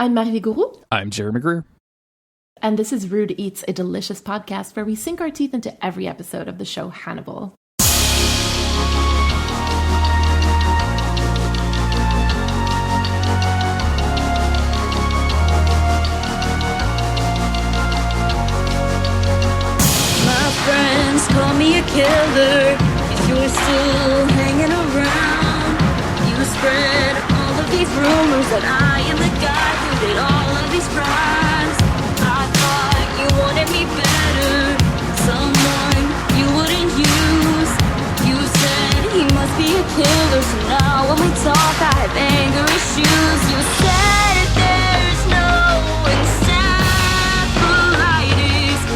I'm Marie Gourou. I'm Jerry McGreer. And this is Rude Eats, a delicious podcast where we sink our teeth into every episode of the show Hannibal. My friends call me a killer if you're still hanging around. You spread all of these rumors that I am the guy who did all of these crimes. I thought you wanted me better, someone you wouldn't use. You said he must be a killer, so now when we talk I have anger issues. You said there's no encephalitis.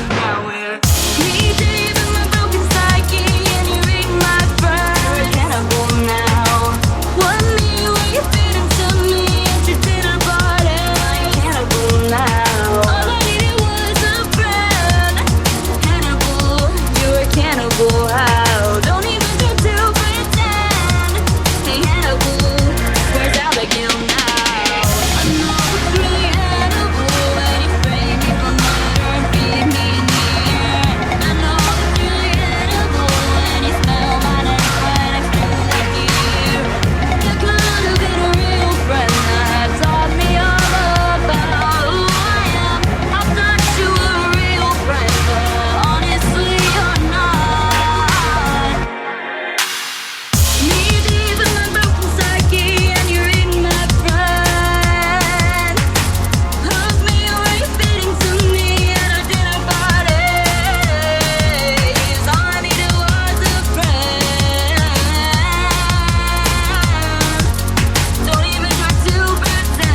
Now we're me deep in my broken psyche, and you read my friend. You're a cannibal now. What me when you fit into me at your dinner party? I'm a cannibal now. All I needed was a friend. Hannibal, you're a cannibal. How? Don't even try to pretend. Hey Hannibal, where's Abigail now? I know it's really Hannibal when you frame me for murder and feed me in the ear. I know it's really Hannibal when you smell my neck right next to the ear. You could have been a real friend that taught me all about who I am. I thought you were a real friend, but honestly you're not. Me deep in my broken psyche, and you're eating my friend. Hug me when you fit into me at our dinner parties. All I needed was a friend. Don't even try to pretend.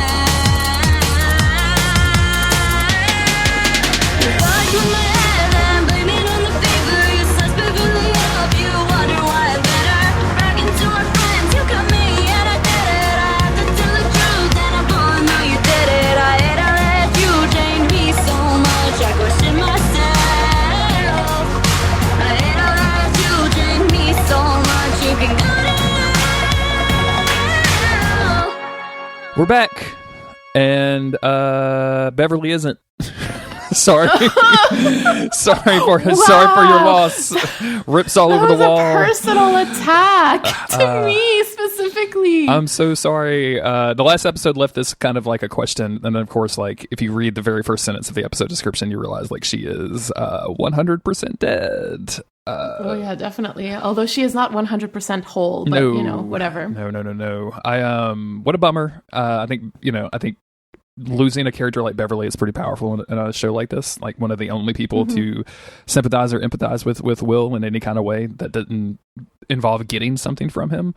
You fucked with my head and blame it on the fever. You suspect really up, you wonder why I'm better. Bragging to our friends, you got me and I did it. I had to tell the truth and I'm born, no you did it. I hate how that you changed me so much, I question myself. I hate how that you changed me so much, you can go to hell. We're back, and Beverly isn't. Sorry, sorry for your loss. Rips all over the wall. That was a personal attack to me specifically. I'm so sorry. The last episode left this kind of like a question, and then of course, like if you read the very first sentence of the episode description, you realize like she is 100% dead. Oh yeah, definitely. Although she is not 100% whole, but No. you know, whatever. No. What a bummer. I think losing a character like Beverly is pretty powerful in a show like this. Like one of the only people to sympathize or empathize with Will in any kind of way that didn't involve getting something from him.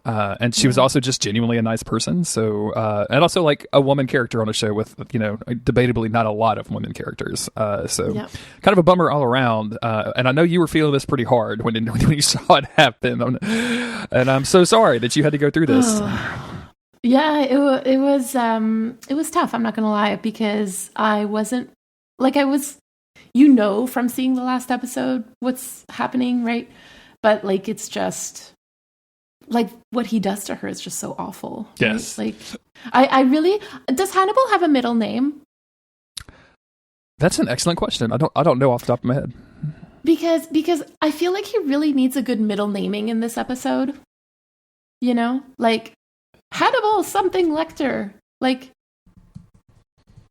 And she was also just genuinely a nice person. So, and also like a woman character on a show with, debatably not a lot of women characters. Kind of a bummer all around. And I know you were feeling this pretty hard when you saw it happen. And I'm so sorry that you had to go through this. Yeah, it was tough. I'm not gonna lie, because I wasn't like I was, from seeing the last episode what's happening, right? But like it's just like what he does to her is just so awful. Yes. Right? Like I really, does Hannibal have a middle name? That's an excellent question. I don't know off the top of my head. Because I feel like he really needs a good middle naming in this episode. Like Hannibal something Lecter. Like,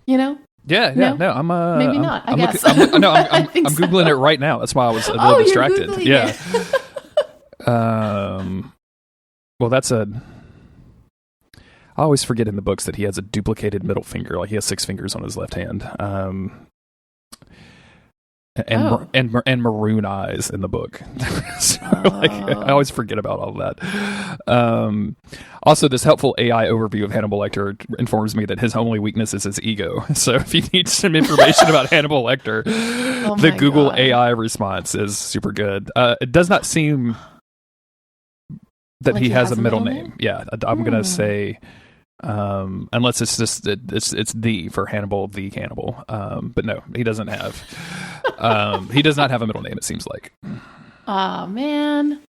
Yeah. No? No, I'm maybe not. I guess. I'm I think so. Googling it right now. That's why I was a little distracted. You're Yeah. Googling Well, that's I always forget in the books that he has a duplicated middle finger. Like he has 6 fingers on his left hand. And maroon eyes in the book. I always forget about all that. Also, this helpful AI overview of Hannibal Lecter informs me that his only weakness is his ego. So if you need some information about Hannibal Lecter, the Google God. AI response is super good. It does not seem that Like he has a middle name. Yeah, I'm going to say... unless it's just it's the for Hannibal the Cannibal, but no, he doesn't have he does not have a middle name, it seems like. Oh man,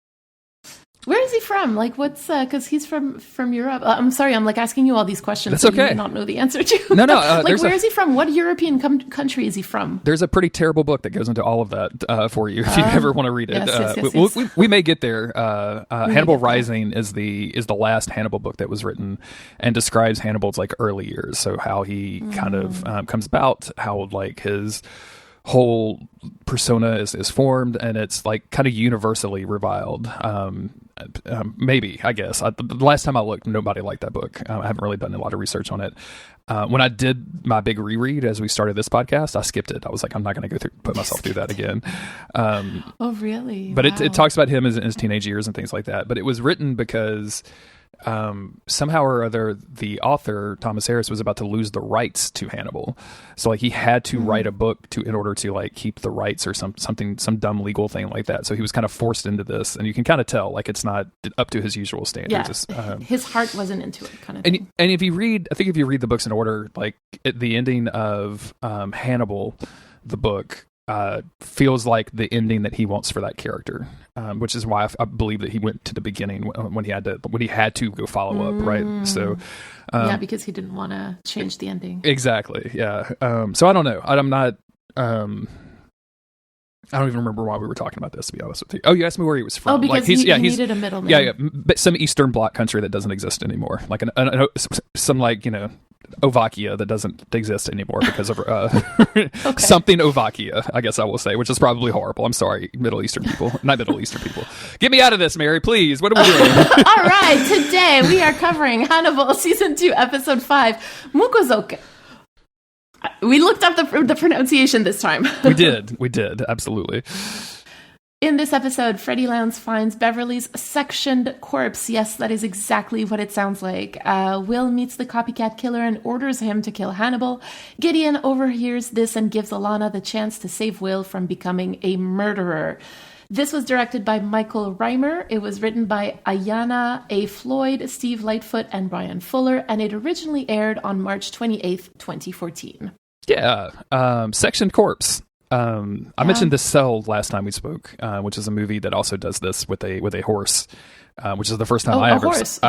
Where is he from? Like, what's because he's from Europe. I'm sorry, I'm like asking you all these questions. That's that okay. You may not know the answer to. No. Like, where is he from? What European country is he from? There's a pretty terrible book that goes into all of that for you if you ever want to read it. Yes. We may get there. Hannibal Rising is the last Hannibal book that was written and describes Hannibal's like early years. So how he kind of comes about, how like his whole persona is formed, and it's like kind of universally reviled. Maybe, I guess. The last time I looked, nobody liked that book. I haven't really done a lot of research on it. When I did my big reread as we started this podcast, I skipped it. I was like, I'm not going to put myself through that again. Oh, really? But Wow. it talks about him in his teenage years and things like that. But it was written because somehow or other the author Thomas Harris was about to lose the rights to Hannibal, so like he had to write a book in order to like keep the rights or some dumb legal thing like that. So he was kind of forced into this, and you can kind of tell like it's not up to his usual standards. Yeah, his heart wasn't into it, kind of thing. And if you read the books in order, like at the ending of Hannibal, the book feels like the ending that he wants for that character, which is why I believe that he went to the beginning when he had to go follow up, right? So yeah, because he didn't want to change the ending. Exactly. Yeah. So I don't know. I'm not. I don't even remember why we were talking about this, to be honest with you. Oh, you asked me where he was from. Oh, because like, he needed a middleman. Yeah, but some Eastern Bloc country that doesn't exist anymore, like some like Ovakia that doesn't exist anymore because of something Ovakia, I guess I will say, which is probably horrible. I'm sorry, Middle Eastern people, not Middle Eastern people. Get me out of this, Mary, please. What are we doing? All right, today we are covering Hannibal Season 2, Episode 5, Mukozuke. We looked up the pronunciation this time. We did, absolutely. In this episode, Freddie Lounds finds Beverly's sectioned corpse. Yes, that is exactly what it sounds like. Will meets the copycat killer and orders him to kill Hannibal. Gideon overhears this and gives Alana the chance to save Will from becoming a murderer. This was directed by Michael Reimer. It was written by Ayanna A. Floyd, Steve Lightfoot, and Brian Fuller, and it originally aired on March 28th, 2014. Yeah, Sectioned Corpse. I mentioned The Cell last time we spoke, which is a movie that also does this with a horse, which is the first time I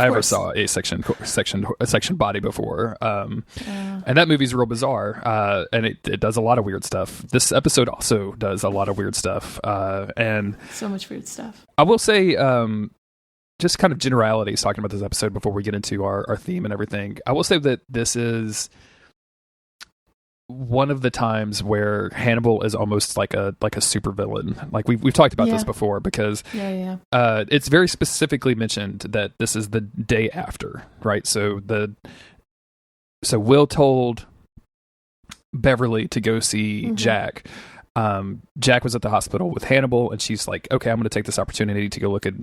ever saw a sectioned body before. And that movie's real bizarre, and it does a lot of weird stuff. This episode also does a lot of weird stuff, and so much weird stuff. I will say, just kind of generalities talking about this episode before we get into our theme and everything. I will say that this is one of the times where Hannibal is almost like a supervillain. Like we've talked about this before, because it's very specifically mentioned that this is the day after, right? So Will told Beverly to go see Jack. Jack was at the hospital with Hannibal, and she's like, okay, I'm going to take this opportunity to go look at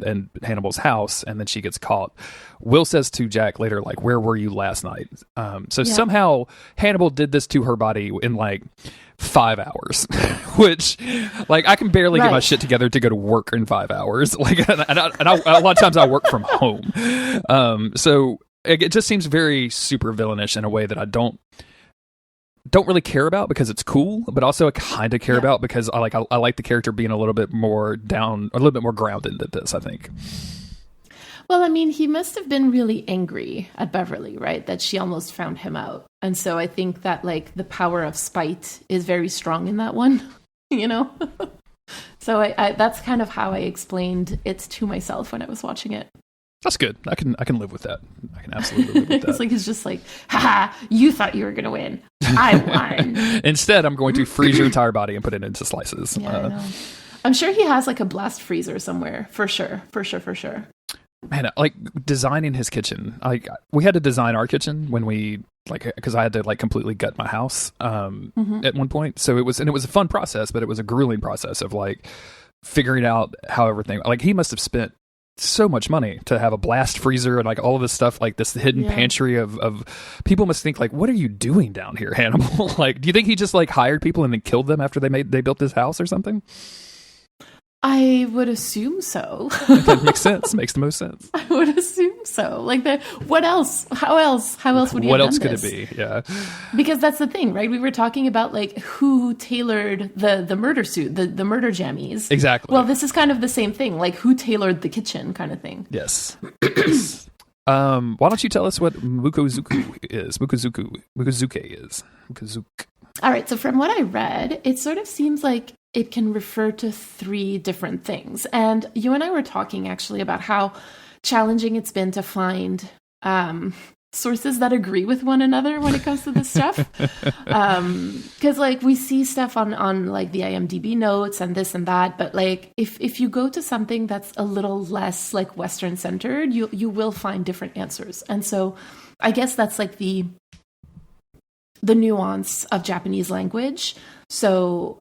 Hannibal's house, and then she gets caught. Will says to Jack later, like, where were you last night? Somehow Hannibal did this to her body in like 5 hours, which like I can barely get my shit together to go to work in 5 hours. Like, and a lot of times I work from home. So it just seems very super villainish in a way that I don't really care about because it's cool, but also I kind of care about because I like the character being a little bit more grounded than this, I think. Well, I mean, he must have been really angry at Beverly, right? That she almost found him out. And so I think that like the power of spite is very strong in that one, So I that's kind of how I explained it to myself when I was watching it. That's good. I can live with that. I can absolutely live with that. It's just like, haha, you thought you were going to win. I won. Instead, I'm going to freeze your entire body and put it into slices. Yeah, I know. I'm sure he has like a blast freezer somewhere. For sure. Man, like designing his kitchen. Like we had to design our kitchen when we because I had to like completely gut my house at one point. So it was a fun process, but it was a grueling process of like figuring out how everything. Like he must have spent so much money to have a blast freezer and like all of this stuff, like this hidden pantry of people must think like, what are you doing down here, Hannibal? Like, do you think he just like hired people and then killed them after they built this house or something? I would assume so. That makes sense. Makes the most sense. I would assume so. Like, what else? How else would he What have else done could this? it be? Yeah. Because that's the thing, right? We were talking about like who tailored the murder suit, the murder jammies. Exactly. Well, this is kind of the same thing, like who tailored the kitchen kind of thing. Yes. Yes. Why don't you tell us what Mukozuke is? Mukozuke is. Mukozuke. All right. So from what I read, it sort of seems like it can refer to 3 different things. And you and I were talking actually about how challenging it's been to find sources that agree with one another when it comes to this stuff. Because like we see stuff on like the IMDb notes and this and that, but like if you go to something that's a little less like Western centered, you will find different answers. And so I guess that's like the nuance of Japanese language. So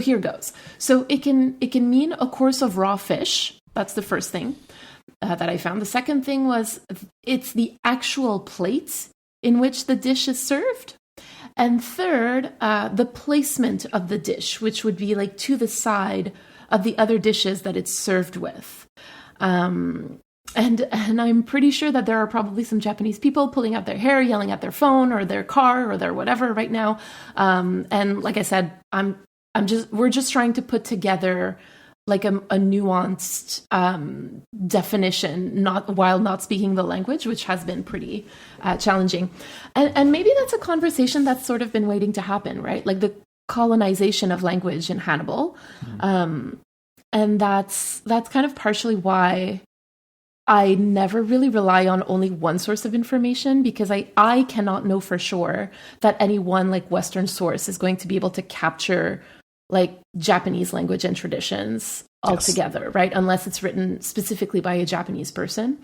here goes. So it can mean a course of raw fish. That's the first thing that I found. The second thing was it's the actual plate in which the dish is served. And third, the placement of the dish, which would be like to the side of the other dishes that it's served with. And I'm pretty sure that there are probably some Japanese people pulling out their hair, yelling at their phone or their car or their whatever right now. And like I said, we're just trying to put together like a nuanced definition, while not speaking the language, which has been pretty challenging. And maybe that's a conversation that's sort of been waiting to happen, right? Like the colonization of language in Hannibal. And that's kind of partially why I never really rely on only one source of information, because I cannot know for sure that any one like Western source is going to be able to capture like Japanese language and traditions altogether, yes. Right? Unless it's written specifically by a Japanese person,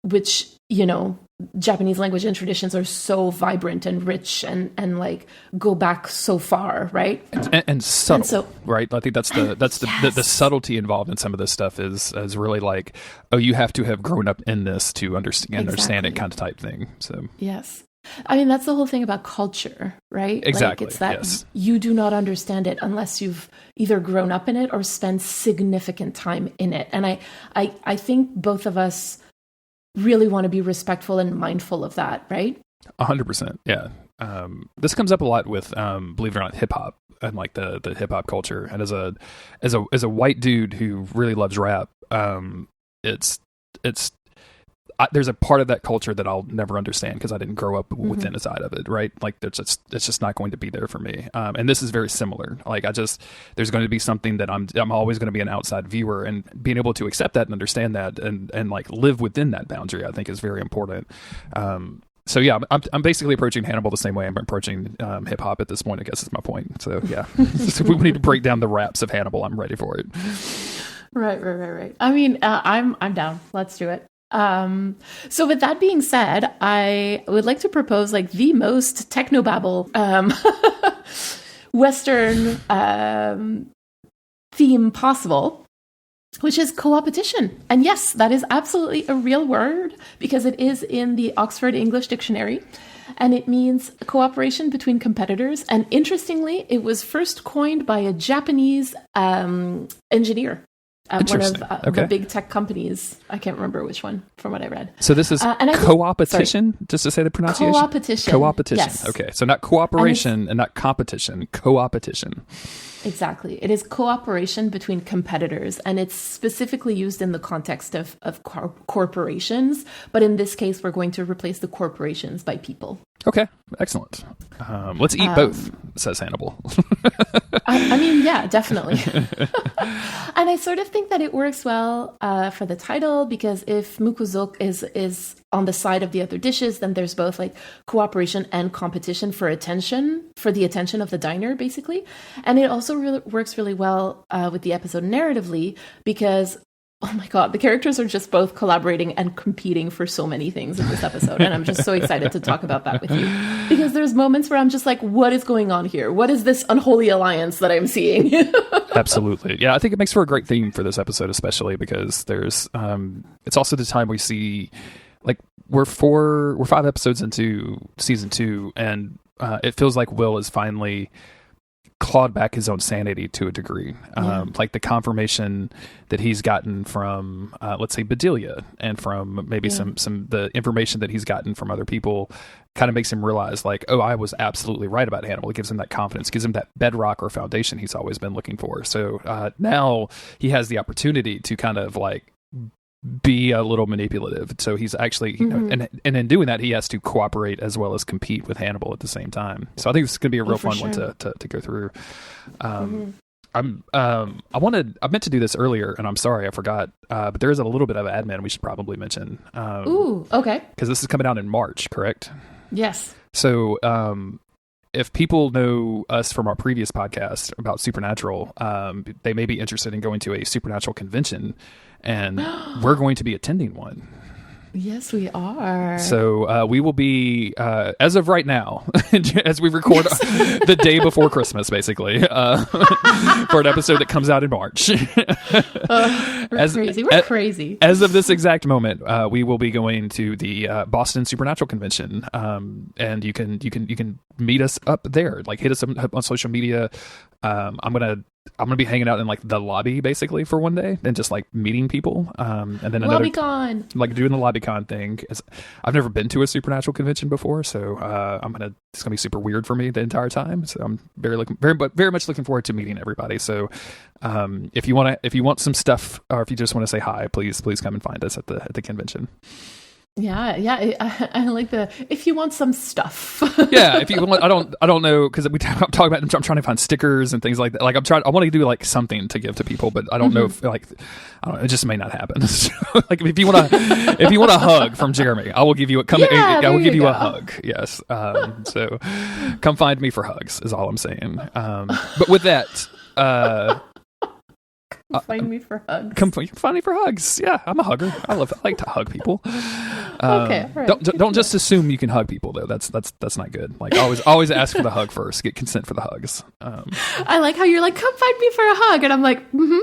which, you know, Japanese language and traditions are so vibrant and rich and like go back so far, right? And subtle, and so, right? I think that's the subtlety involved in some of this stuff is really like, oh, you have to have grown up in this to understand it kind of type thing. So yes. I mean, that's the whole thing about culture, right? Exactly. Like it's that yes. You do not understand it unless you've either grown up in it or spent significant time in it. And I think both of us really want to be respectful and mindful of that, right? 100%. Yeah. This comes up a lot with, believe it or not, hip hop and like the hip hop culture. And as a white dude who really loves rap, there's a part of that culture that I'll never understand because I didn't grow up within a side of it, right? Like it's just not going to be there for me. And this is very similar. Like there's going to be something that I'm always going to be an outside viewer, and being able to accept that and understand that and like live within that boundary, I think is very important. So yeah, I'm basically approaching Hannibal the same way I'm approaching hip hop at this point, I guess is my point. So yeah, so we need to break down the raps of Hannibal. I'm ready for it. Right. I mean, I'm down. Let's do it. So with that being said, I would like to propose like the most technobabble Western theme possible, which is coopetition. And yes, that is absolutely a real word because it is in the Oxford English Dictionary, and it means cooperation between competitors. And interestingly, it was first coined by a Japanese engineer. One of the big tech companies. I can't remember which one from what I read. So this is coopetition, just to say the pronunciation? Coopetition. Yes. Okay, so not cooperation and not competition, coopetition. Exactly. It is cooperation between competitors, and it's specifically used in the context of corporations. But in this case, we're going to replace the corporations by people. Okay, excellent. Let's eat both, says Hannibal. I mean, yeah, definitely. And I sort of think that it works well for the title, because if Mukozuke is on the side of the other dishes, then there's both like cooperation and competition for the attention of the diner, basically. And it also really works really well with the episode narratively, because oh my God, the characters are just both collaborating and competing for so many things in this episode. And I'm just so excited to talk about that with you, because there's moments where I'm just like, what is going on here? What is this unholy alliance that I'm seeing? Absolutely. Yeah, I think it makes for a great theme for this episode, especially because there's, it's also the time we see, like, we're 5 episodes into season 2, and it feels like Will is finally clawed back his own sanity to a degree. Like the confirmation that he's gotten from, let's say, Bedelia, and from maybe some the information that he's gotten from other people kind of makes him realize, like, oh, I was absolutely right about Hannibal. It gives him that confidence, gives him that bedrock or foundation he's always been looking for. So now he has the opportunity to kind of like be a little manipulative. So he's actually, you know, and in doing that, he has to cooperate as well as compete with Hannibal at the same time. So I think it's going to be a real fun one to go through. I meant to do this earlier, and I'm sorry, I forgot. But there is a little bit of admin we should probably mention. Ooh, okay. Because this is coming out in March, correct? Yes. So, if people know us from our previous podcast about Supernatural, they may be interested in going to a Supernatural convention, and we're going to be attending one. Yes, we are. So we will be, as of right now, as we record the day before Christmas, basically, for an episode that comes out in March. We're crazy. As of this exact moment, we will be going to the Boston Supernatural Convention, and you can meet us up there. Like, hit us up on social media. I'm gonna be hanging out in like the lobby basically for one day and just like meeting people, and then LobbyCon, like doing the LobbyCon thing. I've never been to a Supernatural convention before, so it's gonna be super weird for me the entire time. So I'm very much looking forward to meeting everybody. So if you want some stuff, or if you just want to say hi, please come and find us at the convention. Yeah. I like if you want some stuff. Yeah, if you want, I don't know, because we talk about. I'm trying to find stickers and things like that. Like I want to do like something to give to people, but I don't know if like, I don't know, it just may not happen. So, like if you want a hug from Jeremy, I will give you I will give you a hug. Yes. So come find me for hugs is all I'm saying. But with that. Find me for hugs. Come find me for hugs. Yeah, I'm a hugger. I like to hug people. Okay, all right. Don't just assume you can hug people though. That's not good. Like always ask for the hug first. Get consent for the hugs. I like how you're like, come find me for a hug, and I'm like,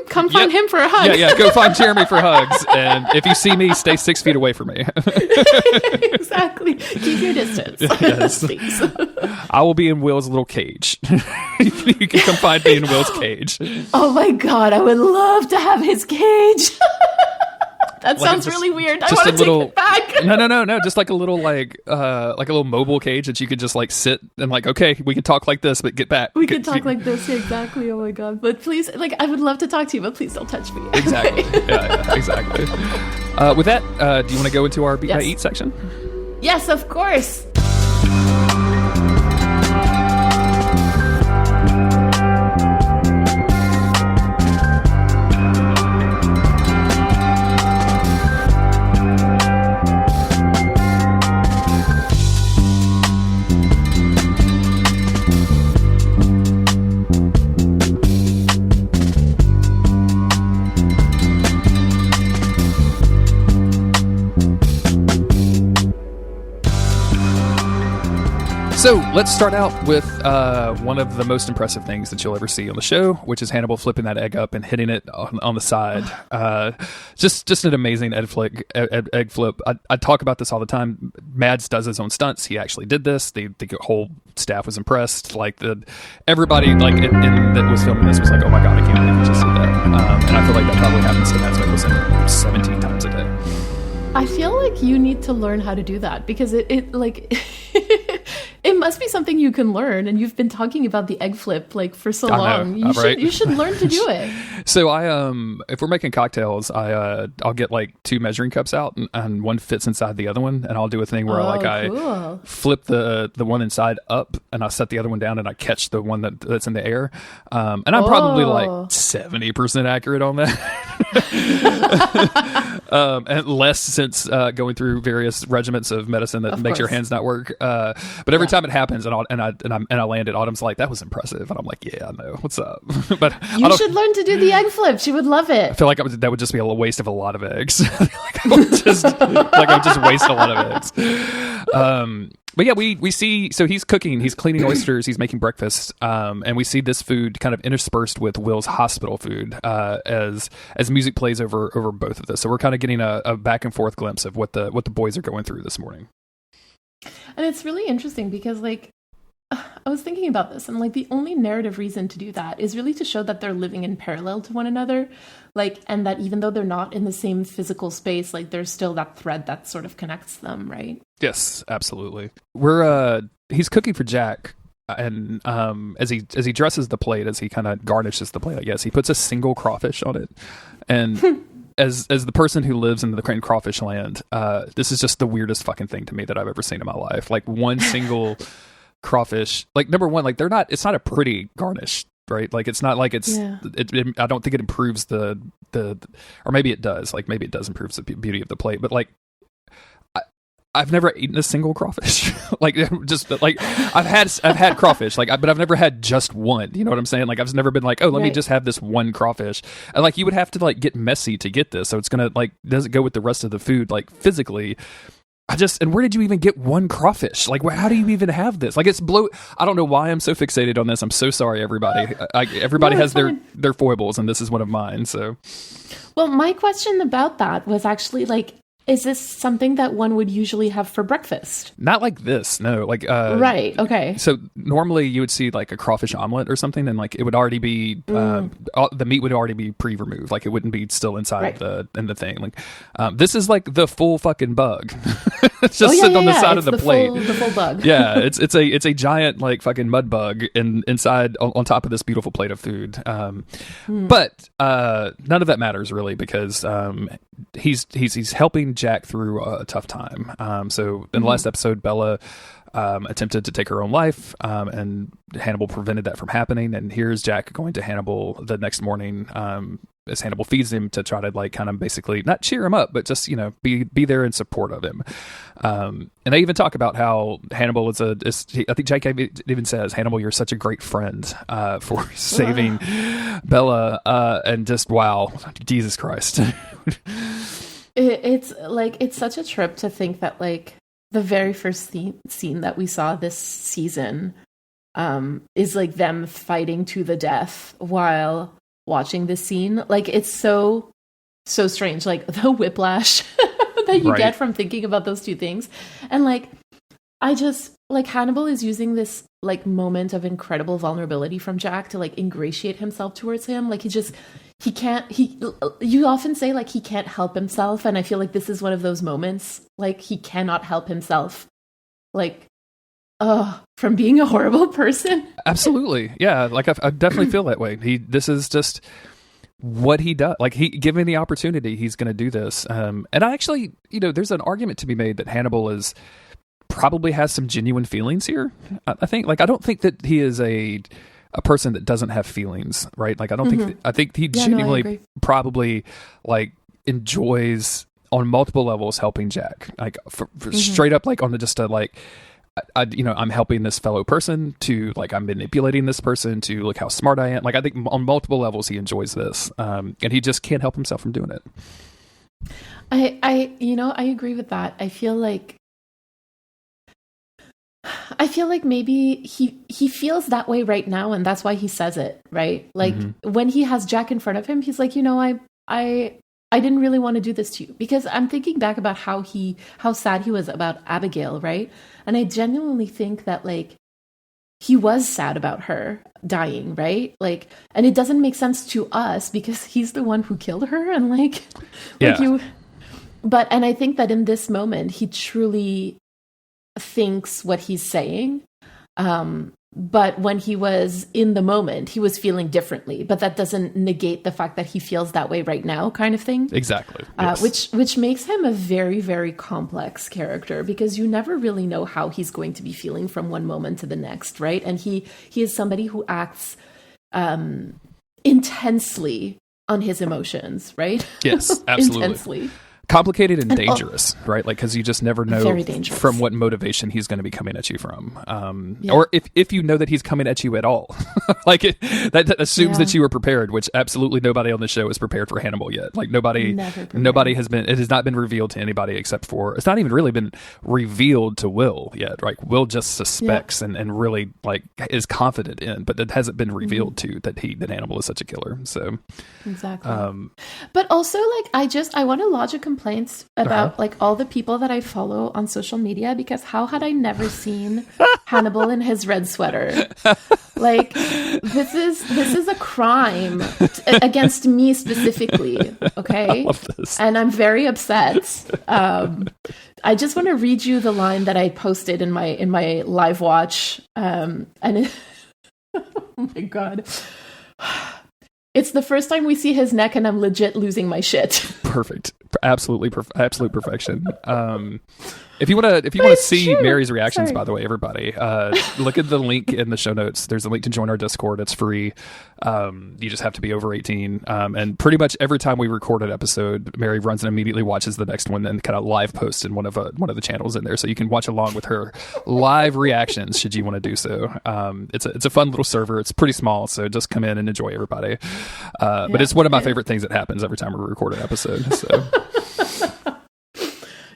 come find him for a hug. Yeah. Go find Jeremy for hugs, and if you see me, stay 6 feet away from me. Exactly. Keep your distance. Yes. Please. I will be in Will's little cage. You can come find me in Will's cage. Oh my god, I would love to have his cage. That sounds really weird. I want to take it back. No. Just like a little like a little mobile cage that you could just like sit and like, okay, we can talk like this, but get back. We can talk like this. Yeah, exactly. Oh my god. But please, like, I would love to talk to you, but please don't touch me. Exactly. Yeah, exactly. With that, do you want to go into our Beat by Eat section? Yes, of course. So let's start out with one of the most impressive things that you'll ever see on the show, which is Hannibal flipping that egg up and hitting it on the side. Just an amazing egg flip. I talk about this all the time. Mads does his own stunts. He actually did this. The whole staff was impressed. Like everybody like that was filming this was like, oh my god, I can't believe you just did that. And I feel like that probably happens to Mads Mikkelsen 17 times a day. I feel like you need to learn how to do that, because it like it must be something you can learn, and you've been talking about the egg flip like for so long. You should learn to do it. So I if we're making cocktails, I'll get like 2 measuring cups out, and one fits inside the other one, and I'll do a thing where I flip the one inside up, and I set the other one down, and I catch the one that's in the air. And I'm probably like 70% accurate on that. And less since going through various regimens of medicine that makes your hands not work. But every time it happens and I land it, Autumn's like, that was impressive, and I'm like, yeah, I know, what's up. But you should learn to do the egg flip. She would love it. I feel like that would just be a waste of a lot of eggs. I would just waste a lot of eggs. But yeah, we see, so he's cooking, he's cleaning oysters, he's making breakfast, and we see this food kind of interspersed with Will's hospital food as music plays over both of this. So we're kind of getting a back and forth glimpse of what the boys are going through this morning. And it's really interesting because, like, I was thinking about this, and like the only narrative reason to do that is really to show that they're living in parallel to one another, like, and that even though they're not in the same physical space, like there's still that thread that sort of connects them, right? Yes, absolutely. He's cooking for Jack, and as he dresses the plate, as he kind of garnishes the plate, I guess he puts a single crawfish on it, and. As the person who lives in the crawfish land, this is just the weirdest fucking thing to me that I've ever seen in my life. Like one single crawfish, like number one, like it's not a pretty garnish, right? Like it's not like I don't think it improves the, or maybe it does. Like maybe it does improve the beauty of the plate, but like I've never eaten a single crawfish. Like just like I've had crawfish, like but I've never had just one. You know what I'm saying? Like I've never been like, oh, let me just have this one crawfish. And like you would have to like get messy to get this, so it's gonna like does it go with the rest of the food like physically? And where did you even get one crawfish? Like, how do you even have this? Like, I don't know why I'm so fixated on this. I'm so sorry, everybody. Everybody has their foibles, and this is one of mine. So, well, my question about that was actually like, is this something that one would usually have for breakfast? Not like this, no. Like right, okay. So normally you would see like a crawfish omelet or something, and like it would already be the meat would already be pre-removed. Like it wouldn't be still inside in the thing. Like this is like the full fucking bug. It's just sitting on the side of the plate. The full bug. Yeah, it's a giant like fucking mud bug inside on top of this beautiful plate of food. But none of that matters really because he's helping Jack through a tough time. So in the last episode, Bella attempted to take her own life, and Hannibal prevented that from happening. And here's Jack going to Hannibal the next morning as Hannibal feeds him to try to like kind of basically not cheer him up, but just, you know, be there in support of him. And they even talk about how Hannibal I think Jack even says, Hannibal, you're such a great friend for saving Bella. And just, wow, Jesus Christ. It's like, it's such a trip to think that like the very first scene that we saw this season is like them fighting to the death while watching this scene. Like it's so strange, like the whiplash that you get from thinking about those two things. And like I just like Hannibal is using this like moment of incredible vulnerability from Jack to like ingratiate himself towards him. Like you often say like he can't help himself, and I feel like this is one of those moments. Like he cannot help himself, like from being a horrible person. Absolutely. Yeah, like I definitely feel that way. This is just what he does. Like given the opportunity, he's going to do this. And I actually, you know, there's an argument to be made that Hannibal probably has some genuine feelings here. I think, like, I don't think that he is a person that doesn't have feelings, right? Like, I don't think, I think he genuinely probably like enjoys on multiple levels helping Jack, like for straight up, like on the, just a, like, I'm helping this fellow person to, like, I'm manipulating this person to look how smart I am. Like, I think on multiple levels he enjoys this. And he just can't help himself from doing it. I agree with that. I feel like maybe he feels that way right now, and that's why he says it, right? Like when he has Jack in front of him, he's like, I didn't really want to do this to you, because I'm thinking back about how sad he was about Abigail, right? And I genuinely think that like he was sad about her dying, right? Like, and it doesn't make sense to us because he's the one who killed her, and and I think that in this moment he truly thinks what he's saying. But when he was in the moment, he was feeling differently. But that doesn't negate the fact that he feels that way right now, kind of thing. Exactly. Yes. Which makes him a very, very complex character, because you never really know how he's going to be feeling from one moment to the next, right? And he is somebody who acts intensely on his emotions, right? Yes, absolutely. Intensely. Complicated and dangerous, right? Like, because you just never know from what motivation he's going to be coming at you from, or if you know that he's coming at you at all. Like that assumes that you were prepared, which absolutely nobody on the show is prepared for Hannibal yet. Like nobody has been. It has not been revealed to anybody except for, it's not even really been revealed to Will yet. Right? Will just suspects and really like is confident in, but it hasn't been revealed to that Hannibal is such a killer. So exactly. But also, like, I want to logic complaints about like all the people that I follow on social media, because how had I never seen Hannibal in his red sweater? Like this is a crime against me specifically, okay? And I'm very upset. I just want to read you the line that I posted in my live watch, and oh my god. It's the first time we see his neck and I'm legit losing my shit. Perfect. Absolutely. Absolute perfection. If you want to see Mary's reactions, by the way, everybody, look at the link in the show notes. There's a link to join our Discord. It's free. You just have to be over 18. And pretty much every time we record an episode, Mary runs and immediately watches the next one and kind of live posts in one of the channels in there, so you can watch along with her live reactions should you want to do so. It's a fun little server. It's pretty small, so just come in and enjoy everybody. But it's one of my favorite things that happens every time we record an episode. So.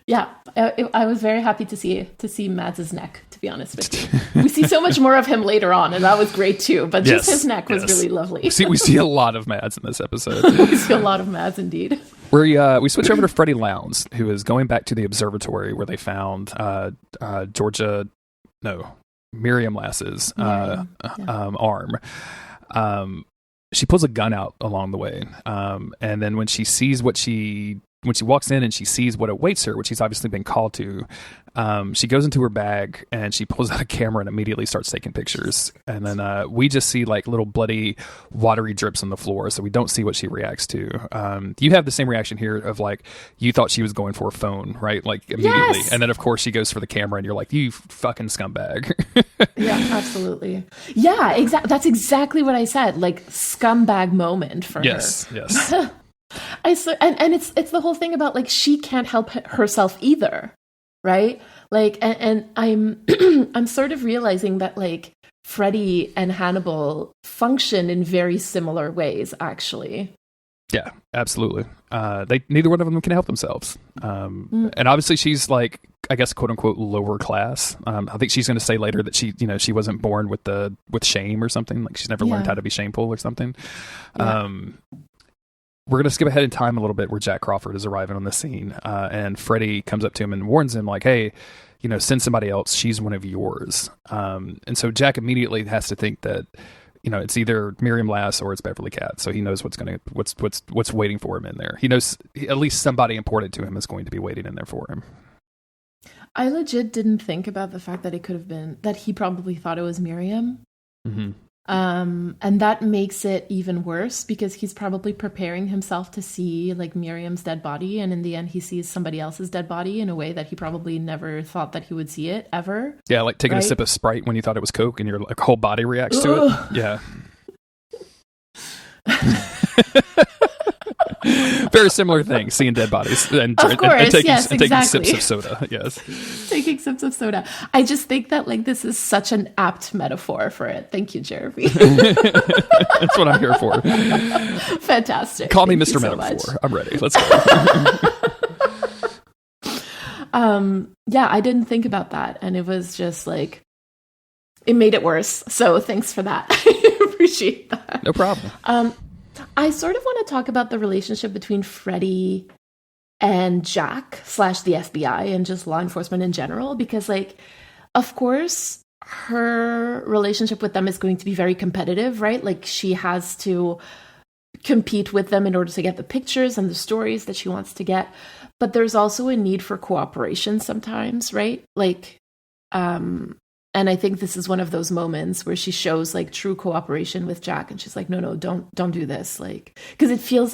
Yeah, I was very happy to see Mads' neck, to be honest with you. We see so much more of him later on, and that was great too, but just his neck was really lovely. We see a lot of Mads in this episode. We see a lot of Mads indeed. We switch over to Freddie Lowndes, who is going back to the observatory where they found Miriam Lass's arm. She pulls a gun out along the way, and then when she walks in and she sees what awaits her, which she's obviously been called to, she goes into her bag and she pulls out a camera and immediately starts taking pictures. And then we just see like little bloody, watery drips on the floor, so we don't see what she reacts to. You have the same reaction here of like, you thought she was going for a phone, right? Like immediately. Yes! And then of course she goes for the camera and you're like, you fucking scumbag. Yeah, absolutely. Yeah, exactly. That's exactly what I said. Like scumbag moment for her. Yes. And it's the whole thing about like she can't help herself either, right? Like, and I'm I'm sort of realizing that like Freddie and Hannibal function in very similar ways, actually. Yeah, absolutely. Neither one of them can help themselves, and obviously she's like, I guess, quote unquote, lower class. I think she's going to say later that she wasn't born with shame or something. Like she's never learned how to be shameful or something. Yeah. We're going to skip ahead in time a little bit where Jack Crawford is arriving on the scene, and Freddie comes up to him and warns him like, hey, send somebody else. She's one of yours. And so Jack immediately has to think that, it's either Miriam Lass or it's Beverly Cat. So he knows what's waiting for him in there. He knows at least somebody important to him is going to be waiting in there for him. I legit didn't think about the fact that it could have been that he probably thought it was Miriam. Mm-hmm. And that makes it even worse because he's probably preparing himself to see like Miriam's dead body, and in the end he sees somebody else's dead body in a way that he probably never thought that he would see it ever. Yeah, like taking a sip of Sprite when you thought it was Coke and your like whole body reacts to it. Yeah. Very similar thing, seeing dead bodies and taking sips of soda. Yes, taking sips of soda. I just think that like this is such an apt metaphor for it. Thank you, Jeremy. That's what I'm here for. Fantastic. Call me Mr. Metaphor. I'm ready. Let's go. Yeah, I didn't think about that, and it was just like it made it worse. So thanks for that. I appreciate that. No problem. I sort of want to talk about the relationship between Freddie and Jack / the FBI and just law enforcement in general, because like, of course, her relationship with them is going to be very competitive, right? Like she has to compete with them in order to get the pictures and the stories that she wants to get. But there's also a need for cooperation sometimes, right? Like, and I think this is one of those moments where she shows like true cooperation with Jack, and she's like, no, don't do this. Like, because it feels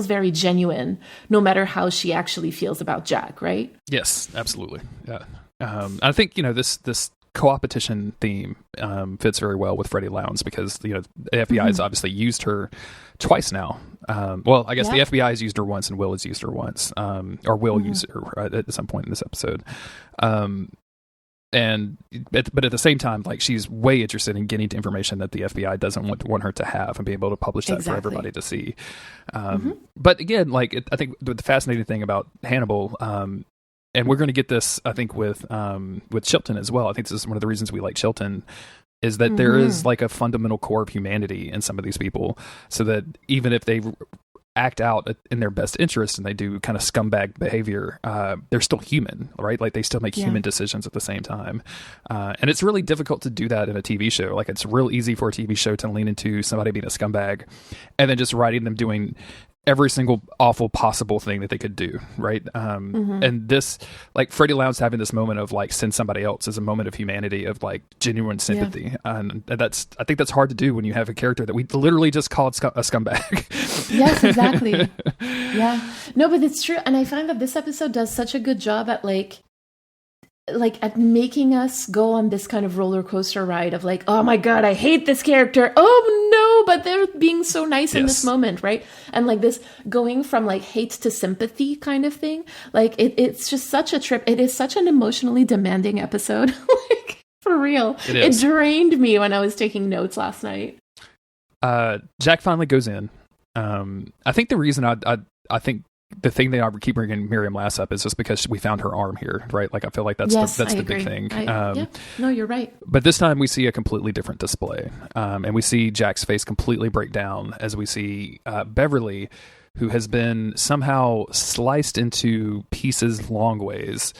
very genuine, no matter how she actually feels about Jack, right? Yes, absolutely. Yeah. I think, this coopetition theme fits very well with Freddie Lowndes because, the FBI has obviously used her twice now. Well, I guess the FBI has used her once and Will has used her once, or will use her at some point in this episode. But at the same time, like she's way interested in getting to information that the FBI doesn't want her to have and be able to publish that for everybody to see. But again, like I think the fascinating thing about Hannibal, and we're going to get this, I think, with Chilton as well. I think this is one of the reasons we like Chilton, is that there is like a fundamental core of humanity in some of these people, so that even if they act out in their best interest and they do kind of scumbag behavior, they're still human, right? Like they still make human decisions at the same time. And it's really difficult to do that in a TV show. Like it's real easy for a TV show to lean into somebody being a scumbag and then just writing them doing every single awful possible thing that they could do, right? And this, like Freddie Lounds having this moment of like send somebody else is a moment of humanity, of like genuine sympathy, and I think that's hard to do when you have a character that we literally just called a scumbag. Yes, exactly. Yeah, no, but it's true, and I find that this episode does such a good job at like at making us go on this kind of roller coaster ride of like, oh my god, I hate this character. Oh no, but they're being so nice in this moment, right? And like this going from like hate to sympathy kind of thing. Like it's just such a trip. It is such an emotionally demanding episode. Like for real. It drained me when I was taking notes last night. Jack finally goes in. I think the reason I think the thing they keep bringing Miriam Lass up is just because we found her arm here, right? Like I feel like that's the big thing. No, you're right. But this time we see a completely different display, and we see Jack's face completely break down as we see Beverly, who has been somehow sliced into pieces long ways,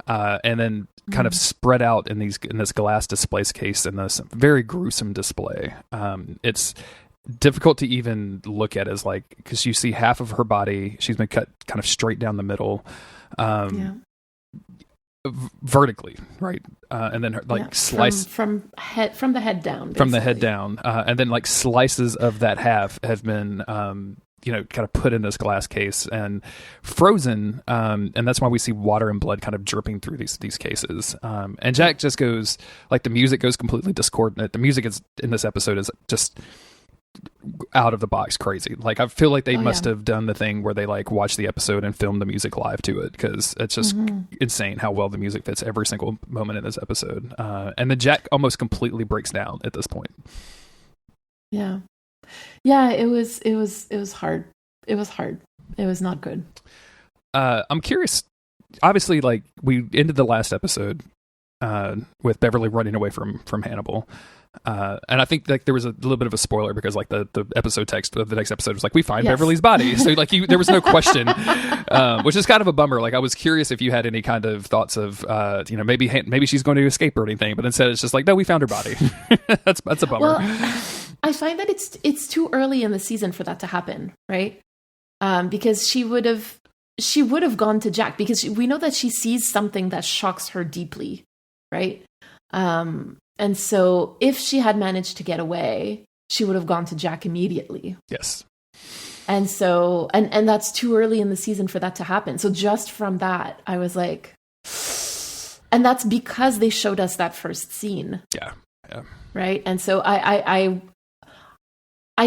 and then kind of spread out in this glass display case in this very gruesome display. It's difficult to even look at as like, because you see half of her body, she's been cut kind of straight down the middle, vertically, right? And then her, like slice from the head down, basically. From the head down, and then like slices of that half have been kind of put in this glass case and frozen, and that's why we see water and blood kind of dripping through these cases. And Jack just goes, like, the music goes completely discordant. The music is in this episode is just out of the box crazy. Like I feel like they must have done the thing where they like watch the episode and film the music live to it, because it's just insane how well the music fits every single moment in this episode. And then Jack almost completely breaks down at this point. Yeah, it was hard. It was hard. It was not good. I'm curious, obviously, like we ended the last episode with Beverly running away from Hannibal. And I think like there was a little bit of a spoiler because like the episode text of the next episode was like, we find Beverly's body. So like there was no question, which is kind of a bummer. Like I was curious if you had any kind of thoughts of, maybe she's going to escape or anything, but instead it's just like, no, we found her body. That's a bummer. Well, I find that it's too early in the season for that to happen. Right. Because she would have gone to Jack, because we know that she sees something that shocks her deeply. Right. And so if she had managed to get away, she would have gone to Jack immediately. Yes. And so, and that's too early in the season for that to happen. So just from that, I was like, and that's because they showed us that first scene. Yeah. Right. And so I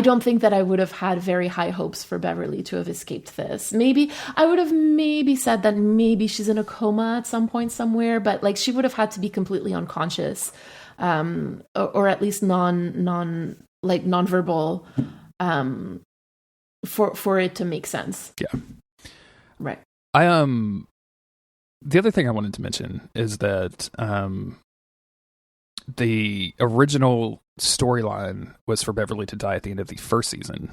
don't think that I would have had very high hopes for Beverly to have escaped this. Maybe I would have said that maybe she's in a coma at some point somewhere, but like she would have had to be completely unconscious. Or at least nonverbal, for it to make sense. Yeah. Right. The other thing I wanted to mention is that, the original storyline was for Beverly to die at the end of the first season,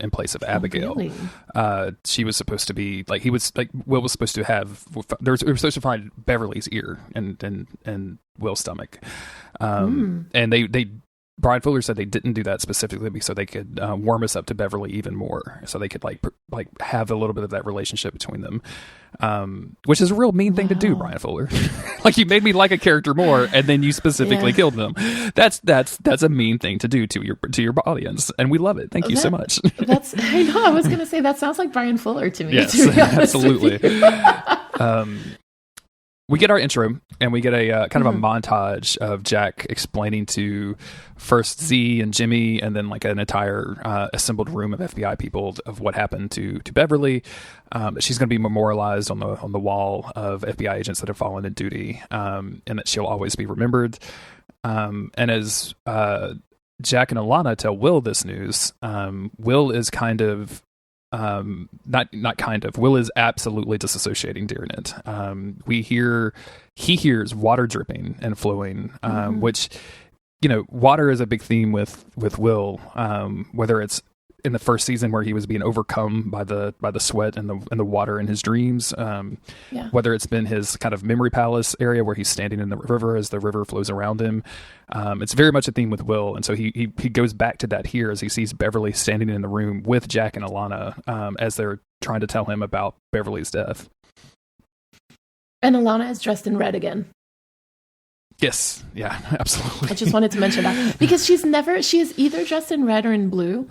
in place of Abigail. Really? She was supposed to be like, Will was supposed to have, we were supposed to find Beverly's ear and Will's stomach. And they Brian Fuller said they didn't do that specifically so they could warm us up to Beverly even more, so they could like have a little bit of that relationship between them, which is a real mean thing to do, Brian Fuller. Like, you made me like a character more, and then you specifically killed them. That's a mean thing to do to your audience, and we love it. Thank you so much. I know. I was going to say that sounds like Brian Fuller to me. Yes, to be honest absolutely. We get our intro, and we get a kind of a montage of Jack explaining to first Z and Jimmy, and then like an entire assembled room of FBI people of what happened to Beverly. She's going to be memorialized on the wall of FBI agents that have fallen in duty, and that she'll always be remembered. And as Jack and Alana tell Will this news, Will is kind of Will is absolutely disassociating during it. He hears water dripping and flowing, which, water is a big theme with Will, whether it's in the first season where he was being overcome by the sweat and the water in his dreams. Whether it's been his kind of memory palace area where he's standing in the river as the river flows around him. It's very much a theme with Will, and so he goes back to that here as he sees Beverly standing in the room with Jack and Alana as they're trying to tell him about Beverly's death. And Alana is dressed in red again. Yes. Yeah, absolutely. I just wanted to mention that because she is either dressed in red or in blue.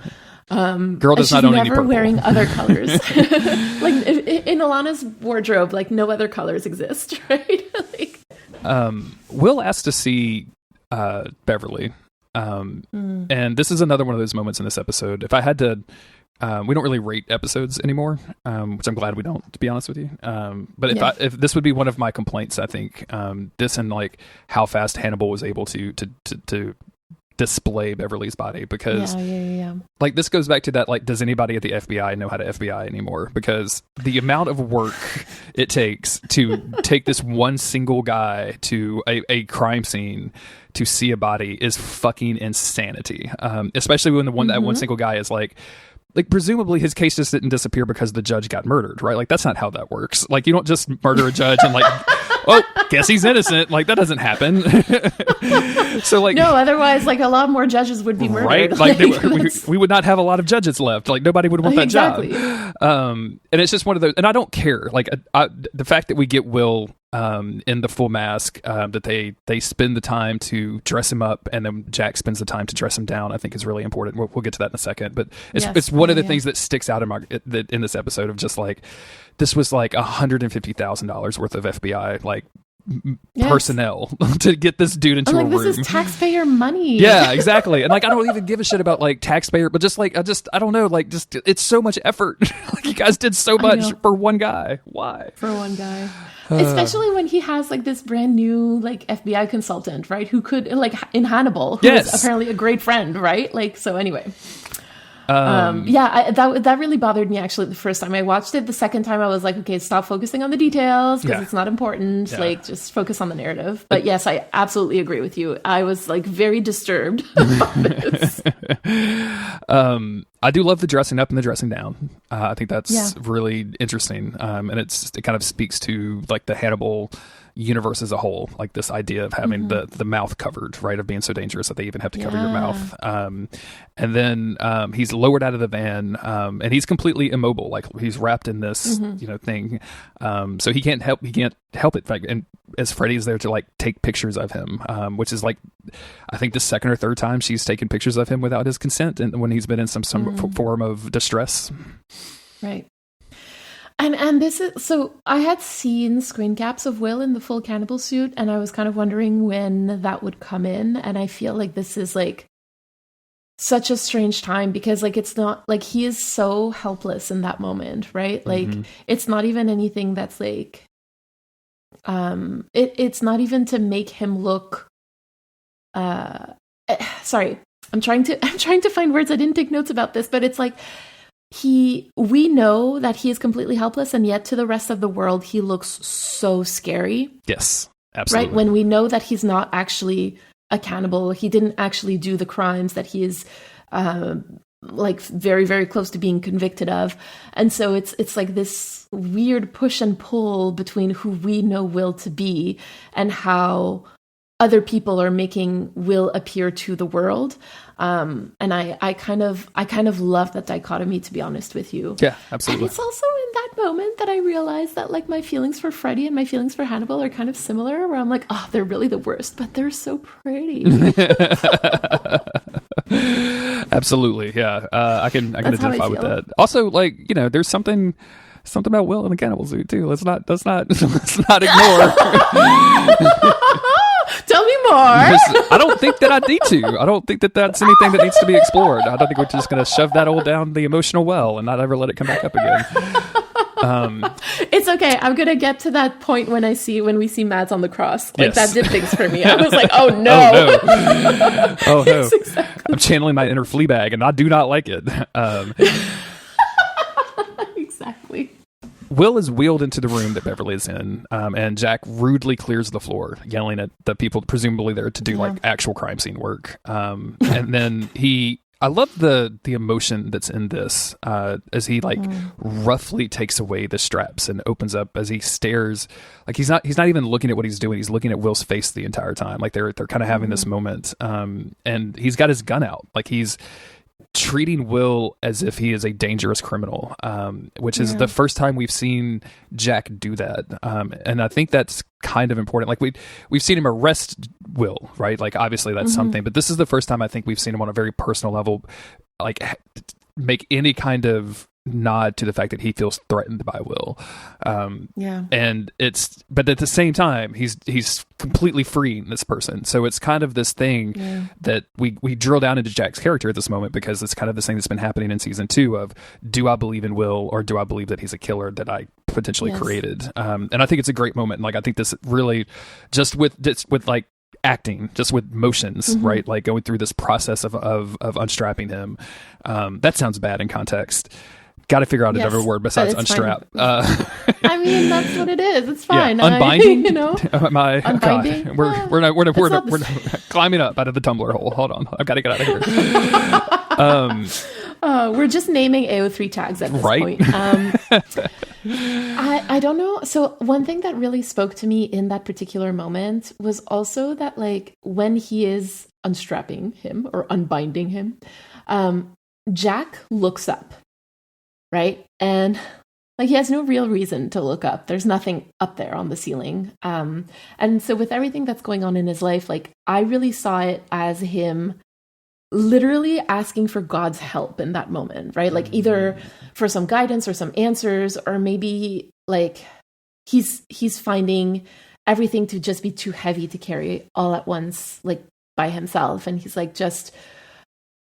Girl does not own any purple. She's never wearing other colors. Like in Alana's wardrobe, like no other colors exist, right? Like, Will asked to see Beverly. And this is another one of those moments in this episode. If I had to, we don't really rate episodes anymore, which I'm glad we don't, to be honest with you. But if this would be one of my complaints, I think this and like how fast Hannibal was able to display Beverly's body, because like this goes back to that, like, does anybody at the FBI know how to FBI anymore? Because the amount of work it takes to take this one single guy to a crime scene to see a body is fucking insanity. Especially when that one single guy is like presumably his case just didn't disappear because the judge got murdered, right? Like that's not how that works. Like you don't just murder a judge and like, oh, guess he's innocent. Like that doesn't happen. So like, no, otherwise like a lot more judges would be murdered. Right? Like we would not have a lot of judges left. Like nobody would want that job. And it's just one of those, and I don't care. Like the fact that we get Will in the full mask, that they spend the time to dress him up, and then Jack spends the time to dress him down, I think is really important. We'll get to that in a second, but it's one of the things that sticks out in this episode of just like, this was like $150,000 worth of FBI like personnel to get this dude into a room. This is taxpayer money. Yeah, exactly. And like I don't even give a shit about like taxpayer, but just like I don't know, like just it's so much effort. Like you guys did so much for one guy. Why? For one guy. Especially when he has like this brand new like FBI consultant, right? Who could like in Hannibal, who is apparently a great friend, right? Like so anyway. That really bothered me actually the first time I watched it. The second time I was like, okay, stop focusing on the details because it's not important. Like just focus on the narrative. But yes, I absolutely agree with you. I was like very disturbed by this. I do love the dressing up and the dressing down. I think that's really interesting. And it kind of speaks to like the Hannibal universe as a whole, like this idea of having the mouth covered, right, of being so dangerous that they even have to cover your mouth. And then he's lowered out of the van, and he's completely immobile, like he's wrapped in this thing, so he can't help it. Like, and as Freddy's there to like take pictures of him, which is like I think the second or third time she's taken pictures of him without his consent, and when he's been in some form of distress, right. And this is, so I had seen screen caps of Will in the full cannibal suit, and I was kind of wondering when that would come in. And I feel like this is like such a strange time because like it's not like he is so helpless in that moment, right? Like it's not even anything that's like it's not even to make him look sorry, I'm trying to find words. I didn't take notes about this, but it's like we know that he is completely helpless, and yet to the rest of the world he looks so scary. Yes, absolutely. Right? When we know that he's not actually a cannibal, he didn't actually do the crimes that he is like very, very close to being convicted of. And so it's like this weird push and pull between who we know Will to be and how other people are making Will appear to the world. And I kind of love that dichotomy, to be honest with you. Yeah, absolutely. And it's also in that moment that I realized that like my feelings for Freddy and my feelings for Hannibal are kind of similar, where I'm like, oh, they're really the worst, but they're so pretty. Absolutely. Yeah. I can identify with that. Also, like, there's something about Will in the cannibal suit too. Let's not ignore. Tell me more. I don't think that I need to. I don't think that that's anything that needs to be explored. I don't think we're just going to shove that all down the emotional well and not ever let it come back up again. It's okay. I'm going to get to that point when we see Mads on the cross. Like that did things for me. I was like, oh no. Oh no. Exactly. I'm channeling my inner Fleabag and I do not like it. Exactly. Will is wheeled into the room that Beverly is in, and Jack rudely clears the floor, yelling at the people presumably there to do like actual crime scene work. And then he I love the emotion that's in this as he like roughly takes away the straps and opens up as he stares. Like he's not even looking at what he's doing. He's looking at Will's face the entire time. Like they're kind of having this moment. And he's got his gun out. Like he's treating Will as if he is a dangerous criminal, which is the first time we've seen Jack do that. And I think that's kind of important. Like we've seen him arrest Will, right? Like obviously that's something, but this is the first time I think we've seen him on a very personal level, like make any kind of nod to the fact that he feels threatened by Will. And but at the same time, he's completely freeing this person. So it's kind of this thing that we drill down into Jack's character at this moment, because it's kind of this thing that's been happening in season 2 of, do I believe in Will, or do I believe that he's a killer that I potentially created? And I think it's a great moment. Like I think this really just with like acting, just with motions, right? Like going through this process of unstrapping him. That sounds bad in context. Got to figure out another word besides unstrap. I mean, that's what it is. It's fine. Unbinding. Unbinding. God. We're climbing up out of the tumbler hole. Hold on, I've got to get out of here. We're just naming AO3 tags at this point. I don't know. So one thing that really spoke to me in that particular moment was also that, like, when he is unstrapping him or unbinding him, Jack looks up. Right. And like he has no real reason to look up. There's nothing up there on the ceiling. And so with everything that's going on in his life, like I really saw it as him literally asking for God's help in that moment, right? Like either for some guidance or some answers, or maybe like he's finding everything to just be too heavy to carry all at once, like by himself. And he's like, just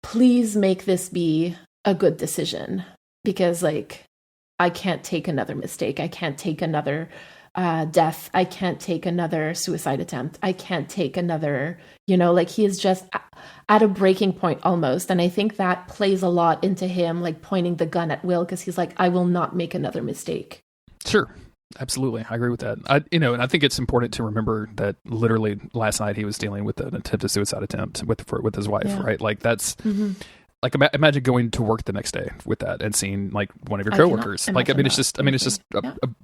please make this be a good decision. Because like, I can't take another mistake. I can't take another death. I can't take another suicide attempt. I can't take another, like he is just at a breaking point almost. And I think that plays a lot into him, like pointing the gun at Will, because he's like, I will not make another mistake. Sure. Absolutely. I agree with that. And I think it's important to remember that literally last night he was dealing with an attempted suicide attempt with his wife, right? Like that's... Like imagine going to work the next day with that and seeing like one of your coworkers. Like it's just a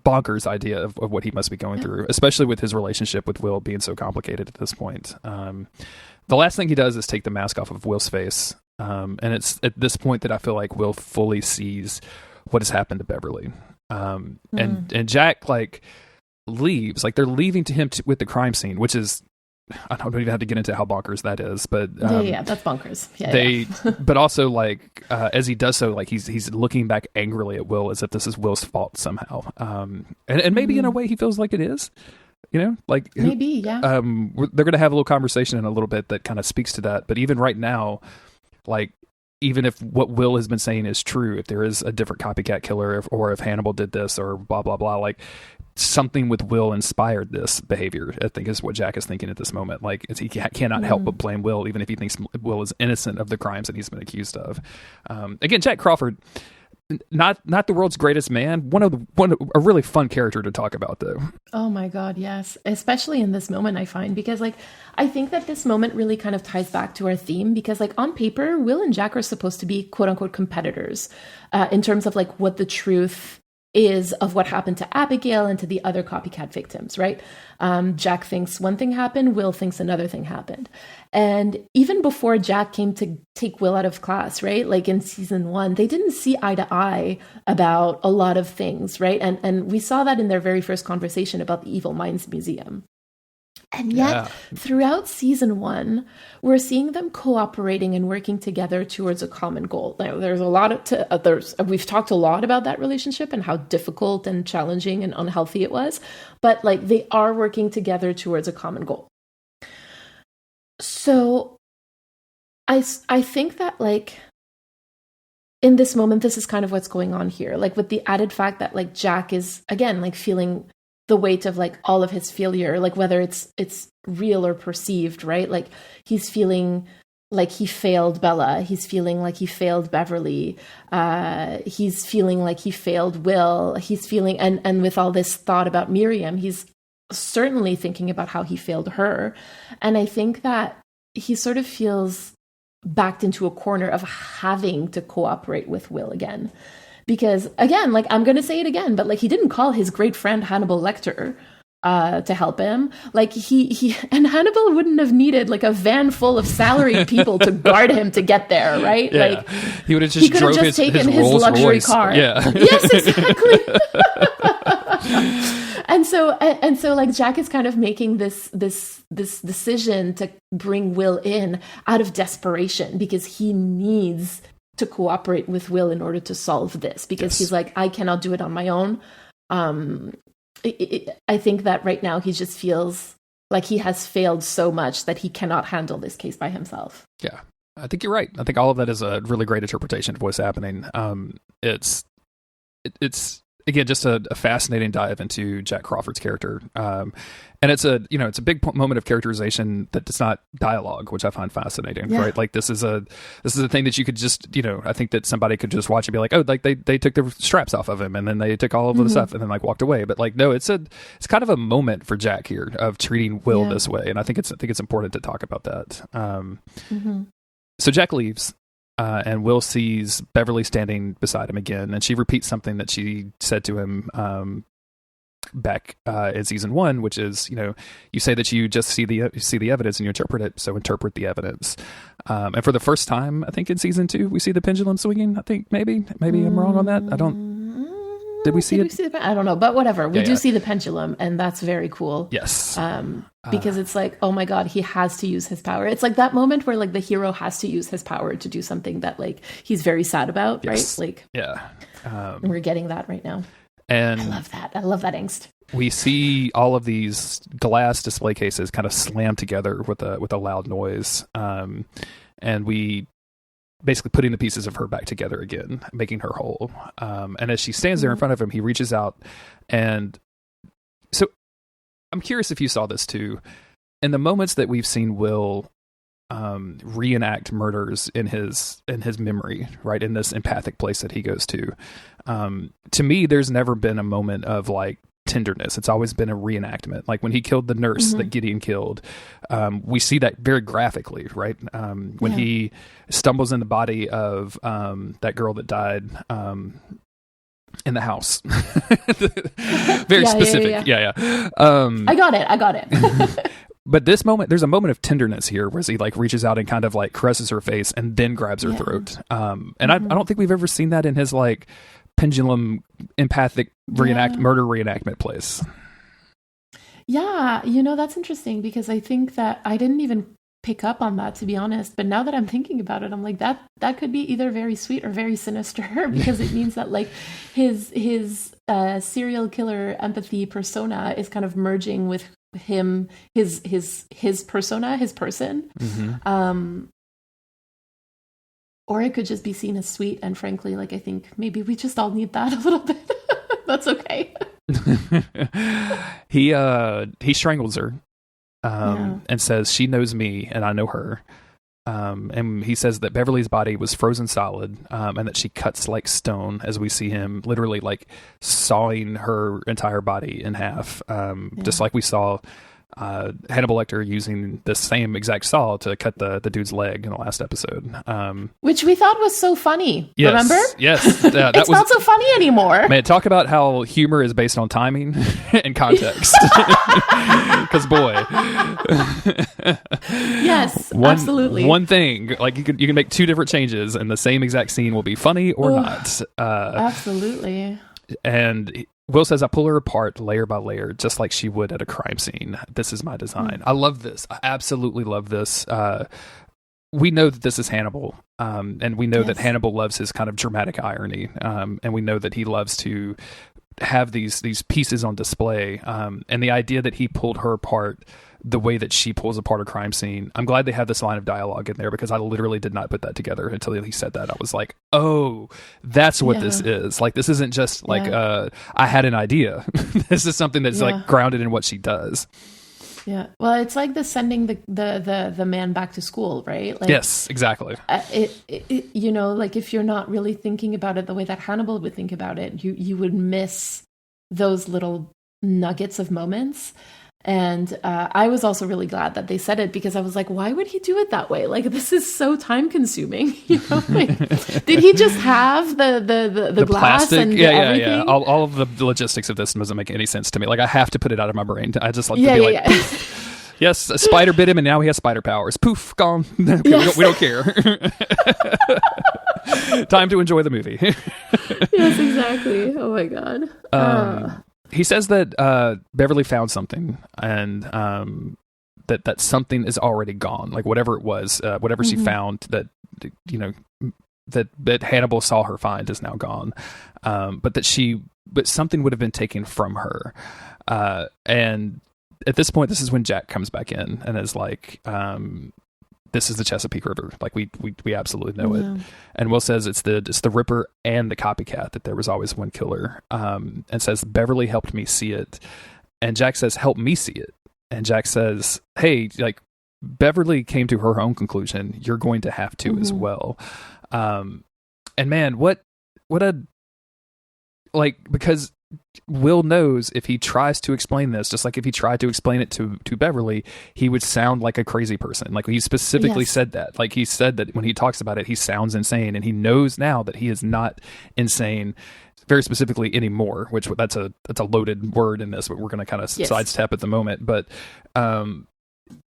bonkers idea of what he must be going through, especially with his relationship with Will being so complicated at this point. The last thing he does is take the mask off of Will's face, and it's at this point that I feel like Will fully sees what has happened to Beverly, and Jack like leaves. Like they're leaving to him with the crime scene, which is. I don't even have to get into how bonkers that is, but that's bonkers. But also like as he does so, like he's looking back angrily at Will as if this is Will's fault somehow, and maybe in a way he feels like it is, like maybe they're going to have a little conversation in a little bit that kind of speaks to that. But even right now, like even if what Will has been saying is true, if there is a different copycat killer, or if Hannibal did this or blah blah blah, like. Something with Will inspired this behavior, I think, is what Jack is thinking at this moment. Like he cannot help but blame Will, even if he thinks Will is innocent of the crimes that he's been accused of. Again, Jack Crawford, not the world's greatest man. A really fun character to talk about, though. Oh my God, yes. Especially in this moment, I find, because like I think that this moment really kind of ties back to our theme, because like on paper, Will and Jack are supposed to be quote unquote competitors in terms of like what the truth is of what happened to Abigail and to the other copycat victims, right? Jack thinks one thing happened, Will thinks another thing happened. And even before Jack came to take Will out of class, right? Like in season 1, they didn't see eye to eye about a lot of things, right? And we saw that in their very first conversation about the Evil Minds Museum. And yet, throughout season 1, we're seeing them cooperating and working together towards a common goal. Now, there's a lot we've talked a lot about that relationship and how difficult and challenging and unhealthy it was, but like they are working together towards a common goal. So, I think that like in this moment, this is kind of what's going on here. Like with the added fact that like Jack is again like feeling the weight of like all of his failure, like whether it's real or perceived, right? Like he's feeling like he failed Bella. He's feeling like he failed Beverly. He's feeling like he failed Will. He's feeling, and with all this thought about Miriam, he's certainly thinking about how he failed her. And I think that he sort of feels backed into a corner of having to cooperate with Will again. Because again, like, I'm going to say it again, but like, he didn't call his great friend Hannibal Lecter to help him. Like, he and Hannibal wouldn't have needed like a van full of salaried people to guard him to get there, right? Yeah. Like, he would have just could have drove just taken his Rolls luxury Royce. car. Yeah. Yes, exactly. And so like, Jack is kind of making this decision to bring Will in out of desperation, because he needs to cooperate with Will in order to solve this, because he's like, I cannot do it on my own. I think that right now he just feels like he has failed so much that he cannot handle this case by himself. Yeah, I think you're right. I think all of that is a really great interpretation of what's happening. It's again, just a fascinating dive into Jack Crawford's character. And it's a big moment of characterization that it's not dialogue, which I find fascinating, right? Like, this is a thing that you could just, I think that somebody could just watch and be like, oh, like they took the straps off of him and then they took all of the stuff and then like walked away. But like, no, it's kind of a moment for Jack here of treating Will this way. And I think it's important to talk about that. So Jack leaves. And Will sees Beverly standing beside him again, and she repeats something that she said to him back in season 1, which is, you say that you just see the evidence and you interpret it, so interpret the evidence. And for the first time, I think in season 2, we see the pendulum swinging. I think maybe I'm wrong on that. I don't. Did we see it? I don't know, but whatever. We do see the pendulum, and that's very cool. Yes. Because it's like, oh my God, he has to use his power. It's like that moment where like the hero has to use his power to do something that like he's very sad about, right? Like, we're getting that right now. And I love that. I love that angst. We see all of these glass display cases kind of slam together with a loud noise. And we basically putting the pieces of her back together again, making her whole. And as she stands there in front of him, he reaches out. And so I'm curious if you saw this too. In the moments that we've seen Will reenact murders in his memory, right, in this empathic place that he goes to me, there's never been a moment of like tenderness. It's always been a reenactment. Like when he killed the nurse that Gideon killed, we see that very graphically, right? When he stumbles in the body of that girl that died in the house. Very specific. Yeah. I got it. But this moment, there's a moment of tenderness here where he like reaches out and kind of like caresses her face and then grabs her throat. And I don't think we've ever seen that in his like pendulum empathic murder reenactment place. Yeah, that's interesting, because I think that I didn't even pick up on that, to be honest. But now that I'm thinking about it, I'm like, that could be either very sweet or very sinister, because it means that like his serial killer empathy persona is kind of merging with him, his persona, his person. Or it could just be seen as sweet, and frankly, like, I think maybe we just all need that a little bit. That's okay. He strangles her and says, she knows me and I know her. And he says that Beverly's body was frozen solid, and that she cuts like stone, as we see him literally like sawing her entire body in half, just like we saw Hannibal Lecter using the same exact saw to cut the dude's leg in the last episode. Which we thought was so funny. Yes, remember? Yes. It's not so funny anymore. Man, talk about how humor is based on timing and context. Because boy. Yes, absolutely. One thing, like you can make two different changes and the same exact scene will be funny or not. Absolutely. And Will says, I pull her apart layer by layer, just like she would at a crime scene. This is my design. I love this. I absolutely love this. We know that this is Hannibal, and we know that Hannibal loves his kind of dramatic irony, and we know that he loves to have these pieces on display, and the idea that he pulled her apart the way that she pulls apart a crime scene. I'm glad they have this line of dialogue in there, because I literally did not put that together until he said that. I was like, oh, that's what this is. Like, this isn't just like, I had an idea. This is something that's like grounded in what she does. Yeah. Well, it's like the sending the man back to school, right? Like, yes, exactly. It like if you're not really thinking about it the way that Hannibal would think about it, you would miss those little nuggets of moments. And I was also really glad that they said it, because I was like, why would he do it that way? Like, this is so time consuming. You know, like, did he just have the glass plastic? and everything? Yeah. All of the logistics of this doesn't make any sense to me. Like, I have to put it out of my brain. I just like to be like, poof. Yes, a spider bit him and now he has spider powers. Poof, gone. Okay, Yes. we don't care. Time to enjoy the movie. Yes, exactly. Oh my God. He says that Beverly found something, and that something is already gone. Like whatever it was, whatever she found that that Hannibal saw her find is now gone. But something would have been taken from her. And at this point, this is when Jack comes back in and is like, this is the Chesapeake River. Like we absolutely know it. And Will says it's the Ripper and the copycat, that there was always one killer. And says Beverly helped me see it. And Jack says, help me see it. And Jack says, hey, like Beverly came to her own conclusion. You're going to have to as well. And man, what a, like, because Will knows if he tries to explain this, just like if he tried to explain it to Beverly, he would sound like a crazy person. Like he specifically said that. Like he said that when he talks about it, he sounds insane, and he knows now that he is not insane, very specifically anymore. Which that's a loaded word in this, but we're going to kind of sidestep at the moment. But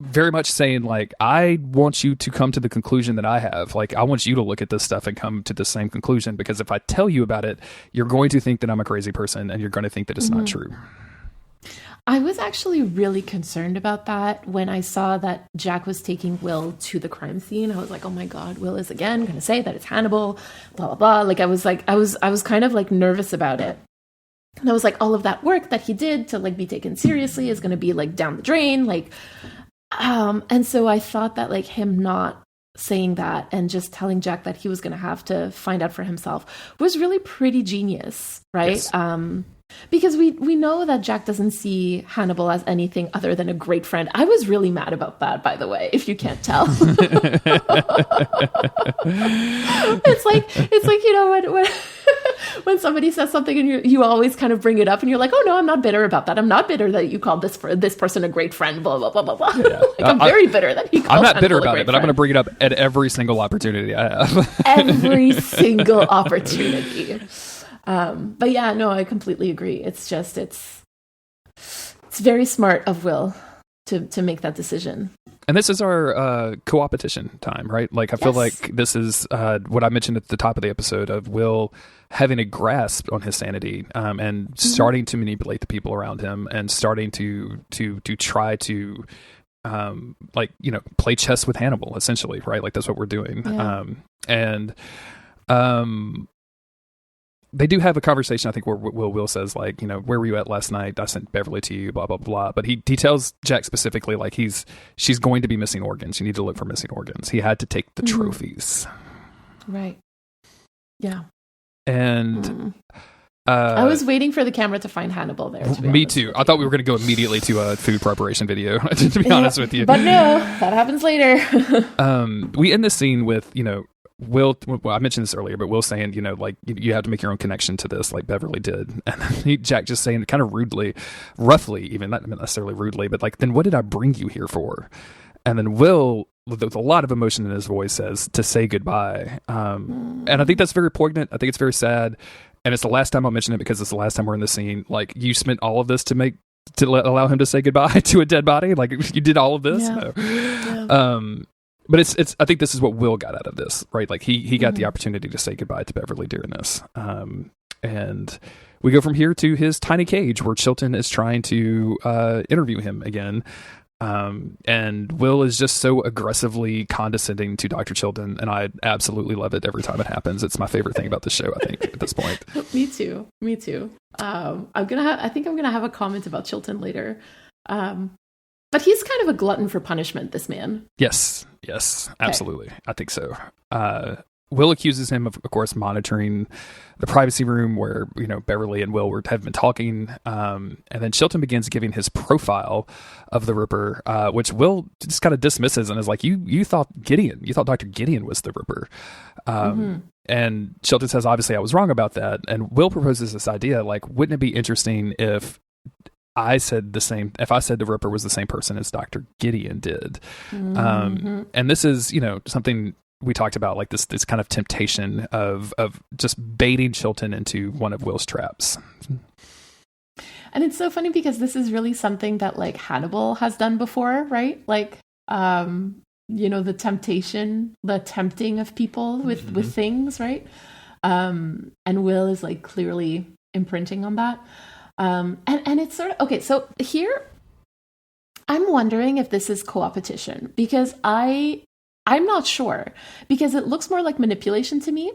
very much saying like, I want you to come to the conclusion that I have. Like I want you to look at this stuff and come to the same conclusion, because if I tell you about it, you're going to think that I'm a crazy person, and you're going to think that it's not true. I was actually really concerned about that when I saw that Jack was taking Will to the crime scene. I was like, oh my God, Will is again going to say that it's Hannibal, blah, blah, blah. Like I was kind of like nervous about it. And I was like, all of that work that he did to like be taken seriously is going to be like down the drain. Like, and so I thought that like him not saying that and just telling Jack that he was going to have to find out for himself was really pretty genius, right? Yes. Because we know that Jack doesn't see Hannibal as anything other than a great friend. I was really mad about that, by the way, if you can't tell. It's like, you know, when somebody says something and you always kind of bring it up and you're like, oh no, I'm not bitter about that. I'm not bitter that you called this person a great friend, blah, blah, blah, blah, blah. Yeah. Like, I'm very bitter that he called I'm not Hannibal bitter about a it, but great I'm going to friend. bring it up at every single opportunity I have. Every single opportunity. But yeah, no, I completely agree. It's just, it's very smart of Will to make that decision. And this is our coopetition time, right? Like, I feel like this is what I mentioned at the top of the episode of Will having a grasp on his sanity, and starting to manipulate the people around him, and starting to try to like, you know, play chess with Hannibal, essentially, right? Like that's what we're doing. Yeah. They do have a conversation, I think, where Will says, like, you know, where were you at last night? I sent Beverly to you, blah, blah, blah. But he tells Jack specifically, like, she's going to be missing organs. You need to look for missing organs. He had to take the trophies. Right. Yeah. And I was waiting for the camera to find Hannibal there. Me too. I thought we were going to go immediately to a food preparation video, to be honest with you. But no, that happens later. We end the scene with, you know, Will, well, I mentioned this earlier, but Will saying, you know, like, you have to make your own connection to this, like Beverly did. And then Jack just saying kind of rudely, roughly, even not necessarily rudely, but like, then what did I bring you here for? And then Will, with a lot of emotion in his voice, says to say goodbye. And I think that's very poignant. I think it's very sad. And it's the last time I'll mention it because it's the last time we're in the scene. Like, you spent all of this to allow him to say goodbye to a dead body. Like, you did all of this. Yeah. No. Yeah. But it's I think this is what Will got out of this, right? Like he got the opportunity to say goodbye to Beverly during this. And we go from here to his tiny cage where Chilton is trying to interview him again. And Will is just so aggressively condescending to Dr. Chilton, and I absolutely love it every time it happens. It's my favorite thing about the show, I think, at this point. Me too. I think I'm gonna have a comment about Chilton later. But he's kind of a glutton for punishment, this man. Yes, absolutely. I think so. Will accuses him of course, monitoring the privacy room where, you know, Beverly and Will have been talking. And then Chilton begins giving his profile of the Ripper, which Will just kind of dismisses and is like, you thought Dr. Gideon was the Ripper. And Chilton says, obviously I was wrong about that. And Will proposes this idea, like, wouldn't it be interesting if I said the same, if I said the Ripper was the same person as Dr. Gideon did. And this is, something we talked about, like this kind of temptation of just baiting Chilton into one of Will's traps. And it's so funny because this is really something that like Hannibal has done before, right? Like, the temptation, the tempting of people with things, right? And Will is like clearly imprinting on that. And it's sort of, okay, so here I'm wondering if this is coopetition, because I'm not sure, because it looks more like manipulation to me.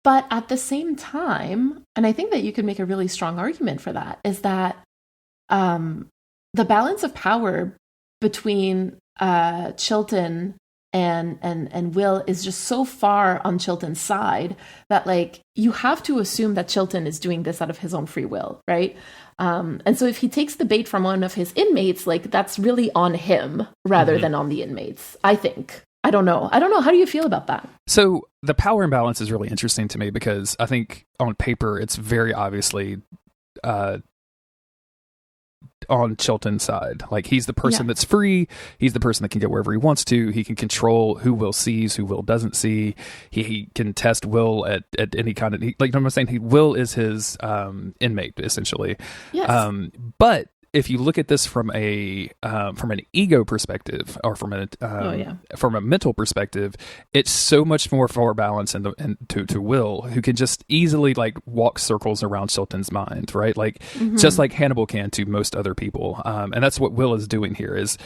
But at the same time, and I think that you could make a really strong argument for that, is that the balance of power between Chilton and Will is just so far on Chilton's side that like you have to assume that Chilton is doing this out of his own free will, right? And so if he takes the bait from one of his inmates, like that's really on him rather than on the inmates, I think. I don't know. How do you feel about that? So the power imbalance is really interesting to me because I think on paper it's very obviously on Chilton's side. Like he's the person that's free. He's the person that can go wherever he wants to. He can control who Will sees, who Will doesn't see. He can test Will at any kind of, I'm saying, Will is his inmate essentially. Yes. But if you look at this from an ego perspective, or from a mental perspective, it's so much more balanced to Will, who can just easily like walk circles around Chilton's mind, right? Like just like Hannibal can to most other people, and that's what Will is doing here, is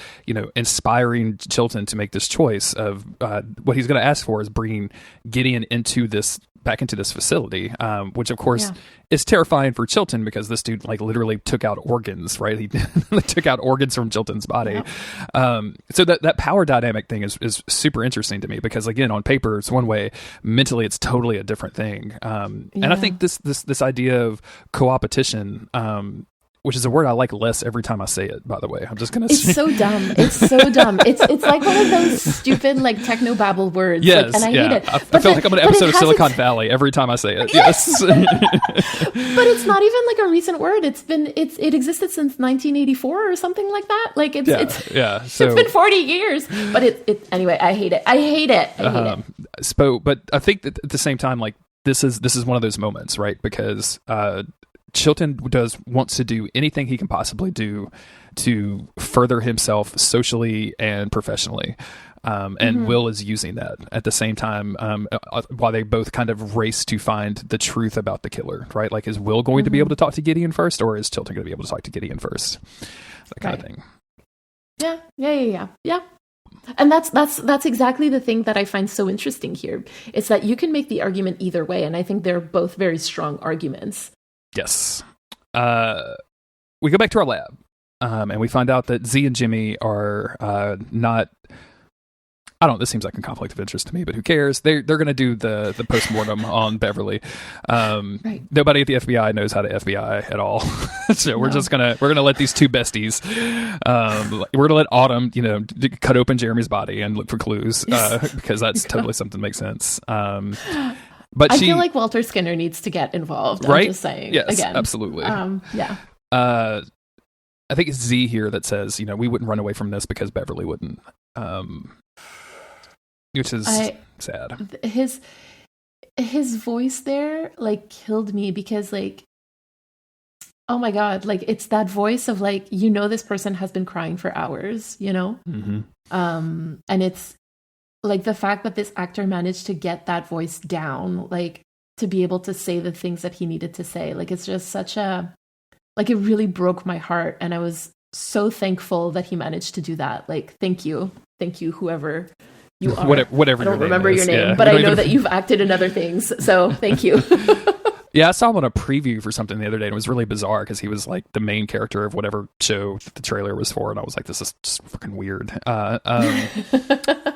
inspiring Chilton to make this choice of what he's going to ask for is bringing Gideon back into this facility, which of course is terrifying for Chilton because this dude like literally took out organs, right? He took out organs from Chilton's body. So that power dynamic thing is super interesting to me because again, on paper it's one way, mentally it's totally a different thing. And I think this idea of coopetition, which is a word I like less every time I say it, by the way. I'm just going to say. It's so dumb. It's so dumb. It's like one of those stupid, like, technobabble words. Yes, and I hate it. I feel like I'm in an episode of Silicon Valley every time I say it. Yes. But it's not even, like, a recent word. It existed since 1984 or something like that. Like, it's been 40 years. But anyway, I hate it. I hate it. But I think that at the same time, like, this is one of those moments, right? Because Chilton wants to do anything he can possibly do to further himself socially and professionally. And Will is using that at the same time, while they both kind of race to find the truth about the killer, right? Like, is Will going to be able to talk to Gideon first, or is Chilton going to be able to talk to Gideon first? That kind of thing. Yeah. And that's exactly the thing that I find so interesting here. It's that you can make the argument either way, and I think they're both very strong arguments. Yes. We go back to our lab, and we find out that Z and Jimmy are not. This seems like a conflict of interest to me, but who cares? They're going to do the postmortem on Beverly. Right. Nobody at the FBI knows how to FBI at all, so we're gonna let these two besties. We're gonna let Autumn, cut open Jeremy's body and look for clues, because that's totally something that makes sense. But I feel like Walter Skinner needs to get involved. Right? I'm just saying. Yes, again. absolutely. Yeah. I think it's Z here that says, we wouldn't run away from this because Beverly wouldn't. Which is sad. His voice there like killed me because like, oh my God, like it's that voice of like, this person has been crying for hours, and it's like the fact that this actor managed to get that voice down, like to be able to say the things that he needed to say. Like, it's just it really broke my heart. And I was so thankful that he managed to do that. Like, thank you, whoever you are. Whatever. I don't remember your name, but I know that you've acted in other things. So thank you. Yeah, I saw him on a preview for something the other day, and it was really bizarre because he was like the main character of whatever show the trailer was for, and I was like, this is just fucking weird.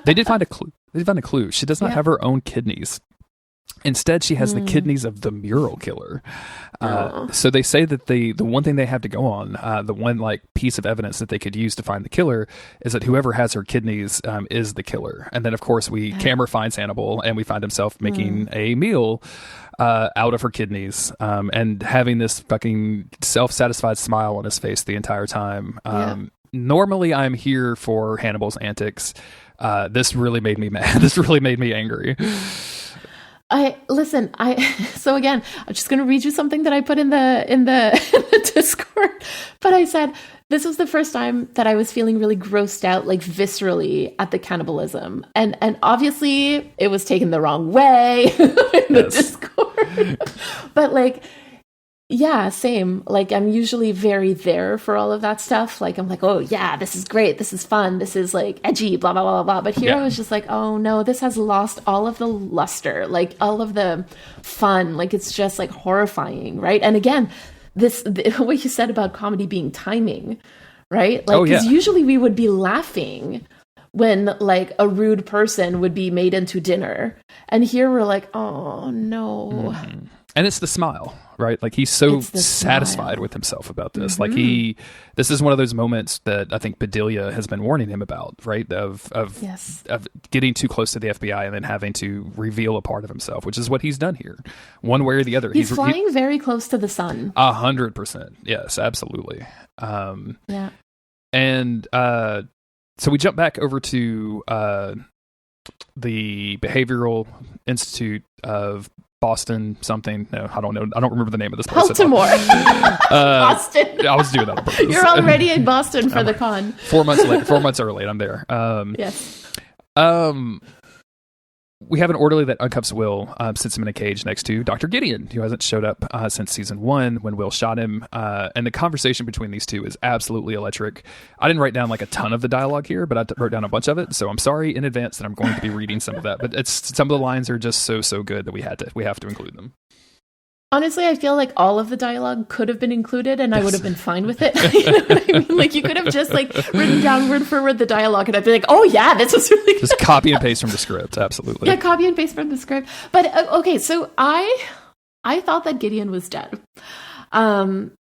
They did find a clue. She does not have her own kidneys. Instead, she has the kidneys of the mural killer. So they say that the one thing they have to go on, the one like piece of evidence that they could use to find the killer, is that whoever has her kidneys is the killer. And then, of course, camera finds Hannibal, and we find himself making a meal out of her kidneys, and having this fucking self-satisfied smile on his face the entire time. Normally, I'm here for Hannibal's antics. This really made me mad. This really made me angry. So again, I'm just going to read you something that I put in the Discord, but I said, this was the first time that I was feeling really grossed out, like viscerally at the cannibalism. And obviously it was taken the wrong way in the Discord, but like, yeah, same. Like, I'm usually very there for all of that stuff. Like, I'm like, oh yeah, this is great. This is fun. This is like edgy, blah, blah, blah, blah. But here I was just like, oh no, this has lost all of the luster, like all of the fun. Like, it's just like horrifying. Right. And again, what you said about comedy being timing, right? Like, because usually we would be laughing when like a rude person would be made into dinner. And here we're like, oh no. And it's the smile, right? Like, he's so satisfied with himself about this. Like, this is one of those moments that I think Bedelia has been warning him about, right? Of getting too close to the FBI and then having to reveal a part of himself, which is what he's done here, one way or the other. He's flying very close to the sun. 100%. Yes, absolutely. And so we jump back over to the Behavioral Institute of Boston something. No, I don't know. I don't remember the name of this place. Baltimore. Boston. I was doing that on purpose. You're already in Boston for the con. 4 months late. 4 months early. I'm there. Yes. We have an orderly that uncuffs Will, sits him in a cage next to Dr. Gideon, who hasn't showed up since season 1 when Will shot him. And the conversation between these two is absolutely electric. I didn't write down like a ton of the dialogue here, but I wrote down a bunch of it. So I'm sorry in advance that I'm going to be reading some of that. But some of the lines are just so good that we have to include them. Honestly, I feel like all of the dialogue could have been included and I would have been fine with it. You know what I mean? Like, you could have just like written down word for word the dialogue and I'd be like, oh yeah, this was really good. Just copy and paste from the script. Absolutely. Yeah, copy and paste from the script. But okay, so I thought that Gideon was dead.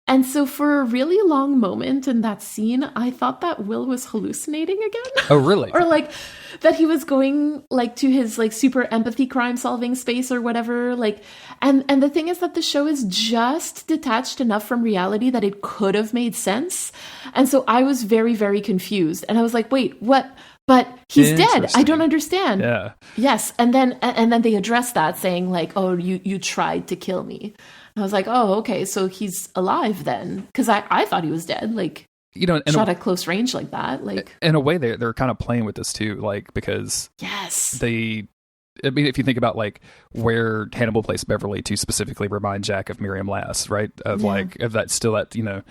And so for a really long moment in that scene, I thought that Will was hallucinating again. Oh, really? Or like that he was going like to his like super empathy crime solving space or whatever. Like, and the thing is that the show is just detached enough from reality that it could have made sense. And so I was very, very confused. And I was like, wait, what? But he's dead. I don't understand. Yeah. Yes. And then they address that saying like, oh, you tried to kill me. I was like, oh, okay, so he's alive then, because I thought he was dead. Like, you know, shot at close range like that. Like, in a way, they're kind of playing with this too, like, because I mean, if you think about like where Hannibal placed Beverly to specifically remind Jack of Miriam Lass, right? Of like of that still that, you know,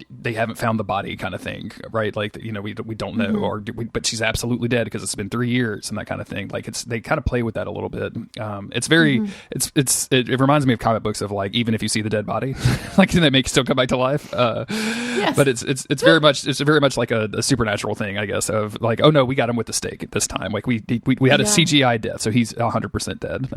they haven't found the body kind of thing, right? Like, you know, we don't know, but she's absolutely dead because it's been 3 years and that kind of thing. Like, they kind of play with that a little bit. It's very, it reminds me of comic books of like, even if you see the dead body, like, can they still come back to life? Yes. But it's very much like a supernatural thing, I guess, of like, oh no, we got him with the stake at this time. Like we had a CGI death, so he's 100% dead.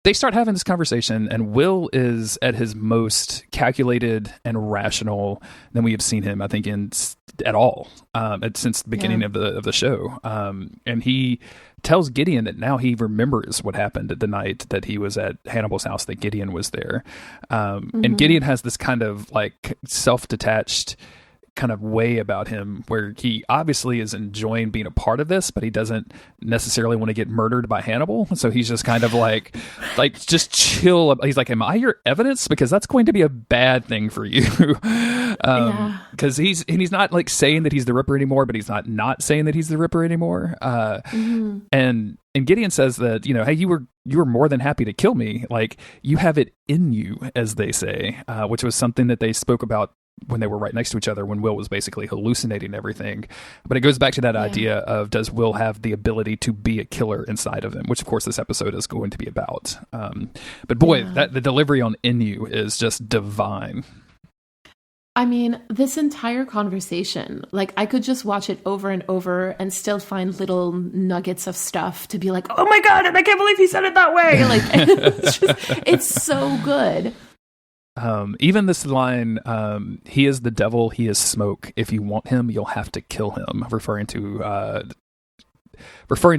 They start having this conversation, and Will is at his most calculated and rational than we have seen him, I think, at all since the beginning of the show. And he tells Gideon that now he remembers what happened at the night that he was at Hannibal's house, that Gideon was there. And Gideon has this kind of like self-detached kind of way about him where he obviously is enjoying being a part of this, but he doesn't necessarily want to get murdered by Hannibal. So he's just kind of like just chill. He's like, am I your evidence? Because that's going to be a bad thing for you. Because he's not like saying that he's the Ripper anymore, but he's not saying that he's the Ripper anymore. And Gideon says that, you know, hey, you were more than happy to kill me. Like, you have it in you, as they say, which was something that they spoke about when they were right next to each other, when Will was basically hallucinating everything. But it goes back to that idea of, does Will have the ability to be a killer inside of him, which of course this episode is going to be about. But boy, the delivery on "in you" is just divine. I mean, this entire conversation, like I could just watch it over and over and still find little nuggets of stuff to be like, oh my God, and I can't believe he said it that way. Like, it's so good. Even this line, he is the devil, he is smoke. If you want him, you'll have to kill him, referring to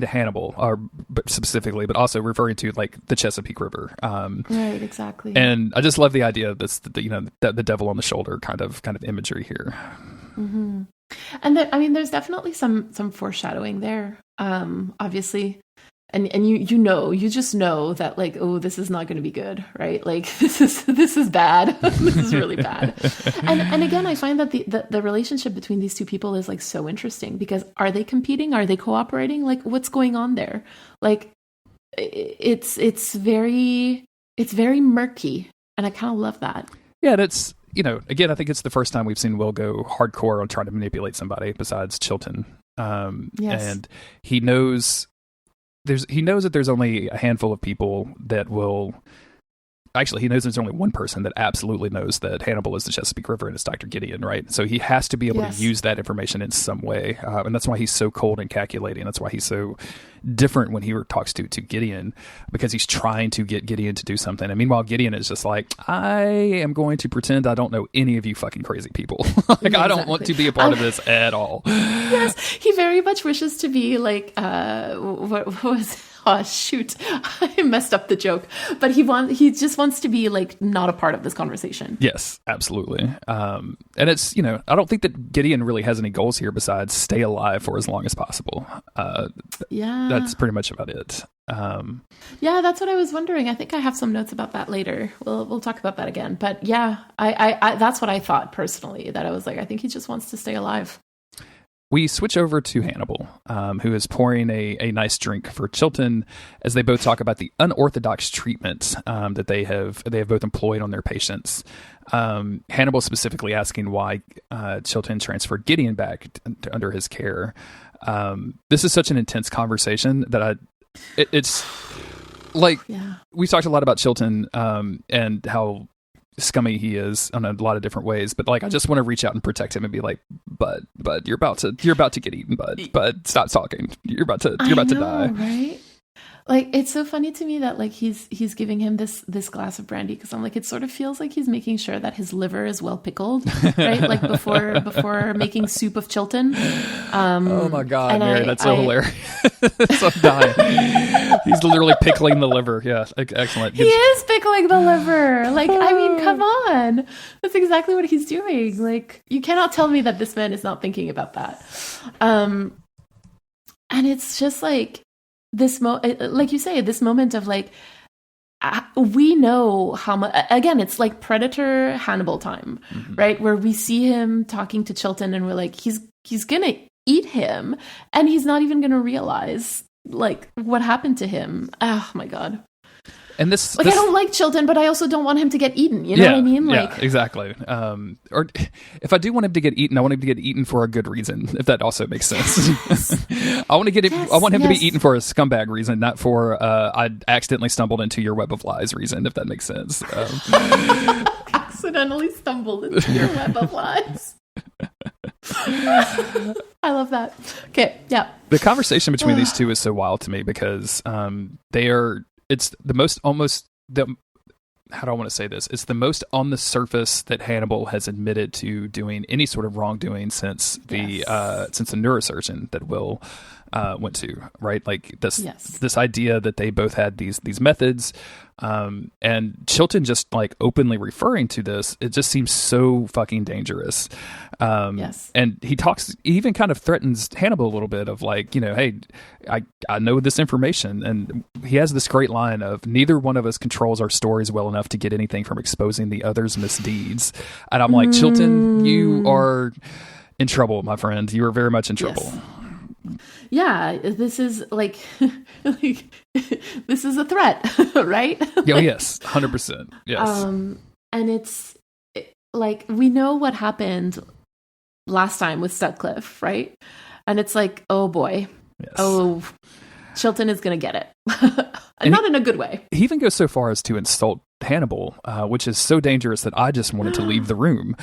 Hannibal, or specifically, but also referring to like the Chesapeake River. Right, exactly. And I just love the idea of this, the devil on the shoulder kind of imagery here. Mm-hmm. And I mean, there's definitely some foreshadowing there. Obviously, and you just know that like, oh, this is not going to be good, right? Like this is bad. This is really bad. And again, I find that the relationship between these two people is like so interesting, because are they competing? Are they cooperating? Like what's going on there? Like it's very murky, and I kind of love that. Yeah, that's, again, I think it's the first time we've seen Will go hardcore on trying to manipulate somebody besides Chilton. Yes. And he knows that there's only a handful of people that will. Actually, he knows there's only one person that absolutely knows that Hannibal is the Chesapeake River, and it's Dr. Gideon, right? So he has to be able to use that information in some way, and that's why he's so cold and calculating. That's why he's so different when he talks to Gideon, because he's trying to get Gideon to do something. And meanwhile, Gideon is just like, I am going to pretend I don't know any of you fucking crazy people. Like, I don't want to be a part of this at all. Yes, he very much wishes to be like, what was... Oh shoot, I messed up the joke. But he just wants to be like not a part of this conversation. Yes, absolutely. And it's, I don't think that Gideon really has any goals here besides stay alive for as long as possible. Yeah. That's pretty much about it. Yeah, that's what I was wondering. I think I have some notes about that later. We'll talk about that again. But yeah, I that's what I thought personally, that I was like, I think he just wants to stay alive. We switch over to Hannibal, who is pouring a nice drink for Chilton, as they both talk about the unorthodox treatment that they have both employed on their patients. Hannibal specifically asking why Chilton transferred Gideon back under his care. This is such an intense conversation that it's like, we've talked a lot about Chilton and how scummy he is in a lot of different ways, but like I just want to reach out and protect him and be like, Bud, you're about to get eaten, Bud, stop talking. You're about to die. Right? Like, it's so funny to me that like he's giving him this glass of brandy, because I'm like, it sort of feels like he's making sure that his liver is well pickled, right? Like before making soup of Chilton. Oh my God, Mary, that's so hilarious. So I'm dying. He's literally pickling the liver. Yeah, excellent. He is pickling the liver. Like, I mean, come on. That's exactly what he's doing. Like, you cannot tell me that this man is not thinking about that. And it's just like, like you say, this moment of like, we know how much, again, it's like Predator Hannibal time, right? Where we see him talking to Chilton and we're like, he's gonna eat him, and he's not even gonna realize like what happened to him. Oh my God. And this, I don't like Chilton, but I also don't want him to get eaten. You know what I mean? Like, yeah, exactly. Or if I do want him to get eaten, I want him to get eaten for a good reason, if that also makes sense. Yes. I want him to be eaten for a scumbag reason, not for I accidentally stumbled into your web of lies reason, if that makes sense. Accidentally stumbled into your web of lies. I love that. Okay, yeah. The conversation between these two is so wild to me, because it's the most how do I want to say this? It's the most on the surface that Hannibal has admitted to doing any sort of wrongdoing since the neurosurgeon that Will went to, right? Like this idea that they both had these methods, and Chilton just like openly referring to this, it just seems so fucking dangerous. And he even kind of threatens Hannibal a little bit of like, hey, I know this information, and he has this great line of, neither one of us controls our stories well enough to get anything from exposing the other's misdeeds. And I'm like, Chilton, you are in trouble, my friend. You are very much in trouble. Yes. Yeah, this is like, this is a threat, right? Oh, yes, 100%. Yes. And it's like, we know what happened last time with Sutcliffe, right? And it's like, oh boy, Chilton is gonna get it. And not in a good way. He even goes so far as to insult Hannibal, which is so dangerous that I just wanted to leave the room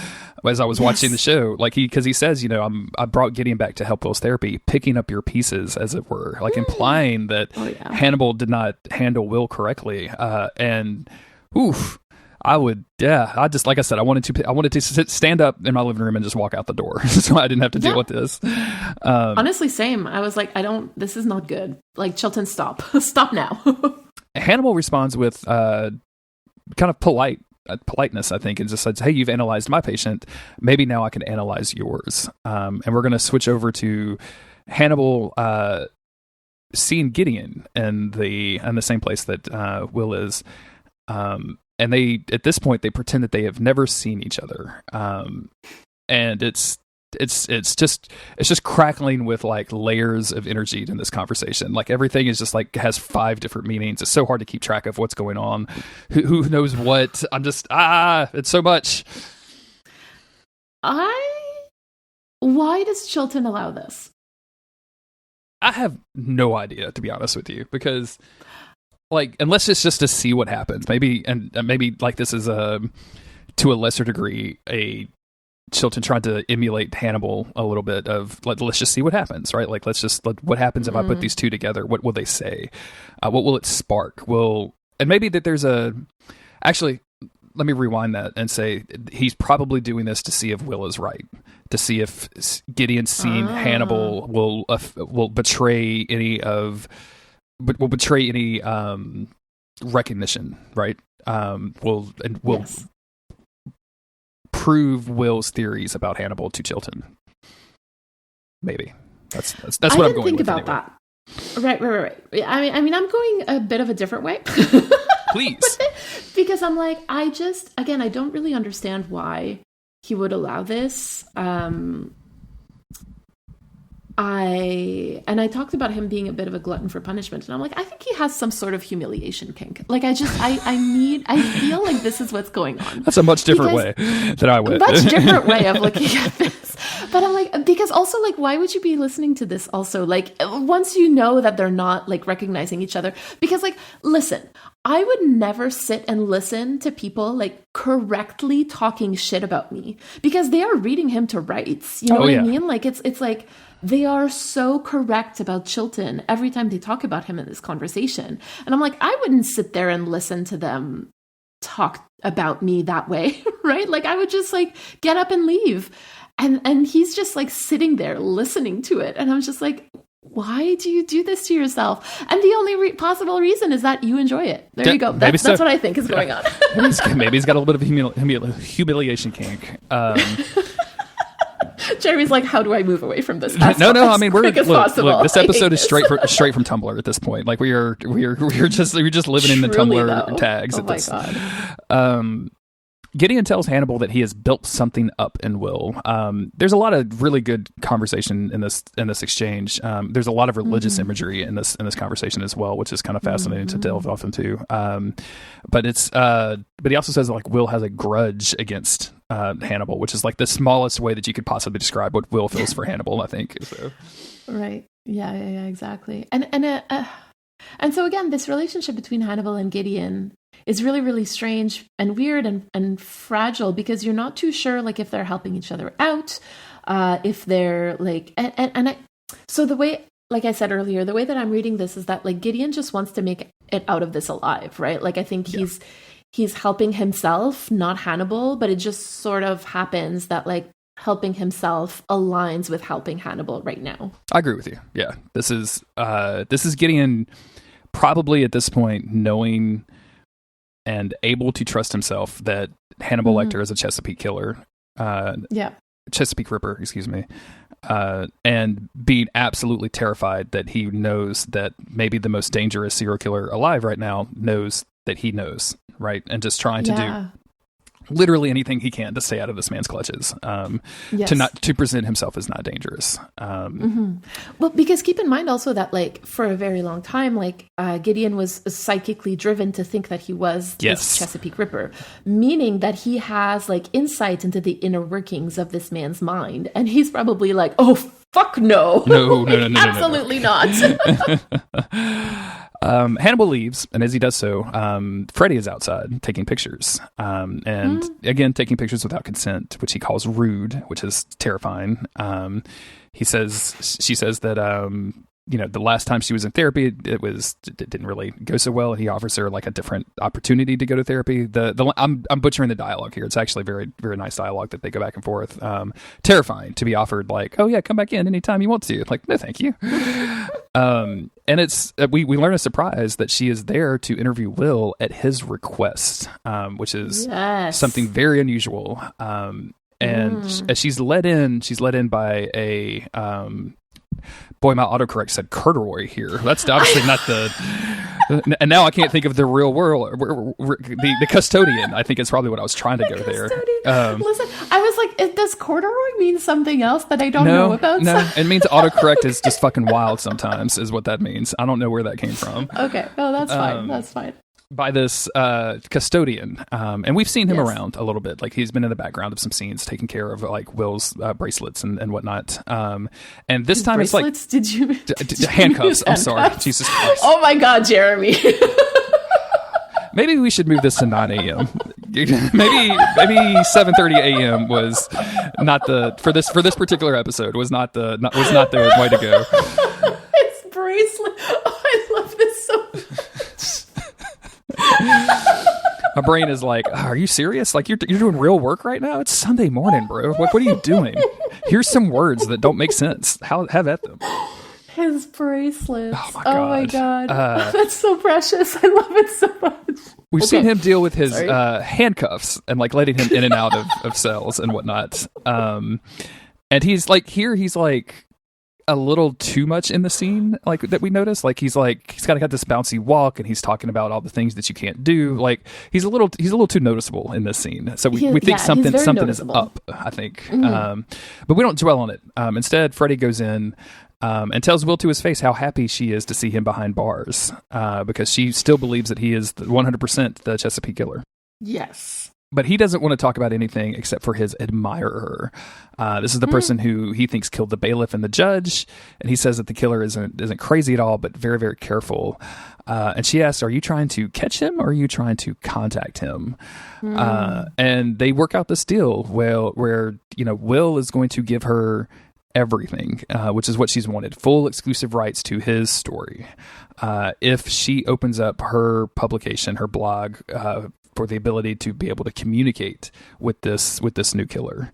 as I was watching the show. Like because he says, I brought Gideon back to help Will's therapy, picking up your pieces, as it were, like implying that Hannibal did not handle Will correctly. And oof, I would, like I said, I wanted to stand up in my living room and just walk out the door, so I didn't have to deal with this. Honestly, same. I was like, this is not good. Like, Chilton, stop now. Hannibal responds with kind of politeness, I think, and just says, hey, you've analyzed my patient. Maybe now I can analyze yours. And we're going to switch over to Hannibal seeing Gideon in the same place that Will is. And they, at this point, they pretend that they have never seen each other. And it's just crackling with like layers of energy in this conversation. Like everything is just like has 5 different meanings. It's so hard to keep track of what's going on. Who knows what? I'm just it's so much. Why does Chilton allow this? I have no idea, to be honest with you, because like unless it's just to see what happens. Maybe like this is to a lesser degree a Chilton tried to emulate Hannibal a little bit of let's just see what happens, right? Like what happens if I put these two together? What will they say? What will it spark? And maybe that there's actually, let me rewind that and say he's probably doing this to see if Will is right, to see if Gideon seeing Hannibal will betray any recognition, right? Will yes. Prove Will's theories about Hannibal to Chilton. Maybe that's what I'm going with. I didn't think about that. Right. I mean, I'm going a bit of a different way. Please. Because I'm like, I don't really understand why he would allow this. I talked about him being a bit of a glutton for punishment, and I'm like, I think he has some sort of humiliation kink. Like, I feel like this is what's going on. That's a much different way than I would. Much different way of looking at this. But I'm like, because also, like, why would you be listening to this also? Like, once you know that they're not, like, recognizing each other. Because, like, listen, I would never sit and listen to people, like, correctly talking shit about me. Because they are reading him to rights. You know what I mean? Like, it's like, they are so correct about Chilton every time they talk about him in this conversation. And I'm like, I wouldn't sit there and listen to them talk about me that way, right? Like, I would just, like, get up and leave. And he's just, like, sitting there listening to it. And I'm just like, why do you do this to yourself? And the only possible reason is that you enjoy it. There you go. That's what I think is going on. Maybe he's got a little bit of humiliation kink. Jeremy's like, how do I move away from this? No. I mean, look, this episode is straight from Tumblr at this point. Like we're just living in the Tumblr tags. Oh my God. Gideon tells Hannibal that he has built something up in Will. There's a lot of really good conversation in this exchange. There's a lot of religious imagery in this conversation as well, which is kind of fascinating to delve off into. But he also says like Will has a grudge against Hannibal, which is like the smallest way that you could possibly describe what Will feels for Hannibal, I think. So. Right. Yeah, exactly. And so again, this relationship between Hannibal and Gideon is really, really strange and weird and fragile because you're not too sure, like, if they're helping each other out, if they're like, so the way, like I said earlier, the way that I'm reading this is that like Gideon just wants to make it out of this alive, right? Like, I think he's helping himself, not Hannibal, but it just sort of happens that like helping himself aligns with helping Hannibal right now. I agree with you. Yeah. This is Gideon probably at this point knowing and able to trust himself that Hannibal Lecter is a Chesapeake killer. Chesapeake Ripper, excuse me. And being absolutely terrified that he knows that maybe the most dangerous serial killer alive right now knows that he knows, right? And just trying to do literally anything he can to stay out of this man's clutches, to present himself as not dangerous. Well, because keep in mind also that like for a very long time, like Gideon was psychically driven to think that he was this Chesapeake Ripper, meaning that he has like insight into the inner workings of this man's mind. And he's probably like, oh, fuck no. No. Absolutely not. Hannibal leaves, and as he does so, Freddy is outside taking pictures, and again taking pictures without consent, which he calls rude, which is terrifying. She says that the last time she was in therapy, it didn't really go so well, and he offers her like a different opportunity to go to therapy. I'm butchering the dialogue here. It's actually very, very nice dialogue that they go back and forth. Terrifying to be offered like, oh yeah, come back in anytime you want to. Like, no, thank you. And it's we learn a surprise that she is there to interview Will at his request, which is something very unusual. And as she's let in by a boy, my autocorrect said corduroy here. That's obviously not the. And now I can't think of the real world. The custodian, I think, is probably what I was trying to go there. Listen, I was like, does corduroy mean something else that I don't know about? No, it means autocorrect is just fucking wild sometimes, is what that means. I don't know where that came from. Okay. Oh, that's fine. That's fine. By this custodian, and we've seen him around a little bit. Like, he's been in the background of some scenes taking care of like Will's bracelets and whatnot. And this time bracelets? It's like did you handcuffs. I'm sorry, Jesus Christ. Oh my God, Jeremy. Maybe we should move this to 9 a.m. maybe 7:30 a.m. was not the for this particular episode was not the way to go. It's bracelet. Oh, I love this so much. My brain is like, are you serious? Like, you're doing real work right now? It's Sunday morning, bro. Like, what are you doing? Here's some words that don't make sense. Have at them. His bracelets. Oh my God. That's so precious. I love it so much. We've seen him deal with his handcuffs and like letting him in and out of cells and whatnot. And he's like a little too much in the scene, like that we notice. Like he's got this bouncy walk, and he's talking about all the things that you can't do. Like he's a little too noticeable in this scene. So we think something is up, I think. But we don't dwell on it. Instead, Freddy goes in and tells Will to his face how happy she is to see him behind bars, because she still believes that he is 100% the Chesapeake Killer. Yes. But he doesn't want to talk about anything except for his admirer. This is the person who he thinks killed the bailiff and the judge, and he says that the killer isn't crazy at all, but very, very careful. And she asks, "Are you trying to catch him, or are you trying to contact him?" And they work out this deal where Will is going to give her everything, which is what she's wanted: full exclusive rights to his story. If she opens up her publication, her blog, for the ability to be able to communicate with this new killer.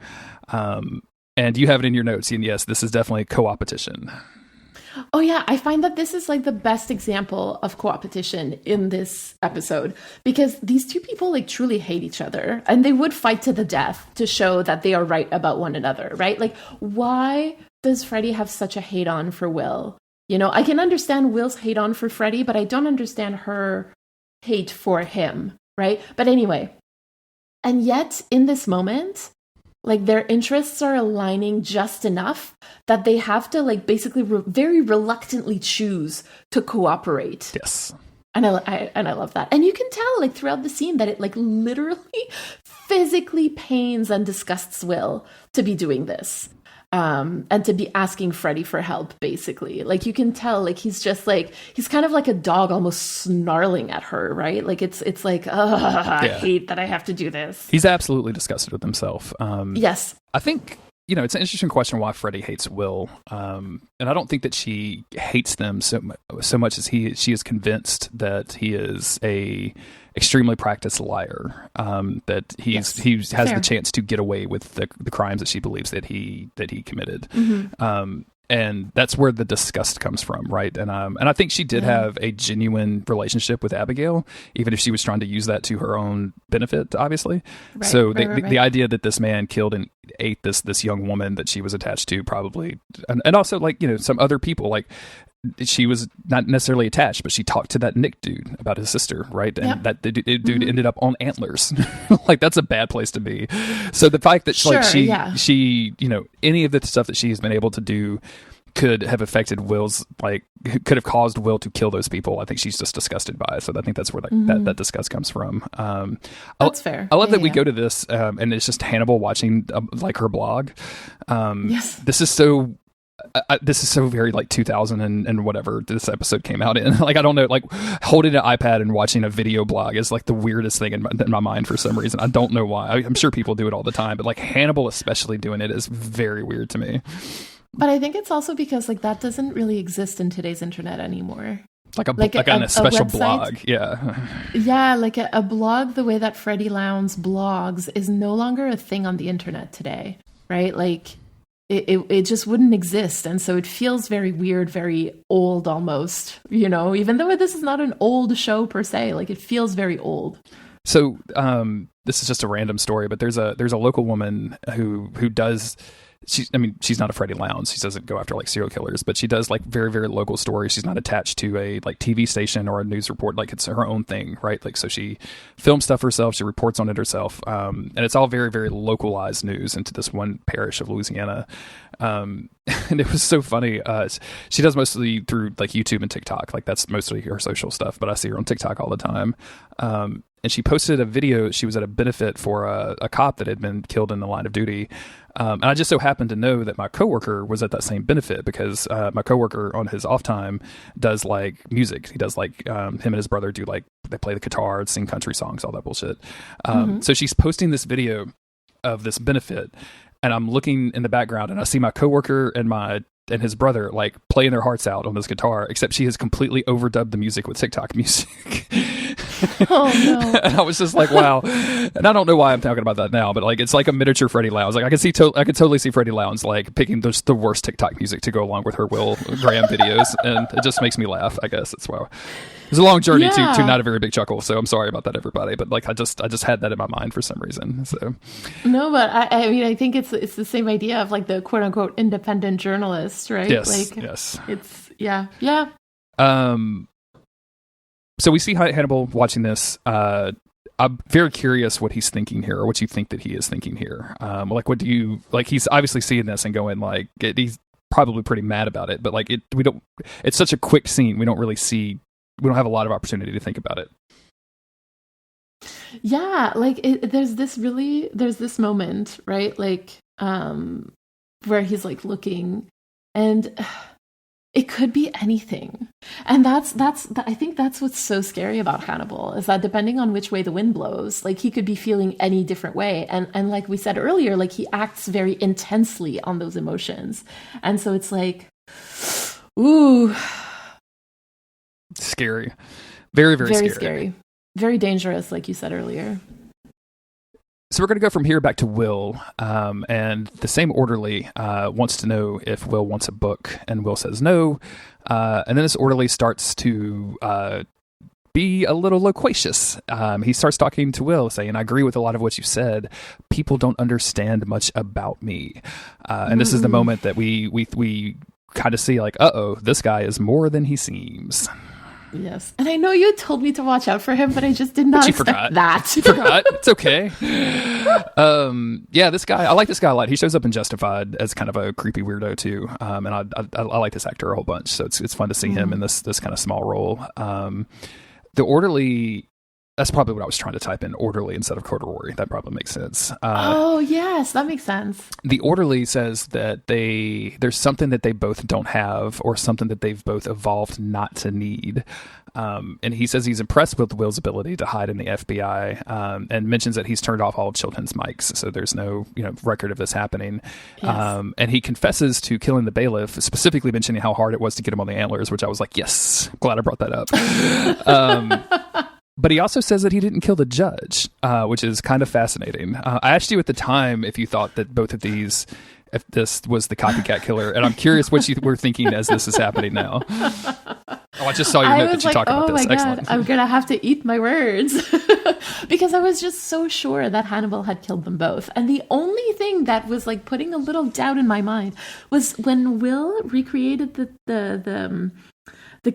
And you have it in your notes, and yes, this is definitely coopetition. Oh yeah, I find that this is like the best example of coopetition in this episode, because these two people like truly hate each other, and they would fight to the death to show that they are right about one another, right? Like, why does Freddy have such a hate on for Will? I can understand Will's hate on for Freddy, but I don't understand her hate for him. Right? But anyway, and yet in this moment, like their interests are aligning just enough that they have to like basically very reluctantly choose to cooperate. Yes. And I love that. And you can tell like throughout the scene that it like literally physically pains and disgusts Will to be doing this. And to be asking Freddy for help, basically. Like, you can tell, like, he's just like, he's kind of like a dog almost snarling at her, right? Like, it's like, I hate that I have to do this. He's absolutely disgusted with himself. Yes. I think, it's an interesting question why Freddy hates Will. And I don't think that she hates them so much as she is convinced that he is a extremely practiced liar, that he has the chance to get away with the crimes that she believes that he committed. And that's where the disgust comes from, right? And I think she did have a genuine relationship with Abigail, even if she was trying to use that to her own benefit, obviously. Right, so the idea that this man killed and ate this young woman that she was attached to, probably, and also like some other people, like she was not necessarily attached, but she talked to that Nick dude about his sister, right? And that dude ended up on antlers. Like, that's a bad place to be. So the fact that she any of the stuff that she's been able to do could have affected Will's, like, could have caused Will to kill those people. I think she's just disgusted by it. So I think that's where that disgust comes from. That's fair. I love that we go to this, and it's just Hannibal watching like her blog. Yes. This is so this is so very like 2000 and whatever this episode came out in. Like, I don't know, like holding an iPad and watching a video blog is like the weirdest thing in my mind for some reason. I don't know why. I'm sure people do it all the time, but like Hannibal especially doing it is very weird to me. But I think it's also because like that doesn't really exist in today's internet anymore. Like a special blog. Yeah, like a blog the way that Freddie Lowndes blogs is no longer a thing on the internet today, right? Like it just wouldn't exist. And so it feels very weird, very old almost, you know, even though this is not an old show per se, like it feels very old. So this is just a random story, but there's a local woman who does... she's not a Freddie Lowndes. She doesn't go after like serial killers, but she does like very, very local stories. She's not attached to a like TV station or a news report. Like it's her own thing, right? Like, so she films stuff herself. She reports on it herself. And it's all very, very localized news into this one parish of Louisiana. And it was so funny. She does mostly through like YouTube and TikTok. Like that's mostly her social stuff, but I see her on TikTok all the time. And she posted a video. She was at a benefit for a cop that had been killed in the line of duty. And I just so happened to know that my coworker was at that same benefit because my coworker on his off time does like music. He does like him and his brother do like they play the guitar, sing country songs, all that bullshit. So she's posting this video of this benefit, and I'm looking in the background, and I see my coworker and his brother like playing their hearts out on this guitar, except she has completely overdubbed the music with TikTok music. Oh no! And I was just like, wow. And I don't know why I'm talking about that now, but like it's like a miniature Freddie Lowndes. Like I could totally see Freddie Lowndes like picking the worst TikTok music to go along with her Will Graham videos, and it just makes me laugh. I guess that's why. It was a long journey to not a very big chuckle, so I'm sorry about that, everybody. But like I just had that in my mind for some reason. So no, but I mean I think it's the same idea of like the quote unquote independent journalist, right? Yes, like, yes. It's yeah. So we see Hannibal watching this. I'm very curious what he's thinking here, or what you think that he is thinking here. Like, what do you like? He's obviously seeing this and going like, he's probably pretty mad about it. But like, it's such a quick scene. We don't have a lot of opportunity to think about it. Yeah, like there's this moment, right? Like, where he's like looking, and it could be anything. And I think that's what's so scary about Hannibal, is that depending on which way the wind blows, like he could be feeling any different way. And like we said earlier, like he acts very intensely on those emotions. And so it's like, ooh. Scary. Very, very, very scary. Very dangerous, like you said earlier. So we're going to go from here back to Will, and the same orderly wants to know if Will wants a book, and Will says no, and then this orderly starts to be a little loquacious. He starts talking to Will, saying, "I agree with a lot of what you said. People don't understand much about me," and this is the moment that we kind of see like, this guy is more than he seems. Yes. And I know you told me to watch out for him, but I just did not expect that. You forgot. It's okay. This guy, I like this guy a lot. He shows up in Justified as kind of a creepy weirdo too. And I like this actor a whole bunch. So it's fun to see him in this kind of small role. The orderly, that's probably what I was trying to type in, orderly instead of corduroy. That probably makes sense. Oh, yes, that makes sense. The orderly says that there's something that they both don't have, or something that they've both evolved not to need. And he says he's impressed with Will's ability to hide in the FBI, and mentions that he's turned off all children's mics, so there's no record of this happening. Yes. And he confesses to killing the bailiff, specifically mentioning how hard it was to get him on the antlers, which I was like, yes, glad I brought that up. But he also says that he didn't kill the judge, which is kind of fascinating. I asked you at the time if you thought that both of these, if this was the copycat killer, and I'm curious what you were thinking as this is happening now. I just saw your note that you talked about this. Oh my Excellent. God, I'm going to have to eat my words. Because I was just so sure that Hannibal had killed them both. And the only thing that was like putting a little doubt in my mind was when Will recreated the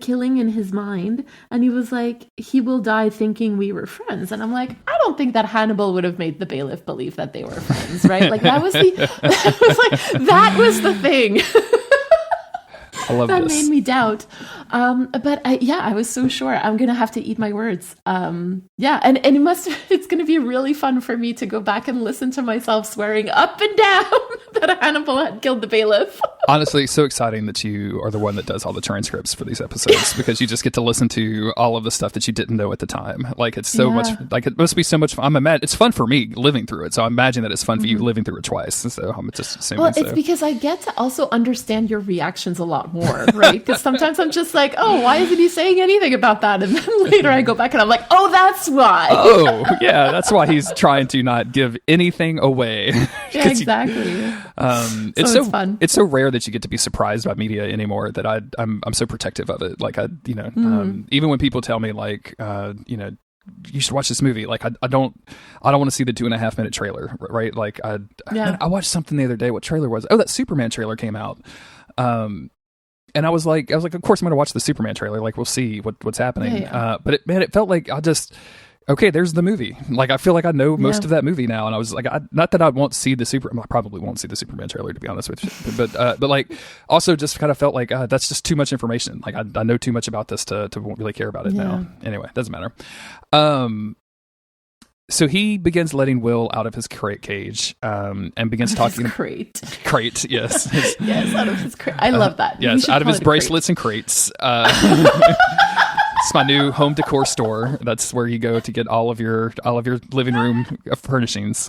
killing in his mind, and he was like, he will die thinking we were friends. And I'm like, I don't think that Hannibal would have made the bailiff believe that they were friends, right? Like that was the thing. I love that this. made me doubt. I was so sure I'm gonna have to eat my words. And it's gonna be really fun for me to go back and listen to myself swearing up and down that Hannibal had killed the bailiff. Honestly, so exciting that you are the one that does all the transcripts for these episodes because you just get to listen to all of the stuff that you didn't know at the time. Like it's so much, like it must be so much fun. It's fun for me living through it. So I imagine that it's fun for you living through it twice. So I'm just assuming. Well, it's because I get to also understand your reactions a lot more, right? Because sometimes I'm just like, oh, why isn't he saying anything about that? And then later I go back and I'm like, oh, that's why. Oh, yeah, that's why he's trying to not give anything away. Yeah, exactly. It's so fun. It's so rare that you get to be surprised by media anymore that I'm so protective of it. Like even when people tell me like you should watch this movie, like I don't want to see the 2.5 minute trailer, right? Like I watched something the other day. What trailer was it? Oh, that Superman trailer came out. And I was like, of course I'm going to watch the Superman trailer. Like we'll see what's happening. Yeah. But it felt like okay, there's the movie. Like I feel like I know most of that movie now, and I was like, not that I won't see I probably won't see the Superman trailer to be honest with you, but like also just kind of felt like that's just too much information. Like I know too much about this to really care about it now. Anyway, doesn't matter. So he begins letting Will out of his crate cage, and begins talking. Crate, yes, yes, out of his crate. I love that. Yes, out of his bracelets and crates. It's my new home decor store. That's where you go to get all of your living room furnishings.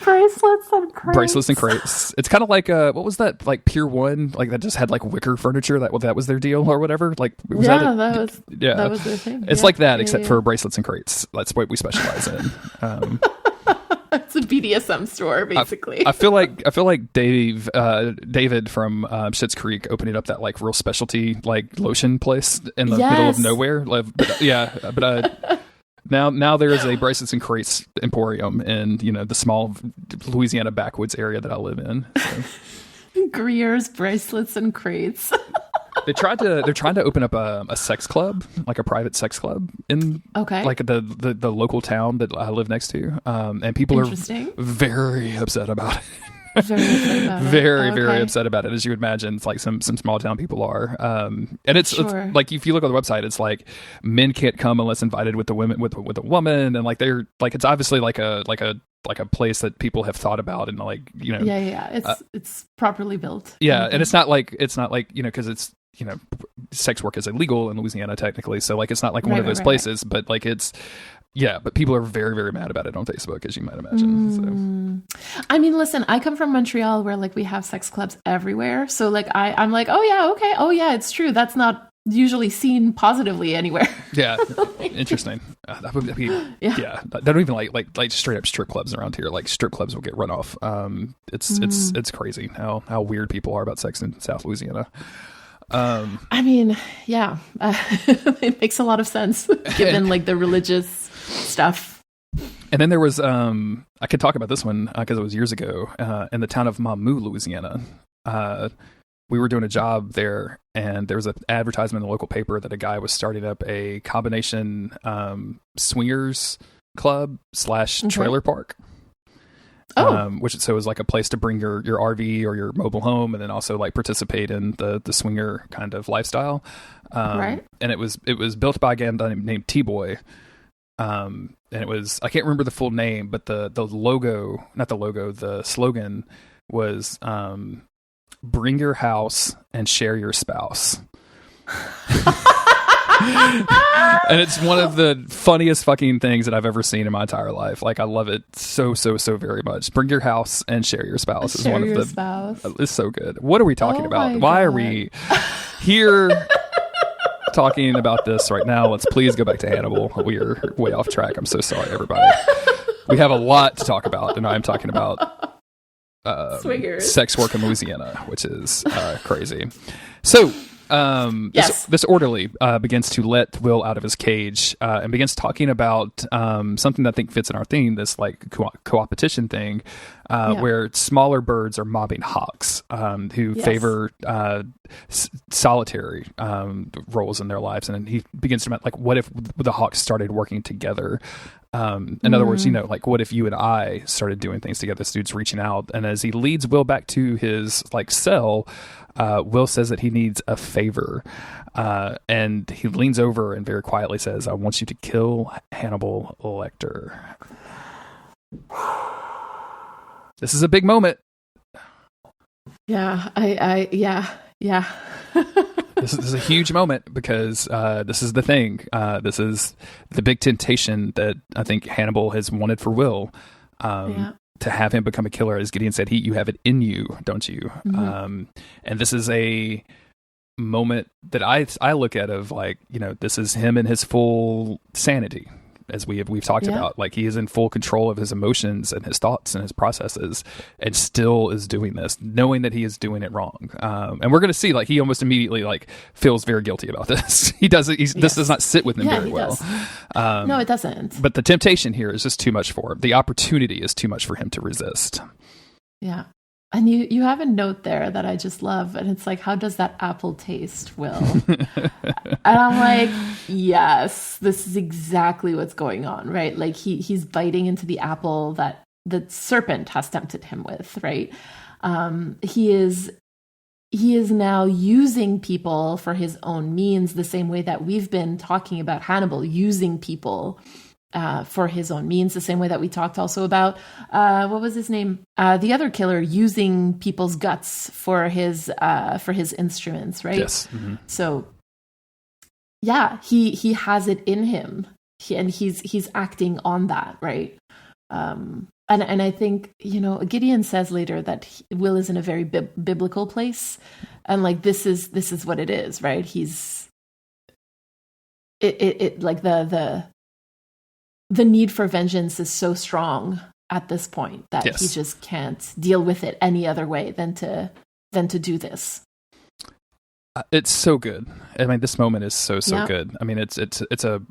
Bracelets and crates. It's kind of like what was that, like Pier 1, like that just had like wicker furniture, that was their deal or whatever. Like that was their thing. It's like that, except for bracelets and crates. That's what we specialize in. It's a BDSM store, basically. I feel like David from Schitt's Creek opening up that like real specialty like lotion place in the middle of nowhere. But now there is a bracelets and crates emporium in the small Louisiana backwoods area that I live in. So. Greer's bracelets and crates. They're trying to open up a sex club, like a private sex club in like the local town that I live next to, and people are very upset about it. Very upset about it, as you would imagine. It's like some small town people are, and it's like if you look on the website, it's like men can't come unless invited with the women with a woman, and like they're like it's obviously like a place that people have thought about and like it's properly built. And it's not like because it's sex work is illegal in Louisiana technically, so like it's not like one of those places, but like it's. Yeah, but people are very, very mad about it on Facebook, as you might imagine. So. I mean, listen, I come from Montreal where like we have sex clubs everywhere. So like I'm like, oh yeah, okay. Oh yeah, it's true. That's not usually seen positively anywhere. Yeah. Interesting. That would be, they don't even like straight up strip clubs around here. Like strip clubs will get run off. It's crazy how weird people are about sex in South Louisiana. I mean, it makes a lot of sense given like the religious stuff. And then there was I could talk about this one because it was years ago in the town of Mamou, Louisiana. We were doing a job there, and there was an advertisement in the local paper that a guy was starting up a combination swingers club / trailer park. Which so is like a place to bring your RV or your mobile home, and then also like participate in the swinger kind of lifestyle. And it was built by a guy named T-Boy. And it was, I can't remember the full name, but the slogan was bring your house and share your spouse. And it's one of the funniest fucking things that I've ever seen in my entire life. Like I love it so very much. Bring your house and share your spouse is one of the spouse. It's so good. What are we talking about? Why are we here talking about this right now? Let's please go back to Hannibal. We are way off track. I'm so sorry, everybody. We have a lot to talk about, and I'm talking about sex work in Louisiana, which is crazy. So Yes. This orderly begins to let Will out of his cage and begins talking about something that I think fits in our theme, this like coopetition thing, where smaller birds are mobbing hawks who favor solitary roles in their lives. And he begins to like, what if the hawks started working together? In other words, like what if you and I started doing things together? This dude's reaching out, and as he leads Will back to his like cell, Will says that he needs a favor, and he leans over and very quietly says, "I want you to kill Hannibal Lecter." This is a big moment. Yeah, yeah. This is a huge moment because this is the thing. This is the big temptation that I think Hannibal has wanted for Will, to have him become a killer. As Gideon said, you have it in you, don't you? And this is a moment that I look at of like, this is him in his full sanity. As we've talked about, like he is in full control of his emotions and his thoughts and his processes, and still is doing this, knowing that he is doing it wrong. And we're going to see, like he almost immediately like feels very guilty about this. He doesn't. This does not sit with him very well. No, it doesn't. But the temptation here is just too much for him. The opportunity is too much for him to resist. Yeah. And you have a note there that I just love, and it's like, how does that apple taste, Will? And I'm like, yes, this is exactly what's going on, right? Like he's biting into the apple that the serpent has tempted him with, right? He is now using people for his own means, the same way that we've been talking about Hannibal using people for his own means, the same way that we talked also about what was his name, the other killer using people's guts for his instruments, right? Yes. Mm-hmm. So yeah, he has it in him, and he's acting on that, right? And I think Gideon says later that Will is in a very biblical place, and like this is what it is, right? He's it like the need for vengeance is so strong at this point that he just can't deal with it any other way than to do this. It's so good. I mean, this moment is so good. I mean, it's a,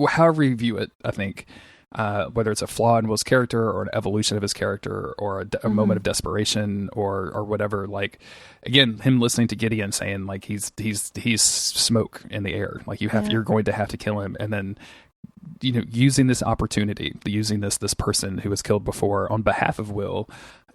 however you view it, I think, whether it's a flaw in Will's character or an evolution of his character or a moment of desperation or whatever, like, again, him listening to Gideon saying like, he's smoke in the air. Like you're going to have to kill him. And then, using this opportunity, using this person who was killed before on behalf of Will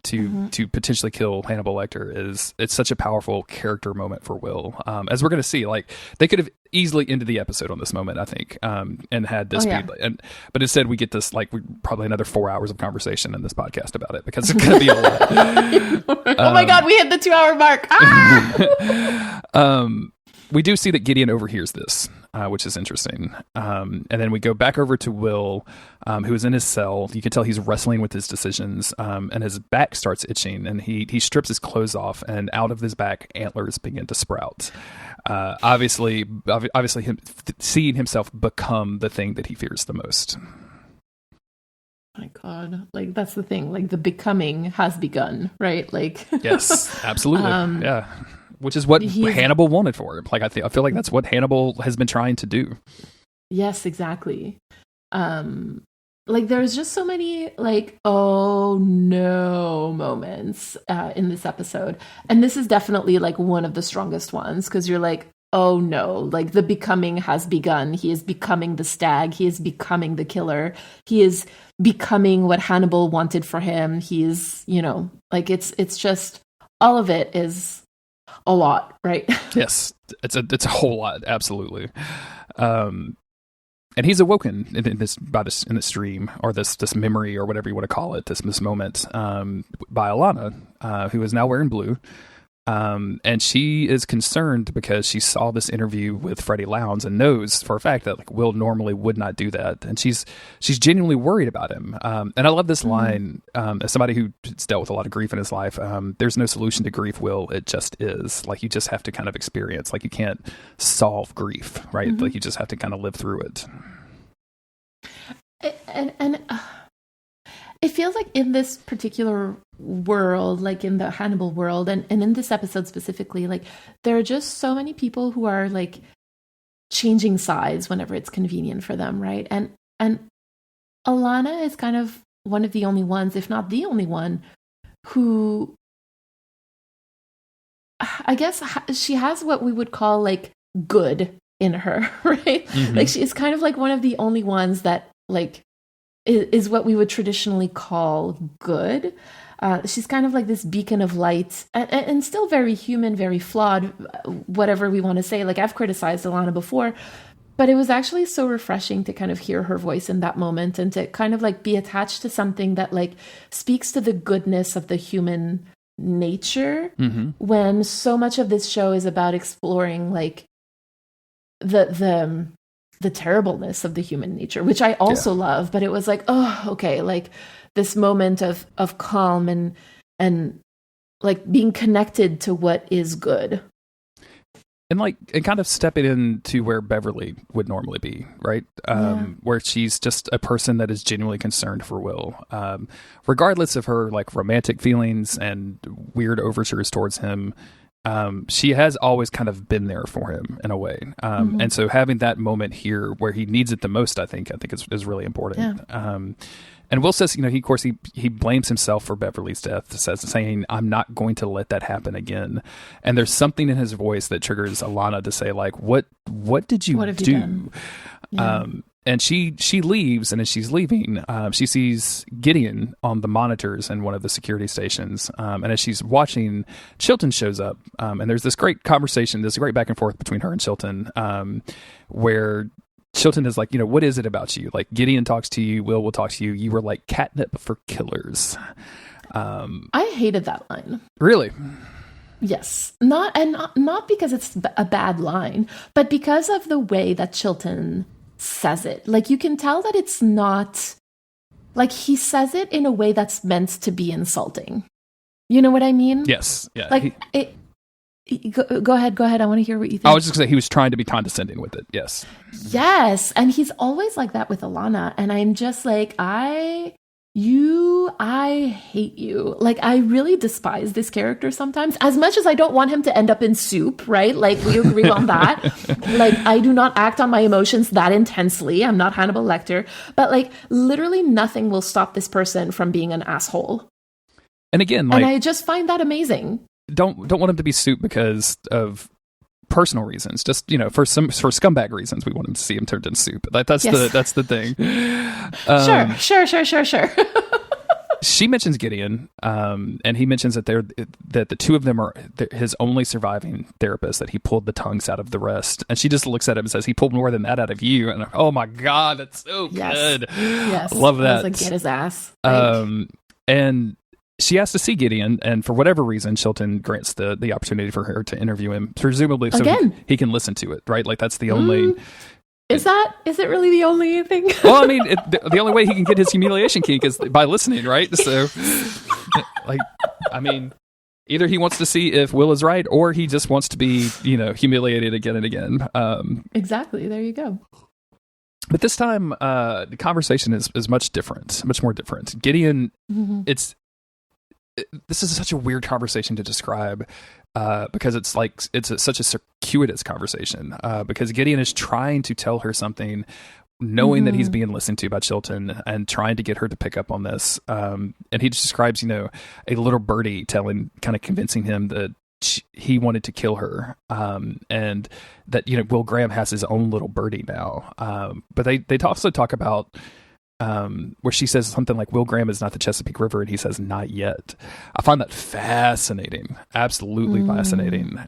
to potentially kill Hannibal Lecter it's such a powerful character moment for Will. As we're going to see, like they could have easily ended the episode on this moment, I think, and had this but instead we get this like probably another 4 hours of conversation in this podcast about it because it's going to be a lot. Oh my God, we hit the 2-hour mark. We do see that Gideon overhears this, which is interesting. And then we go back over to Will, who is in his cell. You can tell he's wrestling with his decisions, and his back starts itching, and he strips his clothes off, and out of his back, antlers begin to sprout. Obviously him seeing himself become the thing that he fears the most. My God, like that's the thing. Like the becoming has begun, right? Like yes, absolutely, yeah. Which is what Hannibal wanted for him. Like I feel like that's what Hannibal has been trying to do. Yes, exactly. Like there's just so many like oh no moments in this episode, and this is definitely like one of the strongest ones because you're like oh no, like the becoming has begun. He is becoming the stag. He is becoming the killer. He is becoming what Hannibal wanted for him. He is like it's just all of it is a lot, right? Yes, it's a whole lot, absolutely. And he's awoken in this dream or this memory or whatever you want to call it, this moment, by Alana, who is now wearing blue. And she is concerned because she saw this interview with Freddie Lowndes and knows for a fact that like Will normally would not do that. And she's genuinely worried about him. And I love this line, as somebody who's dealt with a lot of grief in his life, there's no solution to grief, Will. It just is. Like you just have to kind of experience, like you can't solve grief, right? Like you just have to kind of live through it. it feels like in this particular world, like in the Hannibal world, and in this episode specifically, like there are just so many people who are like changing sides whenever it's convenient for them, right? And Alana is kind of one of the only ones, if not the only one, who I guess she has what we would call like good in her, right? Mm-hmm. Like she's kind of like one of the only ones that like is what we would traditionally call good. She's kind of like this beacon of light and still very human, very flawed, whatever we want to say. Like I've criticized Alana before, but it was actually so refreshing to kind of hear her voice in that moment and to kind of like be attached to something that like speaks to the goodness of the human nature, mm-hmm. when so much of this show is about exploring like the terribleness of the human nature, which I also love. But it was like, oh, okay, like this moment of calm and like being connected to what is good. And kind of stepping into where Beverly would normally be, right? Where she's just a person that is genuinely concerned for Will, regardless of her like romantic feelings and weird overtures towards him. She has always kind of been there for him in a way. Mm-hmm. And so having that moment here where he needs it the most, I think is really important. Yeah. And Will says, he blames himself for Beverly's death, saying, "I'm not going to let that happen again." And there's something in his voice that triggers Alana to say, like, "What did you do?" You done? Yeah. And she leaves, and as she's leaving, she sees Gideon on the monitors in one of the security stations. And as she's watching, Chilton shows up, and there's this great conversation, this great back and forth between her and Chilton, where Chilton is like, what is it about you? Like Gideon talks to you, Will talk to you. You were like catnip for killers. I hated that line. Really? Yes. Not because it's a bad line, but because of the way that Chilton says it. Like you can tell that it's not like he says it in a way that's meant to be insulting. You know what I mean? Yes. Yeah. Like Go ahead. I want to hear what you think. I was just going to say he was trying to be condescending with it. Yes. Yes. And he's always like that with Alana. And I'm just like, I hate you. Like, I really despise this character sometimes. As much as I don't want him to end up in soup, right? Like, we agree on that. Like, I do not act on my emotions that intensely. I'm not Hannibal Lecter. But, like, literally nothing will stop this person from being an asshole. And again, and I just find that amazing. Don't want him to be soup because of personal reasons. Just for scumbag reasons, we want him to see him turned into soup. That's the thing. Sure. She mentions Gideon, and he mentions that the two of them are his only surviving therapist. That he pulled the tongues out of the rest, and she just looks at him and says, "He pulled more than that out of you." And oh my god, that's so good. Yes, love that. I was like, get his ass. And she has to see Gideon, and for whatever reason, Chilton grants the opportunity for her to interview him, presumably so he can listen to it, right? Like that's the only. Is it really the only thing? Well, I mean, the only way he can get his humiliation kink is by listening, right? So, like, I mean, either he wants to see if Will is right, or he just wants to be, humiliated again and again. Exactly. There you go. But this time, the conversation is much different, much more different. Gideon, this is such a weird conversation to describe because it's such a circuitous conversation because Gideon is trying to tell her something, knowing that he's being listened to by Chilton and trying to get her to pick up on this. And he just describes, a little birdie convincing him that he wanted to kill her, and that Will Graham has his own little birdie now. But they also talk about. Where she says something like Will Graham is not the Chesapeake River, and he says not yet. I find that fascinating, absolutely fascinating.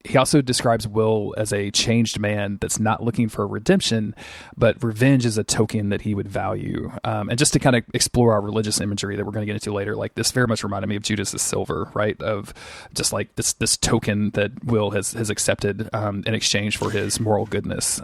He also describes Will as a changed man that's not looking for redemption, but revenge is a token that he would value. And just to kind of explore our religious imagery that we're going to get into later, like this very much reminded me of Judas's silver, right? Of just like this token that Will has accepted in exchange for his moral goodness.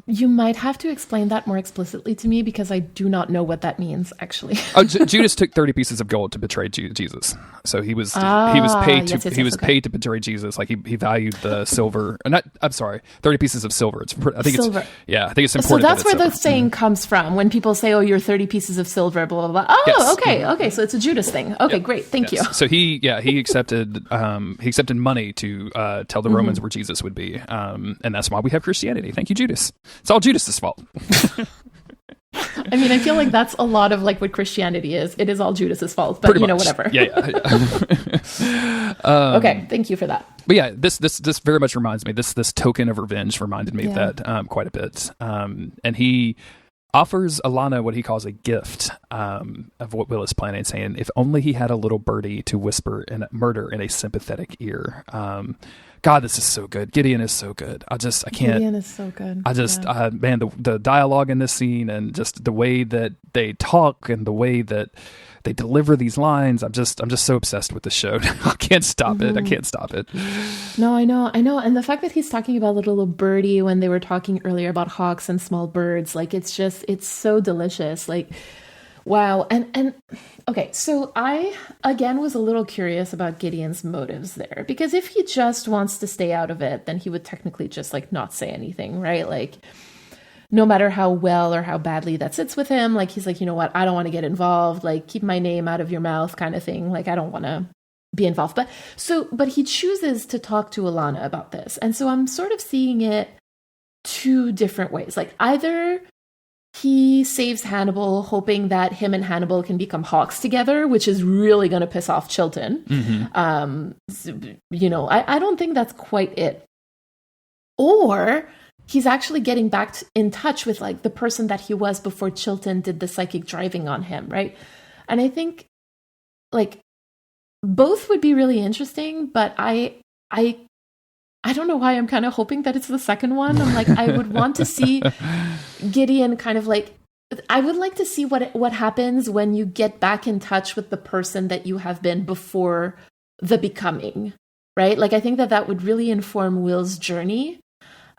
You might have to explain that more explicitly to me because I do do not know what that means, actually. Judas took 30 pieces of gold to betray Jesus. So he was paid to paid to betray Jesus. Like he valued the silver. I'm sorry, 30 pieces of silver. I think silver. It's important. So that's where silver. the saying comes from when people say, "Oh, you're 30 pieces of silver." Blah blah blah. Oh, Yes. okay. So it's a Judas thing. Okay, great. Thank you. So he accepted money to tell the Romans where Jesus would be, and that's why we have Christianity. Thank you, Judas. It's all Judas's fault. I mean, I feel like that's a lot of like what Christianity is. It is all Judas's fault, but Pretty much. whatever. Yeah. Okay, thank you for that. But yeah, this very much reminds me. This token of revenge reminded me of that quite a bit. And he offers Alana what he calls a gift of what Will is planning, saying if only he had a little birdie to whisper and murder in a sympathetic ear. God, this is so good. Gideon is so good. I can't. Gideon is so good. Man, the dialogue in this scene and just the way that they talk and the way that they deliver these lines. I'm just so obsessed with the show. I can't stop it. I can't stop it. No, I know. And the fact that he's talking about little birdie when they were talking earlier about hawks and small birds, like it's so delicious. Like, wow. And okay, so I again was a little curious about Gideon's motives there, because if he just wants to stay out of it, then he would technically just like not say anything, right? Like, no matter how well or how badly that sits with him, like he's like, you know what, I don't want to get involved, like keep my name out of your mouth kind of thing. Like, I don't want to be involved. But he chooses to talk to Alana about this. And so I'm sort of seeing it two different ways. Like, either he saves Hannibal hoping that him and Hannibal can become hawks together, which is really going to piss off Chilton. I don't think that's quite it. Or he's actually getting back in touch with like the person that he was before Chilton did the psychic driving on him, right? And I think like both would be really interesting, but I don't know why I'm kind of hoping that it's the second one. I'm like, I would want to see Gideon kind of like, I would like to see what happens when you get back in touch with the person that you have been before the becoming, right? Like, I think that would really inform Will's journey.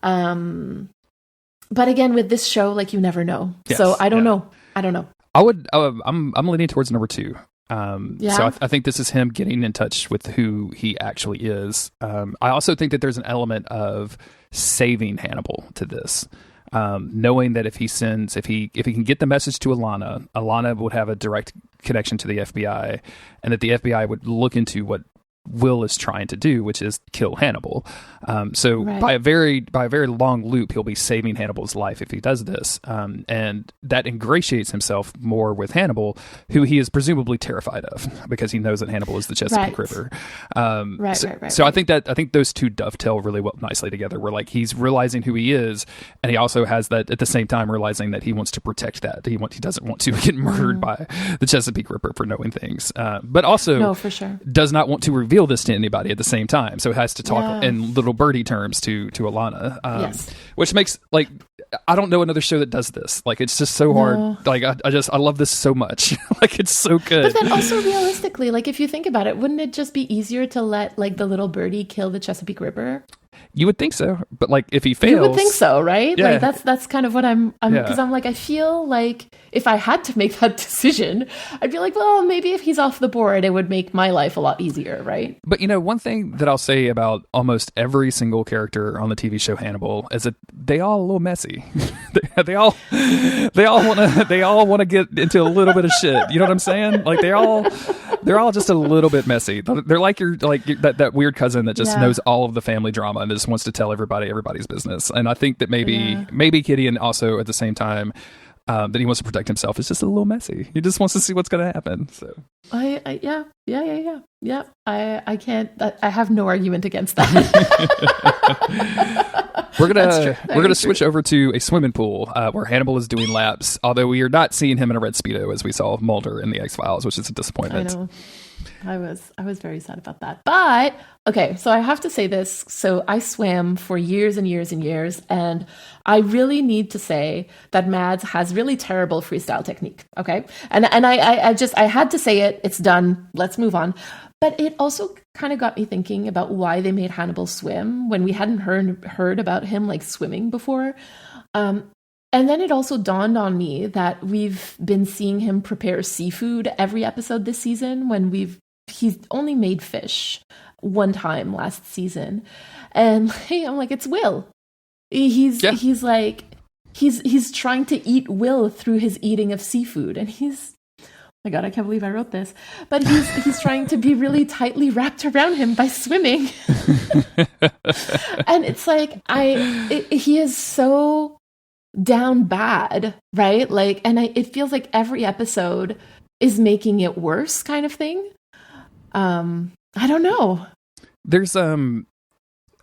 But again, with this show, like, you never know. Yes, so I don't know. I'm leaning towards number two. So I think this is him getting in touch with who he actually is. I also think that there's an element of saving Hannibal to this, knowing that if he can get the message to Alana would have a direct connection to the FBI, and that the FBI would look into what Will is trying to do, which is kill Hannibal. By a very long loop, he'll be saving Hannibal's life if he does this, and that ingratiates himself more with Hannibal, who he is presumably terrified of because he knows that Hannibal is the Chesapeake River. So I think those two dovetail really nicely together. Where like he's realizing who he is, and he also has that at the same time realizing that he wants to protect that. He doesn't want to get murdered by the Chesapeake Ripper for knowing things, but also for sure does not want to reveal this to anybody at the same time, so it has to talk in little birdie terms to Alana, which makes like I don't know another show that does this. Like, it's just so hard. Like I love this so much. Like, it's so good. But then also realistically, like if you think about it, wouldn't it just be easier to let like the little birdie kill the Chesapeake Ripper? You would think so, but like if he fails, you would think so, right? Yeah. Like that's kind of what I'm because I'm like, I feel like if I had to make that decision, I'd be like, well, maybe if he's off the board, it would make my life a lot easier, right? But one thing that I'll say about almost every single character on the TV show Hannibal is that they all a little messy. they all want to get into a little bit of shit. You know what I'm saying? Like they're all just a little bit messy. They're like that weird cousin that just knows all of the family drama and just wants to tell everybody's business. And I think that maybe Gideon also at the same time that he wants to protect himself is just a little messy. He just wants to see what's going to happen. So I can't. I have no argument against that. We're gonna switch over to a swimming pool where Hannibal is doing laps. Although we are not seeing him in a red Speedo as we saw Mulder in the X-Files, which is a disappointment. I know. I was very sad about that. But okay, so I have to say this. So I swam for years and years and years, and I really need to say that Mads has really terrible freestyle technique. Okay, and I had to say it. It's done. Let's move on. But it also kind of got me thinking about why they made Hannibal swim when we hadn't heard about him like swimming before. And then it also dawned on me that we've been seeing him prepare seafood every episode this season when he's only made fish one time last season. And I'm like, it's Will. He's trying to eat Will through his eating of seafood. And oh my God, I can't believe I wrote this. But he's trying to be really tightly wrapped around him by swimming. And it's like, he is so down bad, right? Like, and it feels like every episode is making it worse, kind of thing. I don't know. There's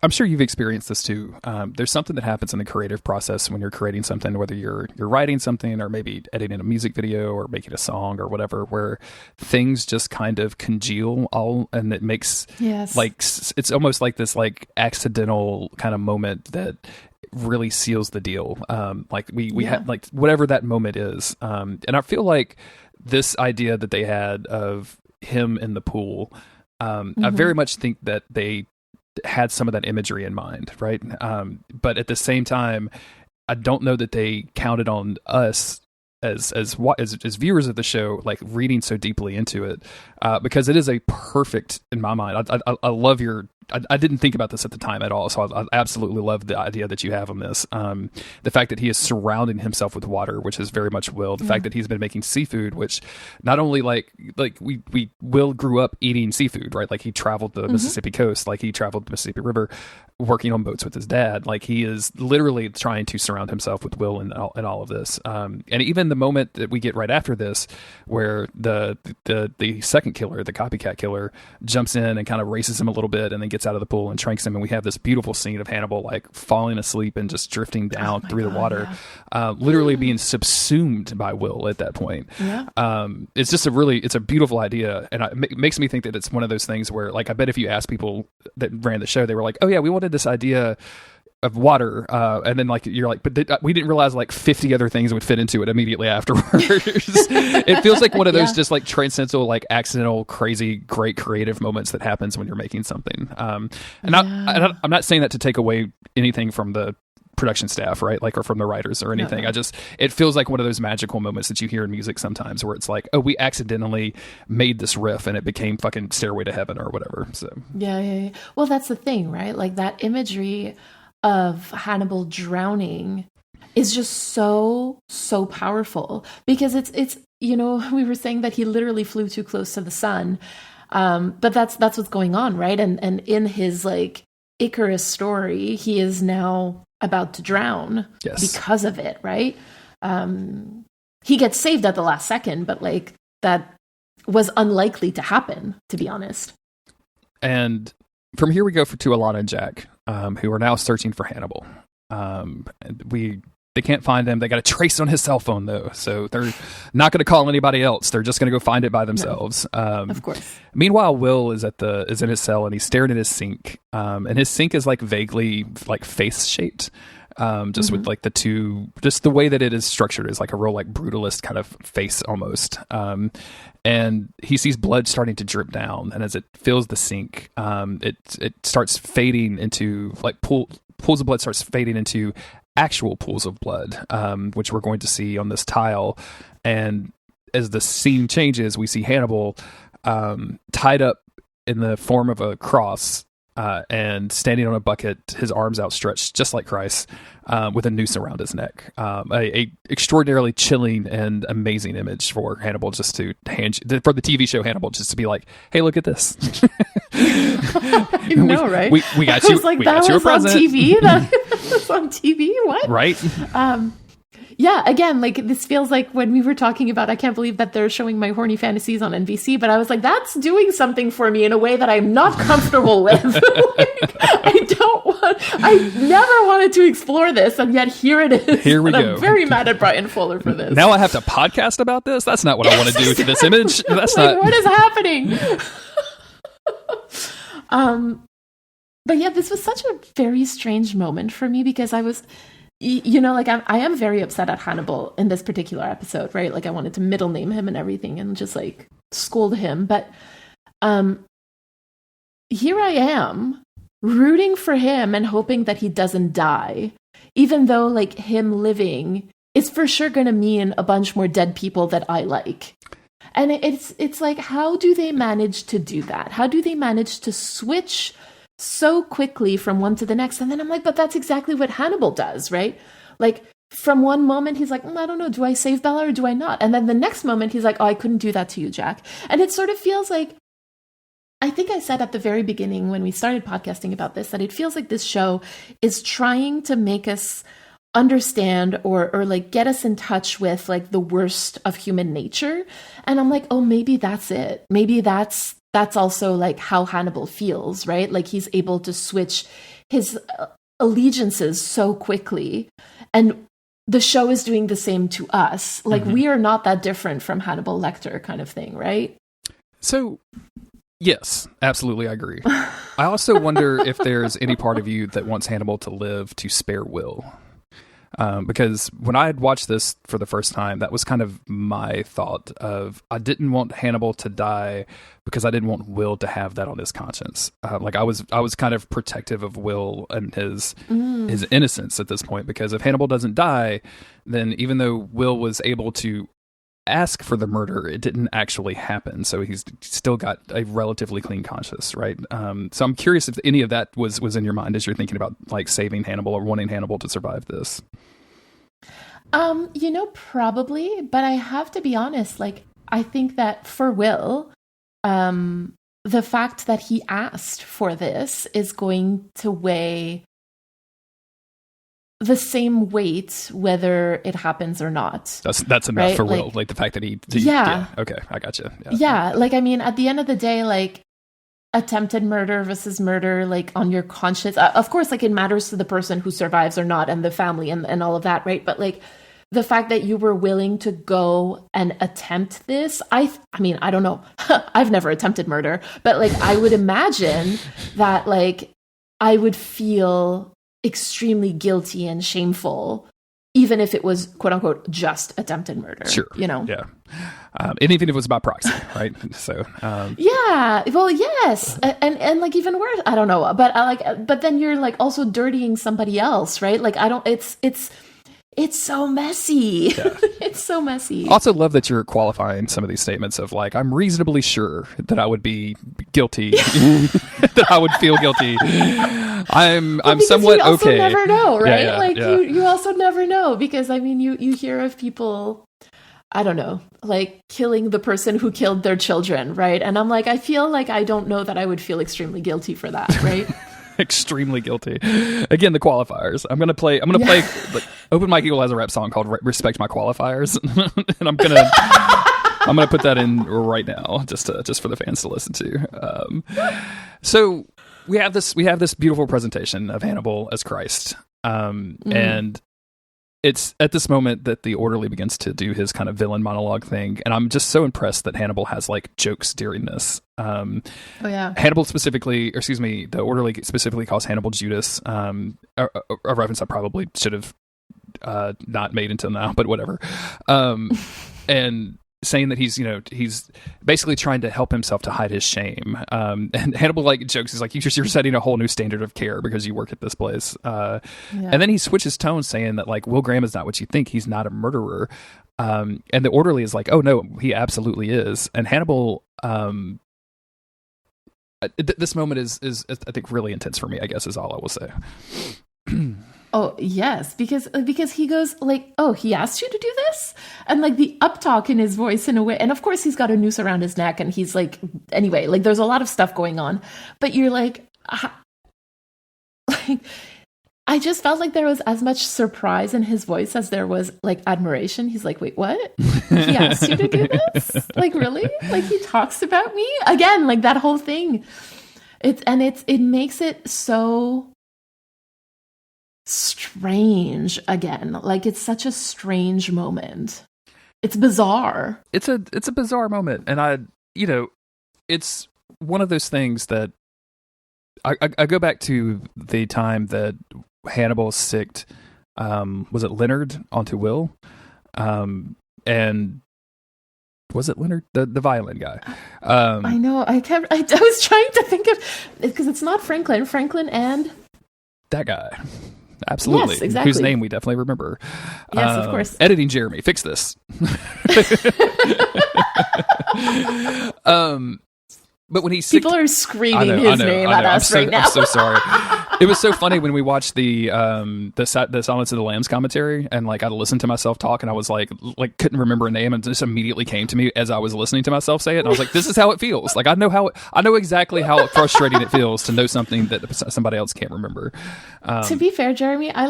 I'm sure you've experienced this too. There's something that happens in the creative process when you're creating something, whether you're writing something or maybe editing a music video or making a song or whatever, where things just kind of congeal all, and it makes like it's almost like this like accidental kind of moment that really seals the deal. Like we had like whatever that moment is. And I feel like this idea that they had of him in the pool, I very much think that they had some of that imagery in mind, right? But at the same time, I don't know that they counted on us as viewers of the show, like reading so deeply into it, because it is a perfect, in my mind. I love your. I didn't think about this at the time at all, so I absolutely love the idea that you have on this. The fact that he is surrounding himself with water, which is very much Will. The fact that he's been making seafood, which not only like Will grew up eating seafood, right? Like he traveled the Mississippi coast, like he traveled the Mississippi River, working on boats with his dad. Like he is literally trying to surround himself with Will in all of this. And even the moment that we get right after this, where the second killer, the copycat killer, jumps in and kind of races him a little bit, and then gets out of the pool and tranks him, and we have this beautiful scene of Hannibal like falling asleep and just drifting down through the water, literally being subsumed by Will at that point. It's just it's a beautiful idea, and it makes me think that it's one of those things where, like, I bet if you ask people that ran the show, they were like, oh yeah, we wanted this idea of water, and then like you're like, but we didn't realize like 50 other things would fit into it immediately afterwards. It feels like one of those just like transcendental, like accidental, crazy, great creative moments that happens when you're making something. I'm not saying that to take away anything from the production staff, right? Like, or from the writers or anything. No. It feels like one of those magical moments that you hear in music sometimes, where it's like, oh, we accidentally made this riff and it became fucking Stairway to Heaven or whatever. So yeah. Well, that's the thing, right? Like that imagery of Hannibal drowning is just so powerful, because it's we were saying that he literally flew too close to the sun, but that's what's going on, right? And in his like Icarus story, he is now about to drown because of it, right? He gets saved at the last second, but like that was unlikely to happen, to be honest. And from here we go to Alana and Jack, who are now searching for Hannibal. They can't find him. They got to trace on his cell phone, though, so they're not going to call anybody else. They're just going to go find it by themselves. No, of course. Meanwhile, Will is in his cell, and he's staring at his sink. And his sink is like vaguely like face shaped. With like just the way that it is structured is like a real like brutalist kind of face almost. And he sees blood starting to drip down, and as it fills the sink, it starts fading into like pools of blood starts fading into actual pools of blood, which we're going to see on this tile. And as the scene changes, we see Hannibal tied up in the form of a cross, and standing on a bucket, his arms outstretched, just like Christ, with a noose around his neck. A extraordinarily chilling and amazing image for Hannibal, just to for the TV show Hannibal, just to be like, "Hey, look at this." I know, right? We got you. Like, we that got you a was on present. TV. That was on TV. What? Right. Yeah, again, like this feels like when we were talking about, I can't believe that they're showing My Horny Fantasies on NBC, but I was like, that's doing something for me in a way that I'm not comfortable with. Like, I never wanted to explore this, and yet here it is. Here we go. I'm very mad at Brian Fuller for this. Now I have to podcast about this? That's not what I want to do to this image. That's like, not. What is happening? But yeah, this was such a very strange moment for me, because I was... like I am very upset at Hannibal in this particular episode, right? Like I wanted to middle name him and everything and just like scold him. But here I am rooting for him and hoping that he doesn't die, even though like him living is for sure going to mean a bunch more dead people that I like. And it's like, how do they manage to do that? How do they manage to switch so quickly from one to the next? And then I'm like, but that's exactly what Hannibal does, right? Like, from one moment, he's like, I don't know, do I save Bella or do I not? And then the next moment, he's like, oh, I couldn't do that to you, Jack. And it sort of feels like, I think I said at the very beginning when we started podcasting about this, that it feels like this show is trying to make us understand or like get us in touch with like the worst of human nature. And I'm like, oh, maybe that's it. Maybe that's also like how Hannibal feels, right? Like he's able to switch his allegiances so quickly. And the show is doing the same to us. Like we are not that different from Hannibal Lecter kind of thing, right? So, yes, absolutely, I agree. I also wonder if there's any part of you that wants Hannibal to live to spare Will. Because when I had watched this for the first time, that was kind of my thought of, I didn't want Hannibal to die because I didn't want Will to have that on his conscience. Like I was kind of protective of Will and his innocence at this point, because if Hannibal doesn't die, then even though Will was able to ask for the murder, it didn't actually happen. So he's still got a relatively clean conscience, right? So I'm curious if any of that was in your mind as you're thinking about like saving Hannibal or wanting Hannibal to survive this. Probably, but I have to be honest, like I think that for Will, the fact that he asked for this is going to weigh the same weight whether it happens or not. That's enough, right? For Will, like the fact that he okay, I gotcha. Yeah, like I mean, at the end of the day, like attempted murder versus murder, like on your conscience, of course, like it matters to the person who survives or not and the family and all of that, right? But like the fact that you were willing to go and attempt this, I mean, I don't know. I've never attempted murder, but like I would imagine that like I would feel extremely guilty and shameful, even if it was quote unquote just attempted murder. Sure. Yeah. And even if it was by proxy, right? So yeah, well, yes, and like even worse, I don't know, but then you're like also dirtying somebody else, right? Like I don't. It's so messy. Yeah. It's so messy. Also love that you're qualifying some of these statements of like, I'm reasonably sure that I would be guilty, that I would feel guilty. I'm somewhat you also okay. Never know, right? Yeah. You also never know, because I mean you hear of people, I don't know, like killing the person who killed their children, right? And I'm like, I feel like I don't know that I would feel extremely guilty for that, right? Extremely guilty. Again, the qualifiers. I'm gonna play. Like, Open Mike Eagle has a rap song called "Respect My Qualifiers," and I'm gonna put that in right now, just for the fans to listen to. So we have this beautiful presentation of Hannibal as Christ, and it's at this moment that the orderly begins to do his kind of villain monologue thing, and I'm just so impressed that Hannibal has like jokes during this. Hannibal specifically, or excuse me, the orderly specifically calls Hannibal Judas, a reference I probably should have not made until now, but whatever. And saying that he's basically trying to help himself to hide his shame. And Hannibal like jokes, he's like, you're setting a whole new standard of care because you work at this place. And then he switches tone, saying that like Will Graham is not what you think. He's not a murderer. And the orderly is like, oh no, he absolutely is. And Hannibal, this moment is I think really intense for me, I guess is all I will say. Oh, yes, because he goes like, oh, he asked you to do this? And like the uptalk in his voice in a way. And of course, he's got a noose around his neck and he's like, anyway, like there's a lot of stuff going on. But you're like I just felt like there was as much surprise in his voice as there was like admiration. He's like, wait, what? He asked you to do this? Like, really? Like he talks about me? Again, like that whole thing. It makes it so strange again. Like it's such a strange moment. It's bizarre. It's a bizarre moment, and it's one of those things that I go back to the time that Hannibal sicked was it Leonard onto Will, and was it Leonard, the violin guy? I know. I was trying to think of, because it's not Franklin and that guy. Absolutely. Yes, exactly. Whose name we definitely remember. Yes, of course. Editing Jeremy, fix this. But when people are screaming his name at us right now. I'm so sorry. It was so funny when we watched the Silence of the Lambs commentary, and like I listened to myself talk, and I was like couldn't remember a name, and it just immediately came to me as I was listening to myself say it, and I was like, this is how it feels. Like I know exactly how frustrating it feels to know something that somebody else can't remember. To be fair, Jeremy, I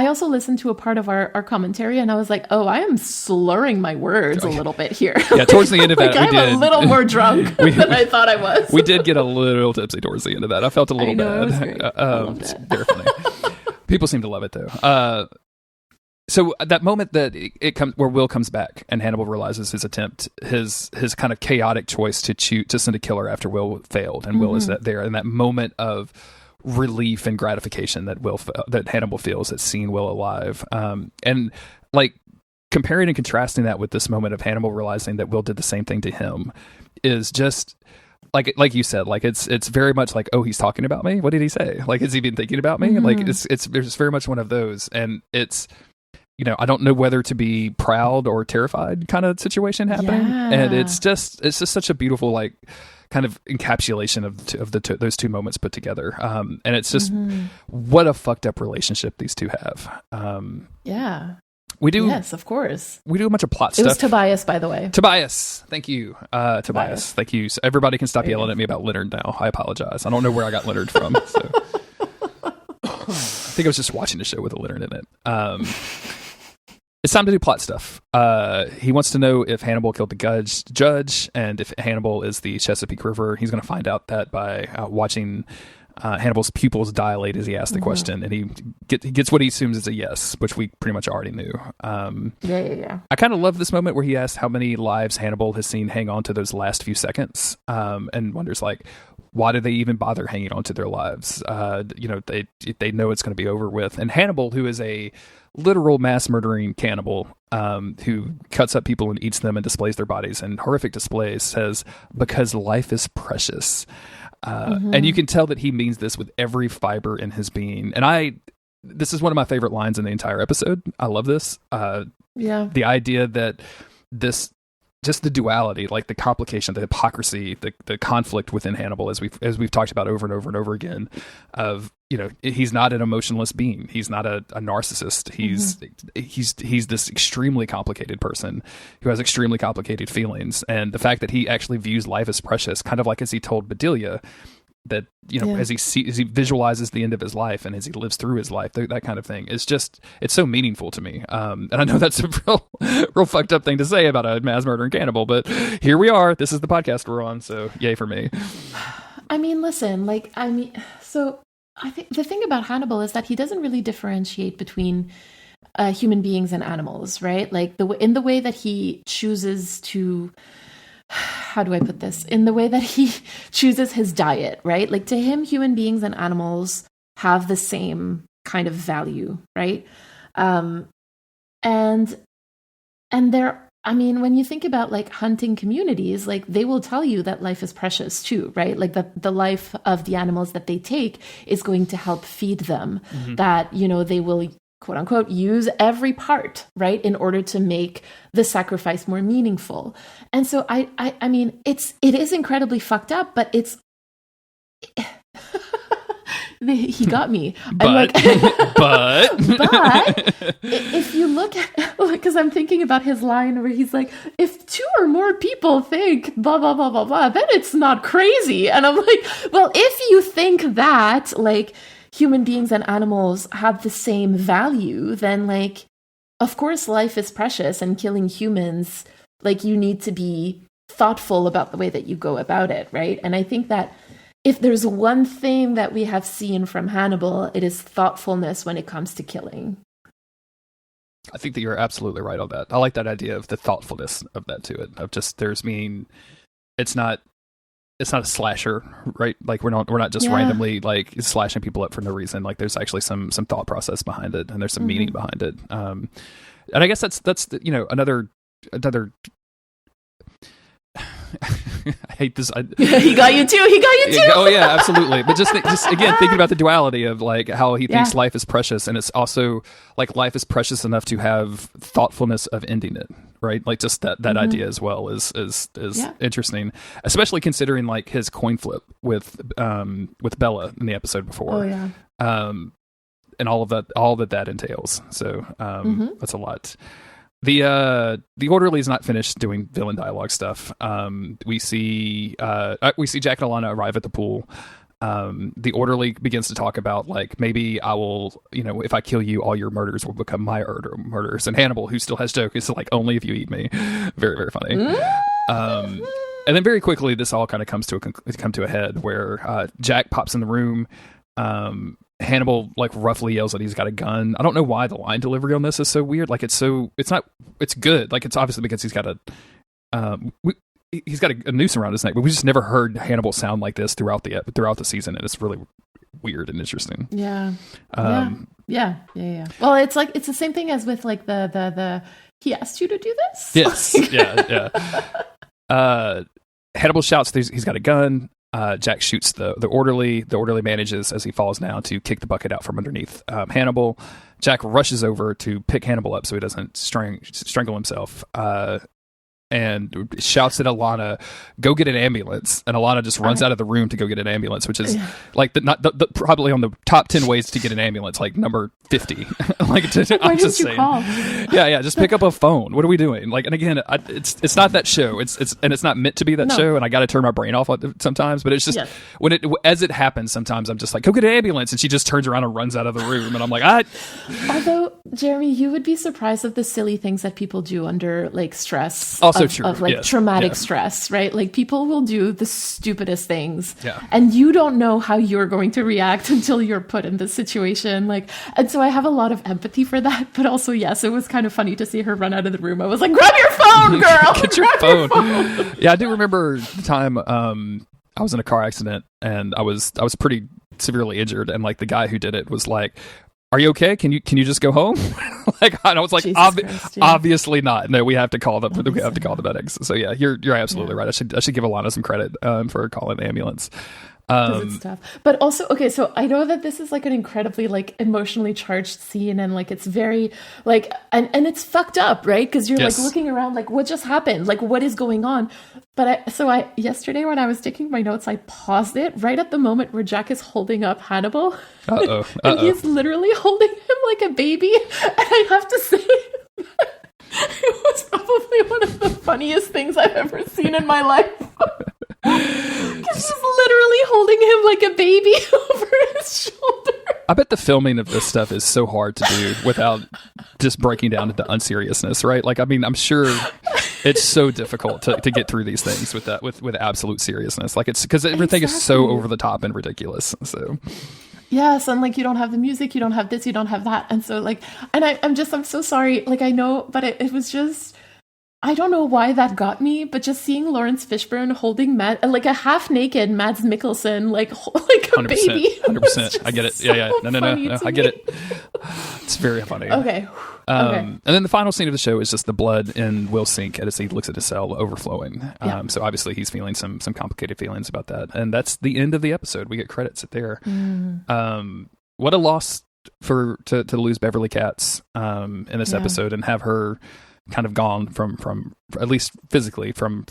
also listened to a part of our commentary, and I was like, oh, I am slurring my words a little bit here. Yeah, towards the end of that, I'm a little more drunk than I thought I was. We did get a little tipsy towards the end of that. I felt a little bad. It was great. I loved It's it. very funny. People seem to love it though. So that moment that it comes where Will comes back and Hannibal realizes his attempt, his kind of chaotic choice to send a killer after Will failed, and Will is there in that moment of relief and gratification that Hannibal feels at seeing Will alive, and like comparing and contrasting that with this moment of Hannibal realizing that Will did the same thing to him is just like you said, like it's very much like, oh, he's talking about me. What did he say? Like, has he been thinking about me? Like there's very much one of those, and it's, you know, I don't know whether to be proud or terrified kind of situation happening, and it's just such a beautiful like kind of encapsulation of those two moments put together, and it's just what a fucked up relationship these two have. We do. Yes, of course. We do a bunch of plot stuff. It was Tobias, by the way. Tobias. Thank you. Tobias. Thank you. So everybody can stop yelling at me about Leonard now. I apologize. I don't know where I got Leonard from. So. I think I was just watching a show with a Leonard in it. It's time to do plot stuff. He wants to know if Hannibal killed the judge, and if Hannibal is the Chesapeake River. He's going to find out that by watching Hannibal's pupils dilate as he asks the question, and he gets what he assumes is a yes, which we pretty much already knew. Yeah. I kind of love this moment where he asks how many lives Hannibal has seen hang on to those last few seconds, and wonders like, why do they even bother hanging on to their lives? They know it's going to be over with. And Hannibal, who is a literal mass murdering cannibal, who cuts up people and eats them and displays their bodies in horrific displays, says, because life is precious. And you can tell that he means this with every fiber in his being. And this is one of my favorite lines in the entire episode. I love this. The idea that just the duality, like the complication, the hypocrisy, the conflict within Hannibal, as we've talked about over and over and over again, of, you know, he's not an emotionless being. He's not a narcissist. He's this extremely complicated person who has extremely complicated feelings. And the fact that he actually views life as precious, kind of like as he told Bedelia, that, you know, as he visualizes the end of his life and as he lives through his life, that kind of thing is just, it's so meaningful to me. And I know that's a real fucked up thing to say about a mass murdering cannibal, but here we are. This is the podcast we're on. So yay for me. I mean, listen, so I think the thing about Hannibal is that he doesn't really differentiate between human beings and animals, right? Like in the way that he chooses to, how do I put this? In the way that he chooses his diet, right? Like to him, human beings and animals have the same kind of value, right? And when you think about like hunting communities, like they will tell you that life is precious too, right? Like that the life of the animals that they take is going to help feed them, that, you know, they will, quote unquote, use every part, right, in order to make the sacrifice more meaningful. And so I mean, it is incredibly fucked up, but he got me. But If you look at, because I'm thinking about his line where he's like, if two or more people think blah, blah, blah, blah, blah, then it's not crazy. And I'm like, well, if you think that, like, human beings and animals have the same value, then, like, of course life is precious, and killing humans, like, you need to be thoughtful about the way that you go about it, right? And I think that if there's one thing that we have seen from Hannibal, it is thoughtfulness when it comes to killing. I think that you're absolutely right on that. I like that idea of the thoughtfulness of that to it. Of just it's not a slasher, right? Like we're not just randomly like slashing people up for no reason. Like there's actually some thought process behind it, and there's some meaning behind it. And I guess that's you know, another I hate this. He got you too. He got you too. Oh yeah, absolutely. But just again, thinking about the duality of like how he thinks life is precious, and it's also like life is precious enough to have thoughtfulness of ending it, right? Like just that idea as well is interesting, especially considering like his coin flip with Bella in the episode before. Oh yeah. And all that entails. So that's a lot. The orderly is not finished doing villain dialogue stuff. We see Jack and Alana arrive at the pool. The orderly begins to talk about like, maybe I will, if I kill you, all your murders will become my murders. And Hannibal, who still has joke, is like, only if you eat me. Very, very funny. And then very quickly, this all kind of come to a head where Jack pops in the room. Hannibal like roughly yells that he's got a gun. I don't know why the line delivery on this is so weird. Like it's good. Like it's obviously because he's got a noose around his neck, but we just never heard Hannibal sound like this throughout the season, and it's really weird and interesting. Yeah. Yeah. Well, it's the same thing as with like the he asked you to do this. Yes. Yeah. Hannibal shouts he's got a gun. Jack shoots the orderly. The orderly manages, as he falls down, to kick the bucket out from underneath Hannibal. Jack rushes over to pick Hannibal up so he doesn't strangle himself. And shouts at Alana, "Go get an ambulance!" And Alana just runs out of the room to go get an ambulance, which is like probably on the top 10 ways to get an ambulance, like number 50. Like, why didn't you call? Yeah, just pick up a phone. What are we doing? Like, and again, it's not that show. It's not meant to be that show. And I got to turn my brain off sometimes. But it's just as it happens, sometimes I'm just like, "Go get an ambulance," and she just turns around and runs out of the room, and I'm like, Although, Jeremy, you would be surprised of the silly things that people do under like stress. Also true. Of like traumatic stress, right? Like people will do the stupidest things, and you don't know how you're going to react until you're put in this situation. Like, and so I have a lot of empathy for that. But also, yes, it was kind of funny to see her run out of the room. I was like, "Grab your phone, girl! Get your phone!" Yeah, I do remember the time I was in a car accident and I was pretty severely injured, and like the guy who did it was like, "Are you okay? Can you just go home?" Like, and I was like, obviously not. No, we have to call the medics. So yeah, you're absolutely right. I should give Alana some credit for calling the ambulance. It's tough. But also, okay, so I know that this is like an incredibly like emotionally charged scene, and like it's very like and it's fucked up, right? Because you're like looking around like, what just happened? Like, what is going on? But I yesterday when I was taking my notes, I paused it right at the moment where Jack is holding up Hannibal. And he's literally holding him like a baby. And I have to say it was probably one of the funniest things I've ever seen in my life. Because he's literally holding him like a baby over his shoulder. I bet the filming of this stuff is so hard to do without just breaking down into unseriousness, right? Like, I mean, I'm sure it's so difficult to get through these things with absolute seriousness. Like, it's because everything is so over the top and ridiculous. So yes, and like you don't have the music, you don't have this, you don't have that, and so like, and I'm so sorry. Like I know, but it was just. I don't know why that got me, but just seeing Lawrence Fishburne holding like a half-naked Mads Mikkelsen, like a 100%, baby. 100%. I get it. Yeah. No. I get it. It's very funny. Okay. And then the final scene of the show is just the blood in Will's sink as he looks at his cell overflowing. So obviously he's feeling some complicated feelings about that. And that's the end of the episode. We get credits there. What a loss to lose Beverly Katz in this episode and have her kind of gone from at least physically from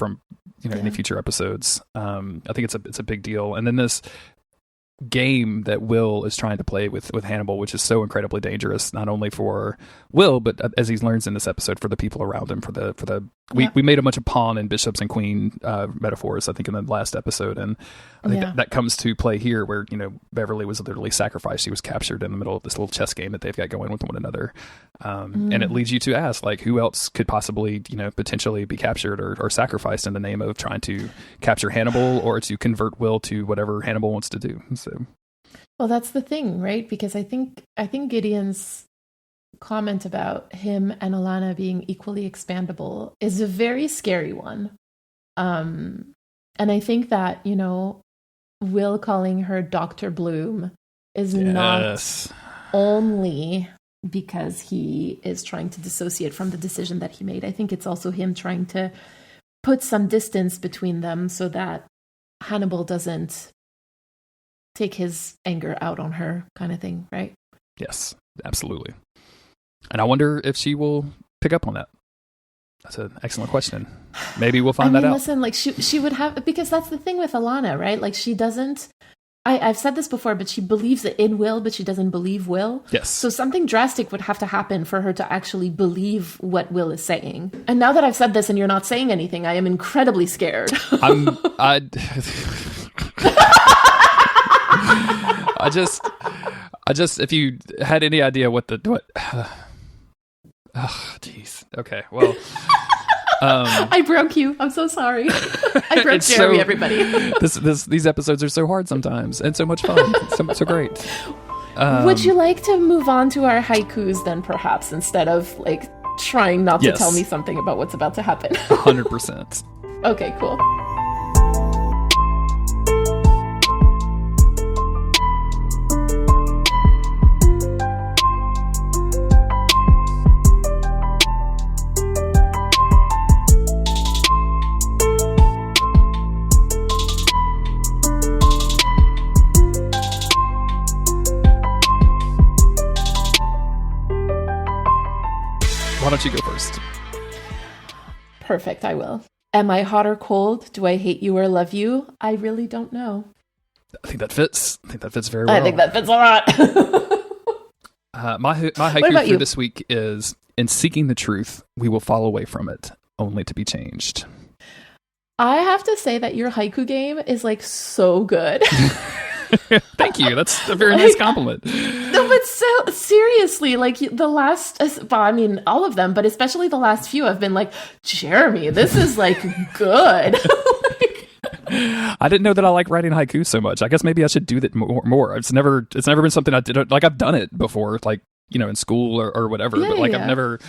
any future episodes. I think it's a big deal. And then this game that Will is trying to play with Hannibal, which is so incredibly dangerous, not only for Will, but as he learns in this episode, for the people around him, we made a bunch of pawn and bishops and queen metaphors, I think, in the last episode. And I think that comes to play here where, Beverly was literally sacrificed. She was captured in the middle of this little chess game that they've got going with one another. And it leads you to ask, like, who else could possibly, potentially be captured or sacrificed in the name of trying to capture Hannibal or to convert Will to whatever Hannibal wants to do. So, well, that's the thing, right? Because I think Gideon's comment about him and Alana being equally expandable is a very scary one. And I think that, Will calling her Dr. Bloom is not only because he is trying to dissociate from the decision that he made. I think it's also him trying to put some distance between them so that Hannibal doesn't take his anger out on her, kind of thing, right? Yes, absolutely. And I wonder if she will pick up on that. That's an excellent question. Maybe we'll find that out. Listen, like she would have, because that's the thing with Alana, right? Like she doesn't, I've said this before, but she believes in Will, but she doesn't believe Will. Yes. So something drastic would have to happen for her to actually believe what Will is saying. And now that I've said this and you're not saying anything, I am incredibly scared. I just, if you had any idea what, jeez. Okay, well, I broke you. I'm so sorry. I broke Jeremy, everybody. These episodes are so hard sometimes, and so much fun, so great. Would you like to move on to our haikus then, perhaps, instead of like trying not to tell me something about what's about to happen? 100%. Okay, cool. Why don't you go first? Perfect, I will. Am I hot or cold? Do I hate you or love you? I really don't know. I think that fits. Very well. I think that fits a lot. My haiku for this week is, in seeking the truth, we will fall away from it, only to be changed. I have to say that your haiku game is like so good. Thank you. That's a very nice compliment. No, but so seriously, like the last, well, I mean, all of them, but especially the last few, I've been like, Jeremy, this is like good. I didn't know that I like writing haiku so much. I guess maybe I should do that more. It's never been something I did. Like I've done it before, like, you know, in school or whatever, but like I've never,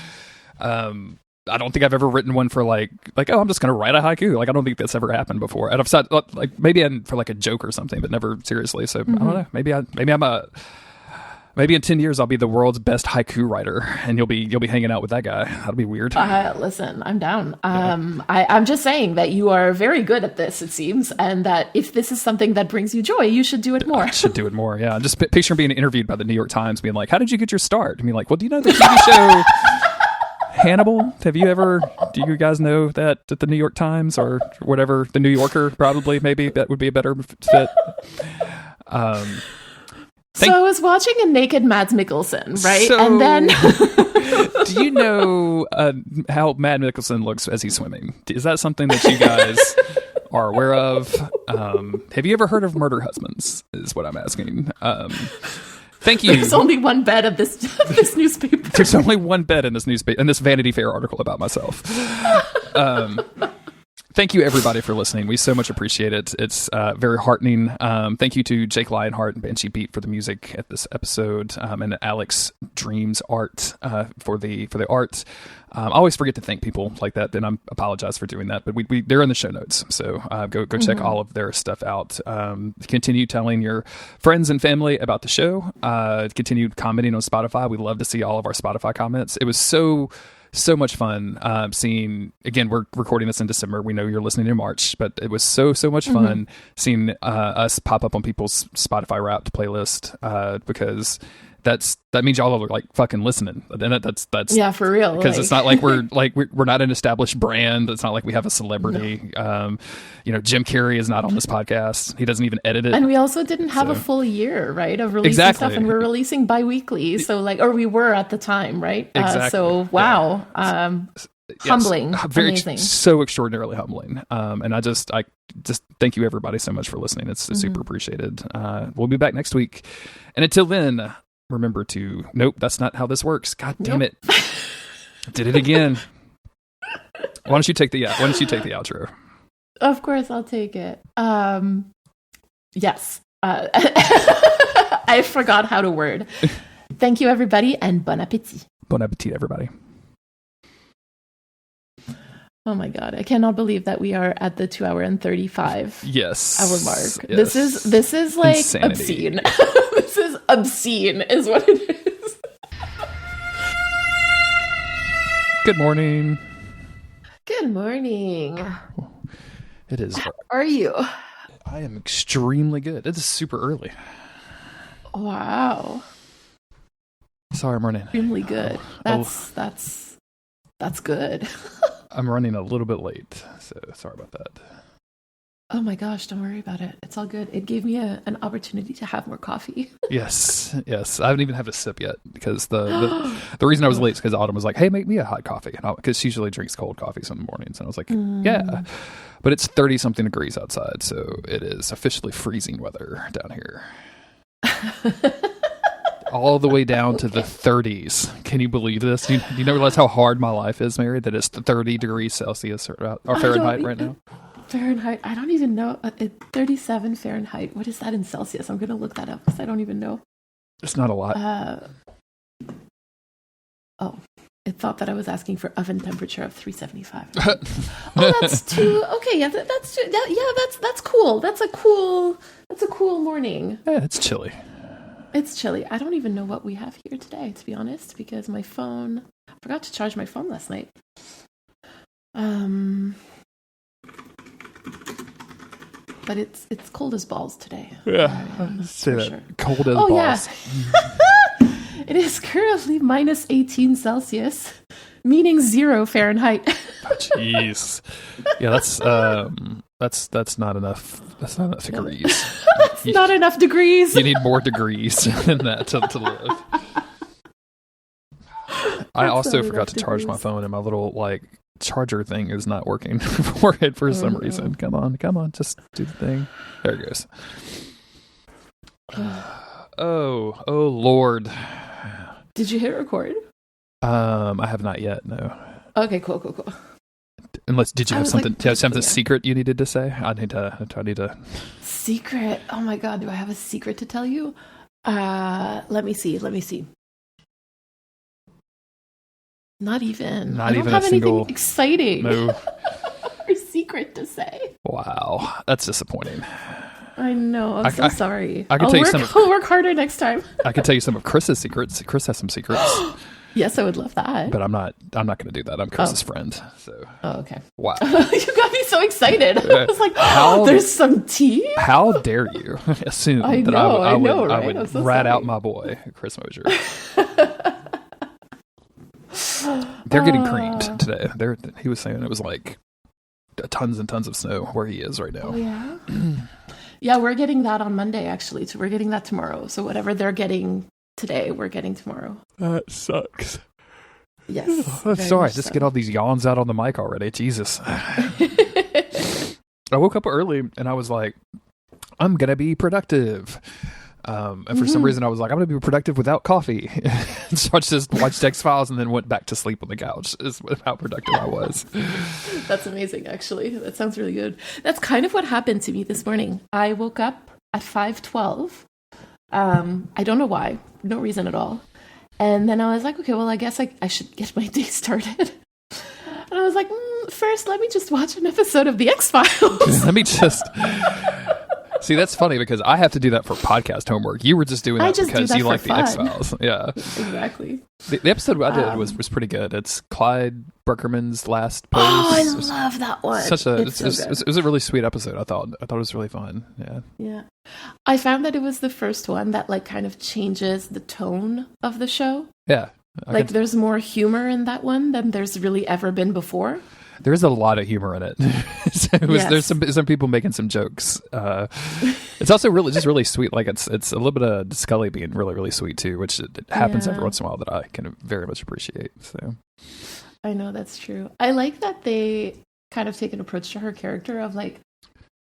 I don't think I've ever written one for like, oh, I'm just going to write a haiku. Like, I don't think that's ever happened before. And I've said like maybe for like a joke or something, but never seriously. So I don't know. Maybe in 10 years I'll be the world's best haiku writer, and you'll be hanging out with that guy. That'll be weird. Listen, I'm down. I'm just saying that you are very good at this, it seems, and that if this is something that brings you joy, you should do it more. I should do it more. Yeah. Just picture being interviewed by the New York Times, being like, "How did you get your start?" I mean, like, well, do you know the TV show Hannibal? Do you guys know that at the New York Times or whatever, the New Yorker, probably, maybe that would be a better fit. So I was watching a naked Mads Mikkelsen, right? So, and then do you know how Mads Mikkelsen looks as he's swimming? Is that something that you guys are aware of? Have you ever heard of Murder Husbands, is what I'm asking. Thank you. There's only one bed of this newspaper. There's only one bed in this newspaper, in this Vanity Fair article about myself. Thank you, everybody, for listening. We so much appreciate it. It's very heartening. Thank you to Jake Lionheart and Banshee Beat for the music at this episode, and Alex Dreams Art for the art. I always forget to thank people like that, and I apologize for doing that. But they're in the show notes, so go check all of their stuff out. Continue telling your friends and family about the show. Continue commenting on Spotify. We love to see all of our Spotify comments. It was so much fun seeing, again, we're recording this in December. We know you're listening in March, but it was so much fun seeing us pop up on people's Spotify Wrapped playlist, because that means y'all are like fucking listening. And that's yeah, for real, because it's not like we're not an established brand. It's not like we have a celebrity. No. Jim Carrey is not on this podcast. He doesn't even edit it. And we also didn't have a full year, right, of releasing stuff, and we're releasing bi-weekly. So or we were at the time, right? Exactly. So wow. Humbling. Amazing. So extraordinarily humbling. And I just thank you, everybody, so much for listening. It's super appreciated. We'll be back next week. And until then, remember to, nope, that's not how this works. God damn it. Did it again. Why don't you take the outro? Of course, I'll take it. Yes. I forgot how to word. Thank you, everybody, and bon appétit. Bon appétit, everybody. Oh my God, I cannot believe that we are at the 2 hour and 35 hour mark. Yes. This is like insanity. Obscene. This is obscene is what it is. Good morning. Good morning. It is. How are you? I am extremely good. It is super early. Wow. Sorry, I'm running. Extremely good. That's good. I'm running a little bit late, so sorry about that. Oh my gosh, don't worry about it. It's all good. It gave me an opportunity to have more coffee. Yes. I haven't even had a sip yet because the reason I was late is because Autumn was like, "Hey, make me a hot coffee," because she usually drinks cold coffee some mornings, and I was like, "Yeah," but it's 30-something degrees outside, so it is officially freezing weather down here. All the way down to the 30s. Can you believe this? Do you never realize how hard my life is, Mary? That it's 30 degrees Celsius or Fahrenheit right now. Fahrenheit. I don't even know. 37 Fahrenheit. What is that in Celsius? I'm going to look that up because I don't even know. It's not a lot. It thought that I was asking for oven temperature of 375. Oh, that's too. Okay, yeah, that's too. That's cool. That's a cool morning. Yeah, it's chilly. It's chilly. I don't even know what we have here today, to be honest, because my phone. I forgot to charge my phone last night. But it's cold as balls today. Yeah, say that. Sure. Cold as balls. Yeah. It is currently minus 18 Celsius, meaning 0 Fahrenheit. Jeez. Yeah, that's not enough. That's not enough degrees. That's not enough degrees. You need more degrees than that to live. I also forgot to charge my phone, and my little charger thing is not working for it for some reason. Come on, just do the thing. There it goes. Oh Lord. Did you hit record? I have not yet. No. Okay, cool. Unless, did you have something? Do you have something secret you needed to say? I need to. Secret? Oh my God, do I have a secret to tell you? Let me see. Not even. I don't have anything exciting. No. Or secret to say. Wow, that's disappointing. I know. I'm so sorry. I'll work harder next time. I can tell you some of Chris's secrets. Chris has some secrets. Yes, I would love that. But I'm not going to do that. I'm Chris's friend. So. Oh, okay. Wow. You got me so excited. I was like, there's some tea? How dare you assume that I would so rat sorry. out my boy, Chris Mosier. They're getting creamed today. He was saying it was like tons and tons of snow where he is right now. Oh, yeah? Yeah, we're getting that on Monday, actually. So we're getting that tomorrow. So whatever they're getting today, we're getting tomorrow. That sucks. Yes. I'm sorry. Just get all these yawns out on the mic already. Jesus. I woke up early and I was like, I'm going to be productive. And for some reason I was like, I'm going to be productive without coffee. So I just watched X-Files and then went back to sleep on the couch is how productive I was. That's amazing, actually. That sounds really good. That's kind of what happened to me this morning. I woke up at 5:12. I don't know why. No reason at all. And then I was like, okay, well, I guess I should get my day started. And I was like, first, let me just watch an episode of The X-Files. Let me just... See, that's funny because I have to do that for podcast homework. You were just doing that because you like the X-Files. Yeah. Exactly. The episode I did was pretty good. It's Clyde Bruckerman's last post. Oh, I love that one. It was a really sweet episode, I thought. I thought it was really fun. Yeah. Yeah. I found that it was the first one that kind of changes the tone of the show. Yeah. There's more humor in that one than there's really ever been before. There's a lot of humor in it. There's some people making some jokes. It's also really sweet. It's a little bit of Scully being really, really sweet too, which it happens every once in a while that I can very much appreciate. So I know that's true. I like that they kind of take an approach to her character of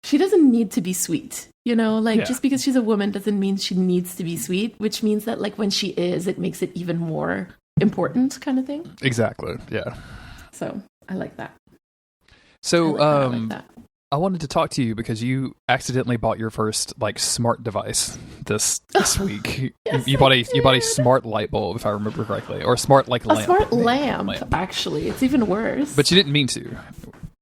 she doesn't need to be sweet, just because she's a woman doesn't mean she needs to be sweet, which means that when she is, it makes it even more important kind of thing. Exactly. Yeah. So I like that. So, I wanted to talk to you because you accidentally bought your first smart device this week. Yes, you bought a smart light bulb, if I remember correctly, or a smart lamp. A smart lamp, actually. It's even worse. But you didn't mean to.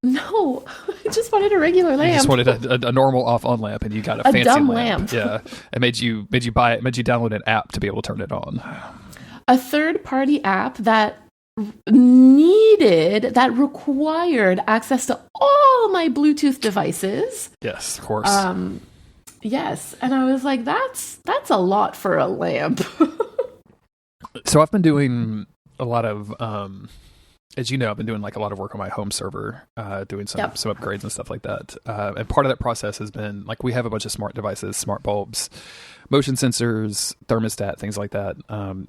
No, I just wanted a regular lamp. You just wanted a normal off-on lamp, and you got a fancy dumb lamp. Yeah, it made you buy it. Made you download an app to be able to turn it on. A third-party app that needed decided that required access to all my Bluetooth devices. Yes, of course. Yes. And I was like, that's a lot for a lamp. So I've been doing a lot of, as you know, I've been doing like a lot of work on my home server, doing some upgrades and stuff like that. And part of that process has been like, we have a bunch of smart devices, smart bulbs, motion sensors, thermostat, things like that.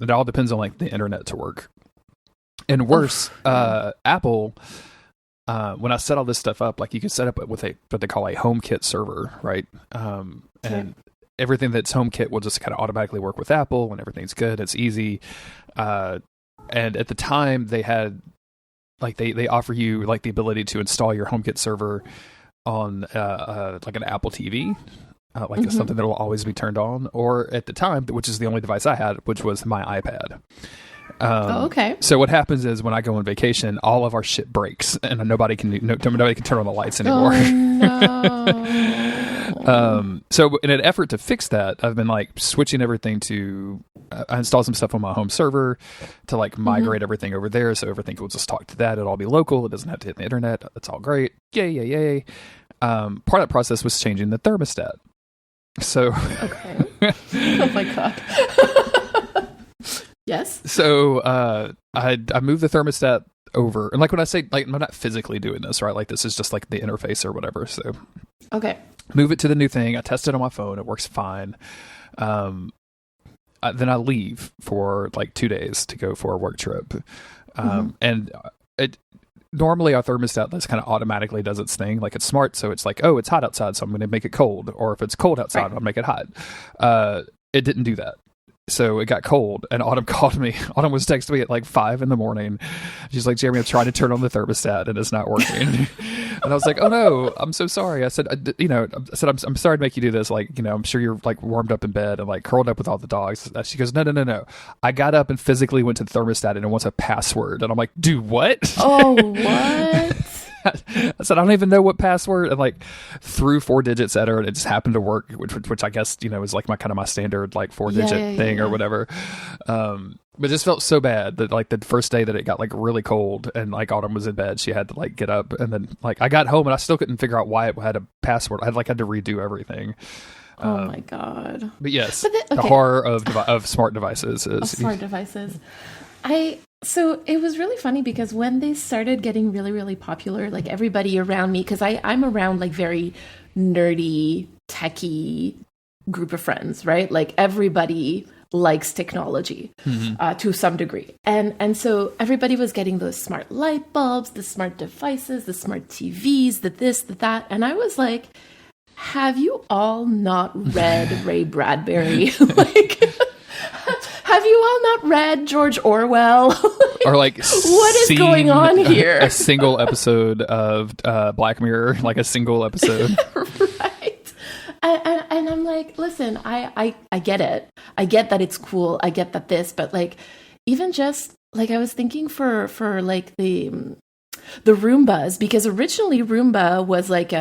It all depends on like the internet to work. And worse, Apple, when I set all this stuff up, like you can set up with what they call a HomeKit server, right? And everything that's HomeKit will just kind of automatically work with Apple when everything's good. It's easy. And at the time they had, like they offer you like the ability to install your HomeKit server on like an Apple TV, like something that will always be turned on, or at the time, which is the only device I had, which was my iPad. Okay. So what happens is when I go on vacation, all of our shit breaks, and nobody can turn on the lights anymore. Oh, no. So in an effort to fix that, I've been like switching everything to. I installed some stuff on my home server to like migrate everything over there, so everything will just talk to that. It'll all be local. It doesn't have to hit the internet. That's all great. Yay! Part of that process was changing the thermostat. So. Okay. Oh my god. Yes. So I moved the thermostat over, and like when I say like I'm not physically doing this, right? Like this is just like the interface or whatever. So okay, move it to the new thing. I test it on my phone. It works fine. Then I leave for like 2 days to go for a work trip, and normally our thermostat just kind of automatically does its thing. Like it's smart, so it's like, oh, it's hot outside, so I'm going to make it cold, or if it's cold outside, I'll make it hot. It didn't do that. So it got cold, and Autumn called me. Autumn was texting me at like 5 a.m. She's like, Jeremy, I'm trying to turn on the thermostat, and it's not working. And I was like, oh no, I'm so sorry. I said, I'm sorry to make you do this. Like, I'm sure you're like warmed up in bed and like curled up with all the dogs. She goes, no. I got up and physically went to the thermostat, and it wants a password. And I'm like, do what? Oh, what? I said, I don't even know what password, and like threw 4 digits at her, and it just happened to work, which I guess is like my standard like 4-digit thing or whatever. But it just felt so bad that like the first day that it got like really cold and like Autumn was in bed, she had to like get up, and then like I got home and I still couldn't figure out why it had a password. I had to redo everything. Oh my god! But yes, the horror of smart devices is smart devices. So it was really funny because when they started getting really, really popular, like everybody around me, because I'm around like very nerdy, techie group of friends, right? Like everybody likes technology to some degree. And so everybody was getting those smart light bulbs, the smart devices, the smart TVs, the this, the that. And I was like, have you all not read Ray Bradbury? Like... Have you all not read George Orwell? Or like what is going on here? A single episode of Black Mirror, like a single episode. Right. And I'm like, listen, I get it. I get that it's cool. I get that this, but like, even just like I was thinking for like the Roombas, because originally Roomba was like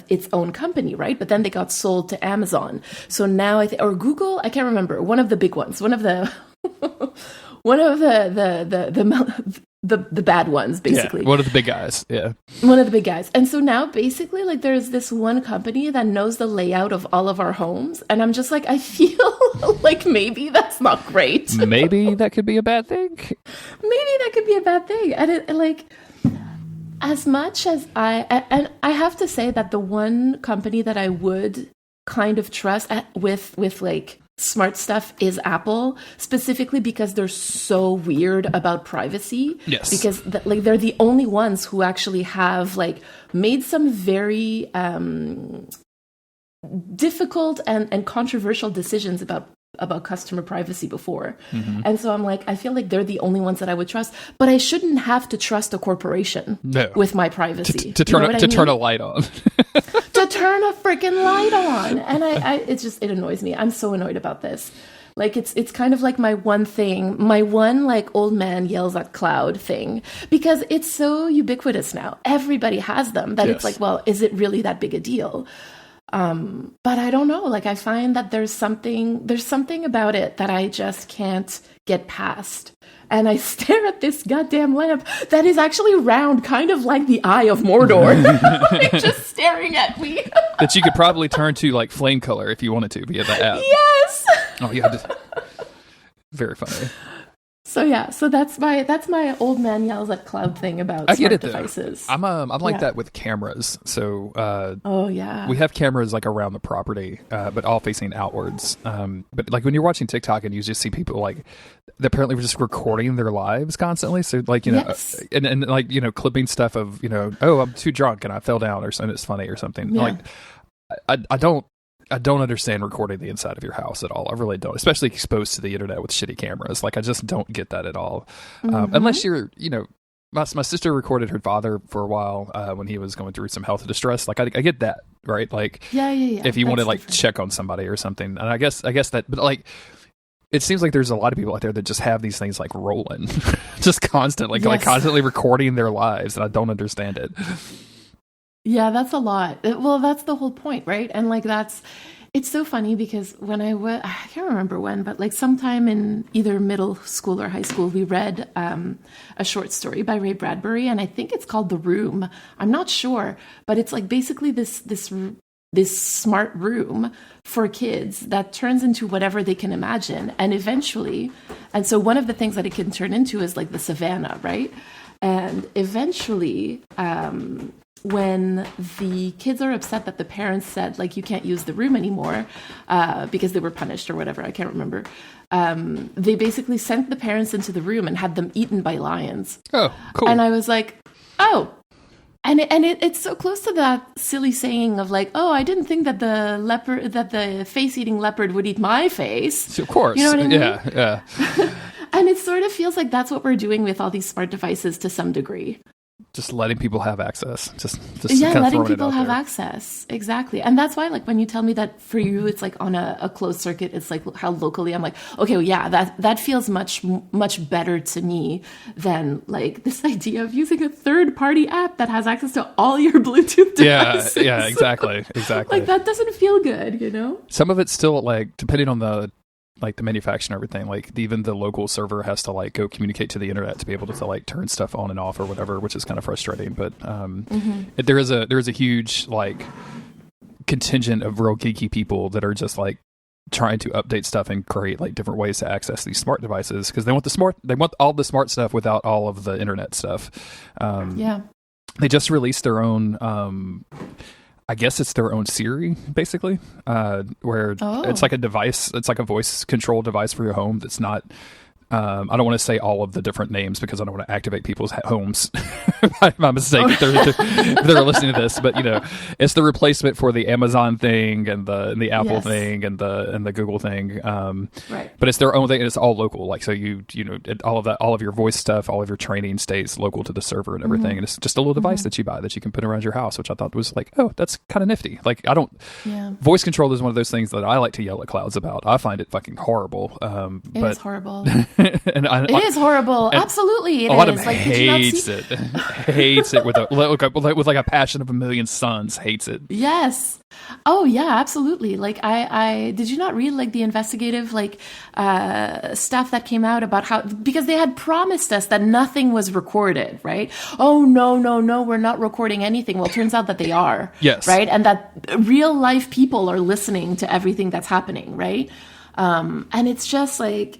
its own company, right? But then they got sold to Amazon. So now or Google, I can't remember, one of the big ones, one of the bad ones, basically. Yeah, one of the big guys. Yeah. One of the big guys. And so now basically like there's this one company that knows the layout of all of our homes. And I'm just like, I feel like maybe that's not great. Maybe that could be a bad thing. Maybe that could be a bad thing. And it like... As much as I have to say that the one company that I would kind of trust with like smart stuff is Apple, specifically because they're so weird about privacy. Yes. Because like they're the only ones who actually have like made some very difficult and controversial decisions about customer privacy before. And so I'm like, I feel like they're the only ones that I would trust, but I shouldn't have to trust a corporation with my privacy. To turn a light on. To turn a freaking light on. And it annoys me. I'm so annoyed about this. Like it's kind of like my one like old man yells at cloud thing, because it's so ubiquitous now. Everybody has them that It's like, well, is it really that big a deal? But I don't know, like I find that there's something about it that I just can't get past. and I stare at this goddamn lamp that is actually round, kind of like the Eye of Mordor, like, just staring at me. That you could probably turn to like flame color if you wanted to via the app. Yes. Oh, you had to. Very funny. So that's my old man yells at cloud thing about smart devices. I'm like that with cameras. So oh yeah, we have cameras like around the property, but all facing outwards. But like when you're watching TikTok and you just see people like they apparently were just recording their lives constantly. So like yes. and like clipping stuff of oh, I'm too drunk and I fell down or something. It's funny or something. Yeah. Like I don't understand recording the inside of your house at all. I really don't, especially exposed to the internet with shitty cameras. Like, I just don't get that at all. Unless you're, my sister recorded her father for a while when he was going through some health distress. Like, I get that, right? Like, yeah. if you want to like check on somebody or something, and I guess that, but like, it seems like there's a lot of people out there that just have these things like rolling, just constantly, like constantly recording their lives, and I don't understand it. Yeah, that's a lot. Well, that's the whole point, right? And like it's so funny because when I can't remember when, but like sometime in either middle school or high school, we read a short story by Ray Bradbury, and I think it's called The Room. I'm not sure, but it's like basically this smart room for kids that turns into whatever they can imagine, and eventually, and so one of the things that it can turn into is like the savannah, right? And eventually, when the kids are upset that the parents said, like, you can't use the room anymore because they were punished or whatever, I can't remember. They basically sent the parents into the room and had them eaten by lions. Oh, cool. And I was like, oh. And it's so close to that silly saying of like, oh, I didn't think that the face-eating leopard would eat my face. Of course. You know what I mean? Yeah. And it sort of feels like that's what we're doing with all these smart devices to some degree. Just letting people have access. Just yeah, kind of letting people have there. access. Exactly. And that's why, like, when you tell me that for you, it's like on a closed circuit, it's like how locally, I'm like, okay, well, yeah, that feels much better to me than like this idea of using a third party app that has access to all your Bluetooth devices. Yeah, exactly. Like that doesn't feel good, Some of it's still like, depending on the manufacturer and everything, like even the local server has to like go communicate to the internet to be able to like turn stuff on and off or whatever, which is kind of frustrating. But there is a huge like contingent of real geeky people that are just like trying to update stuff and create like different ways to access these smart devices because they want all the smart stuff without all of the internet stuff. They just released their own I guess it's their own Siri, basically, where it's like a device. It's like a voice control device for your home that's not... I don't want to say all of the different names because I don't want to activate people's homes by mistake if they're listening to this. But it's the replacement for the Amazon thing and the Apple thing and the Google thing. Right. But it's their own thing and it's all local. Like so, all of that, all of your voice stuff, all of your training stays local to the server and everything. And it's just a little device that you buy that you can put around your house, which I thought was like, oh, that's kind of nifty. Like voice control is one of those things that I like to yell at clouds about. I find it fucking horrible. It is horrible. It is horrible. Absolutely, it is. A lot is. of them hates it. Hates it with a passion of a million suns. Hates it. Yes. Oh yeah, absolutely. Like I did you not read like the investigative stuff that came out about how because they had promised us that nothing was recorded, right? Oh no, we're not recording anything. Well, it turns out that they are. Yes. Right, and that real life people are listening to everything that's happening, right? And it's just like.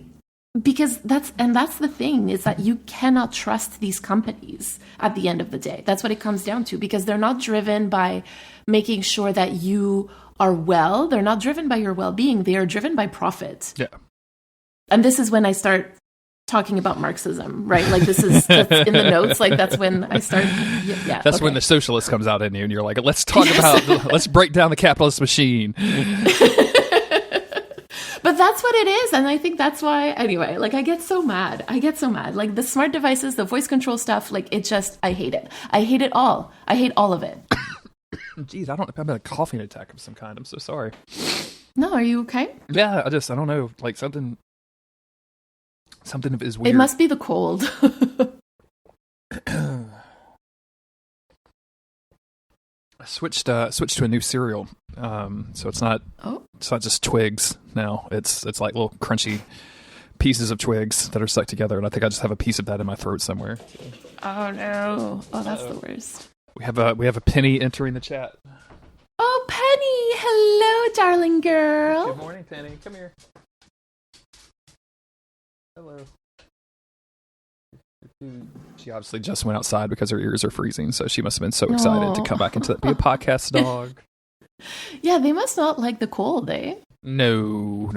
Because that's the thing is that you cannot trust these companies at the end of the day. That's what it comes down to because they're not driven by making sure that you are well. They're not driven by your well-being. They are driven by profit. Yeah. And this is when I start talking about Marxism, right? Like that's in the notes. Like that's when I start. Yeah. That's when the socialist comes out in you and you're like, let's talk about, let's break down the capitalist machine. But that's what it is. And I think that's why, anyway, like I get so mad. Like the smart devices, the voice control stuff, like it just, I hate it. I hate it all. I hate all of it. Jeez, I'm having a coughing attack of some kind. I'm so sorry. No, are you okay? Yeah, I don't know. Like something is weird. It must be the cold. I switched to a new cereal. So it's not just twigs now. It's like little crunchy pieces of twigs that are stuck together, and I think I just have a piece of that in my throat somewhere. Oh no! Oh, that's the worst. We have a Penny entering the chat. Oh, Penny! Hello, darling girl. Good morning, Penny. Come here. Hello. She obviously just went outside because her ears are freezing, so she must have been so excited to come back into be a podcast dog. Yeah, they must not like the cold, eh? No,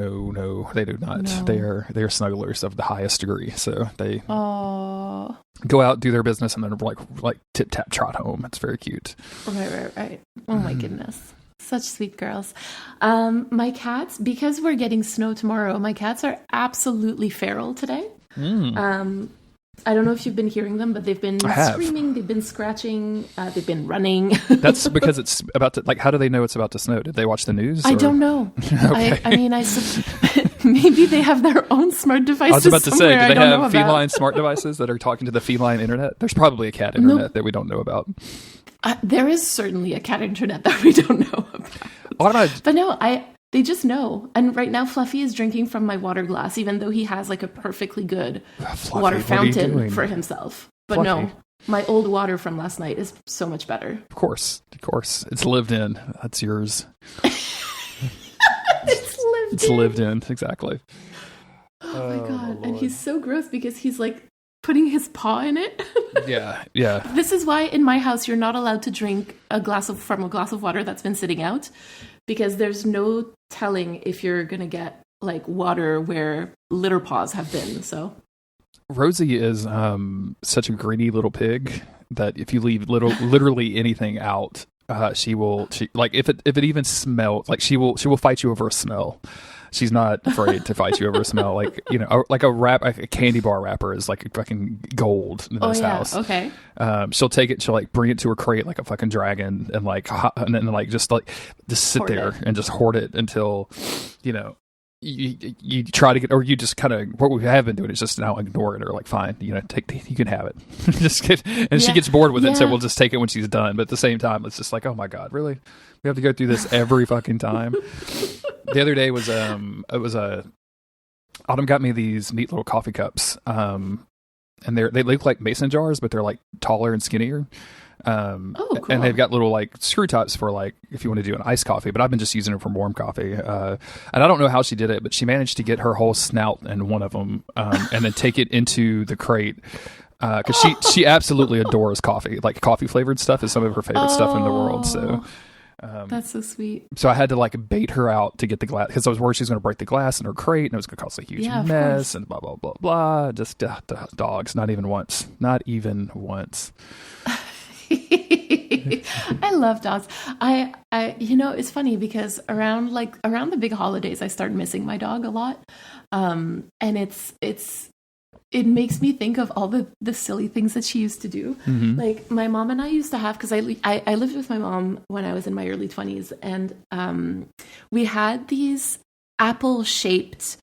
they do not. No. They are snugglers of the highest degree. So they Oh, go out, do their business, and then like tip tap trot home. It's very cute. right. Oh my goodness. Such sweet girls. My cats, because we're getting snow tomorrow, my cats are absolutely feral today. I don't know if you've been hearing them, but they've been screaming, they've been scratching, they've been running. That's because it's about to, like, how do they know it's about to snow? Did they watch the news? I don't know. Okay. I mean, maybe they have their own smart devices. I was about to say, do they have about. feline smart devices that are talking to the feline internet? There's probably a cat internet that we don't know about. There is certainly a cat internet that we don't know about. But no, they just know. And right now, Fluffy is drinking from my water glass, even though he has like a perfectly good Fluffy, water fountain for himself. But Fluffy. no, my old water from last night is so much better. Of course. It's lived in. That's yours. It's lived in. Exactly. Oh my God. And he's so gross because he's like putting his paw in it. Yeah. This is why in my house you're not allowed to drink from a glass of water that's been sitting out, because there's no telling if you're gonna get like water where litter paws have been. So Rosie is such a greedy little pig that if you leave literally anything out, she like if it even smells, like she will fight you over a smell. She's not afraid to fight you over a smell. Like, you know, like a candy bar wrapper is like fucking gold in this house. Okay. She'll take it. She'll like bring it to her crate like a fucking dragon, and then like just sit Hoard there it. and just hoard it until, you know, you try to get, or you just kind of, what we have been doing is just now ignore it, or like, fine, you know, you can have it. She gets bored with it, so we'll just take it when she's done. But at the same time, it's just like, oh my God, really? We have to go through this every fucking time. The other day was Autumn got me these neat little coffee cups, and they look like mason jars, but they're like taller and skinnier. Cool. And they've got little like screw tops for like if you want to do an iced coffee, but I've been just using them for warm coffee. And I don't know how she did it, but she managed to get her whole snout in one of them, and then take it into the crate. Because she absolutely adores coffee. Like coffee flavored stuff is some of her favorite stuff in the world. So that's so sweet. So I had to like bait her out to get the glass, because I was worried she was going to break the glass in her crate and it was going to cause a huge mess and blah blah blah blah. Just dogs, not even once. I love dogs. I you know, it's funny because around the big holidays I start missing my dog a lot. And it makes me think of all the silly things that she used to do. Mm-hmm. Like my mom and I used to have, because I lived with my mom when I was in my early 20s, and we had these apple-shaped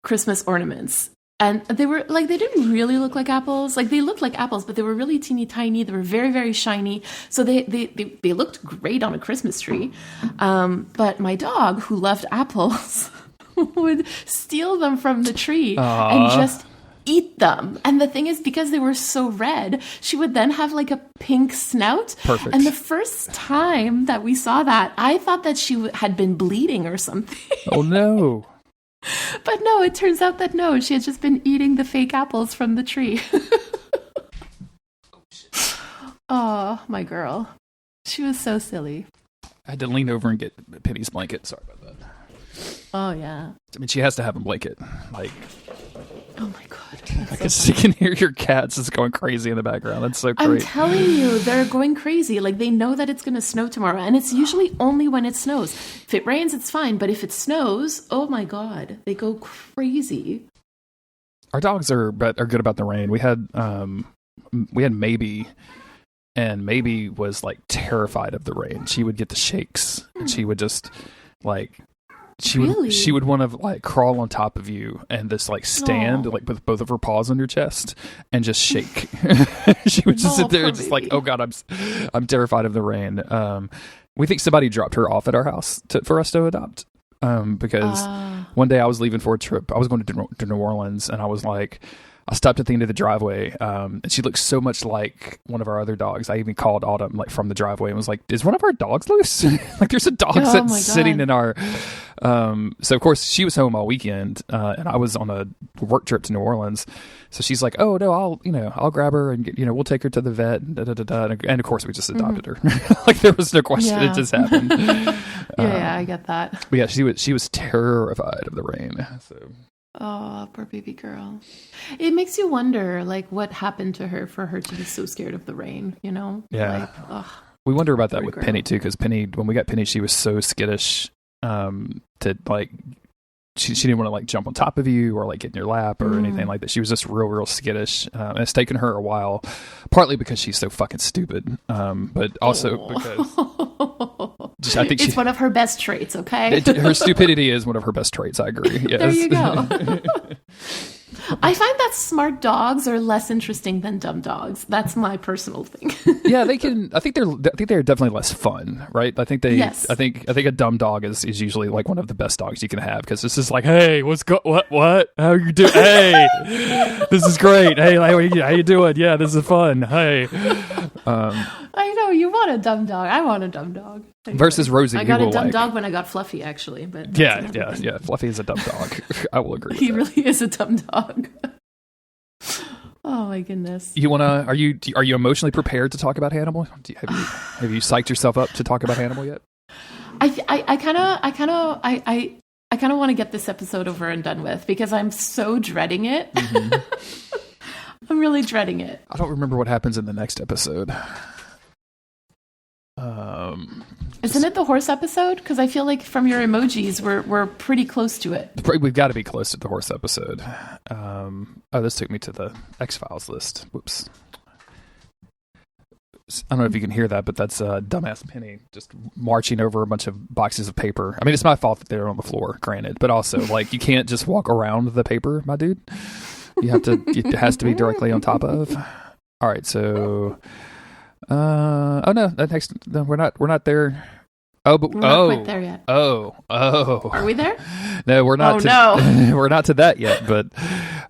Christmas ornaments. And they were like, they didn't really look like apples. Like they looked like apples, but they were really teeny tiny. They were very, very shiny. So they looked great on a Christmas tree. But my dog, who loved apples, would steal them from the tree and just eat them. And the thing is, because they were so red, she would then have like a pink snout. Perfect. And the first time that we saw that, I thought that she had been bleeding or something. Oh no. But no, it turns out that no, she had just been eating the fake apples from the tree. Oh, my girl. She was so silly. I had to lean over and get Penny's blanket. Sorry about that. Oh, yeah. I mean, she has to have a blanket. Like, oh my God. I can hear your cats just going crazy in the background. That's so great. I'm telling you, they're going crazy. Like, they know that it's going to snow tomorrow. And it's usually only when it snows. If it rains, it's fine. But if it snows, oh my God, they go crazy. Our dogs are good about the rain. We had Maybe, and Maybe was like terrified of the rain. She would get the shakes, and she would just like... She would want to like crawl on top of you and just like stand like with both of her paws on your chest and just shake. She would just sit there and just like, oh God, I'm terrified of the rain. We think somebody dropped her off at our house for us to adopt. because one day I was leaving for a trip. I was going to New Orleans, and I was like, I stopped at the end of the driveway, and she looked so much like one of our other dogs. I even called Autumn like from the driveway and was like, "Is one of our dogs loose?" Like, there's a dog sitting in our. So of course she was home all weekend, and I was on a work trip to New Orleans. So she's like, "Oh no, I'll grab her and we'll take her to the vet." And of course we just adopted her. Like, there was no question; it just happened. I get that. But yeah, she was terrified of the rain. So. Oh, poor baby girl. It makes you wonder, like, what happened to her for her to be so scared of the rain, Yeah. Like, we wonder about that with girl. Penny, too, because Penny, when we got Penny, she was so skittish to, like, she didn't want to, like, jump on top of you or, like, get in your lap or anything like that. She was just real skittish. And it's taken her a while, partly because she's so fucking stupid, but also because I think it's one of her best traits, okay? Her stupidity is one of her best traits, I agree. Yes. There you go. I find that smart dogs are less interesting than dumb dogs. That's my personal thing. Yeah, they can. I think they're definitely less fun, right? I think Yes. I think a dumb dog is usually like one of the best dogs you can have, because it's just like, hey, what? How you doing? Hey, this is great. Hey, how you doing? Yeah, this is fun. Hey. I know you want a dumb dog. I want a dumb dog. Versus Rosie, I got a dumb dog when I got Fluffy, actually. But that's yeah. Fluffy is a dumb dog. I will agree. He really is a dumb dog. Oh my goodness. Are you emotionally prepared to talk about Hannibal? Have you psyched yourself up to talk about Hannibal yet? I kind of want to get this episode over and done with, because I'm so dreading it. Mm-hmm. I'm really dreading it. I don't remember what happens in the next episode. Isn't it the horse episode? Because I feel like from your emojis, we're pretty close to it. We've got to be close to the horse episode. This took me to the X-Files list. Whoops. I don't know if you can hear that, but that's dumbass Penny just marching over a bunch of boxes of paper. I mean, it's my fault that they're on the floor, granted, but also, like, you can't just walk around the paper, my dude. You have to. It has to be directly on top of. All right, so. Oh no! No, we're not there. Oh, but we're not quite there yet. Oh. Are we there? No, we're not. No. We're not to that yet. But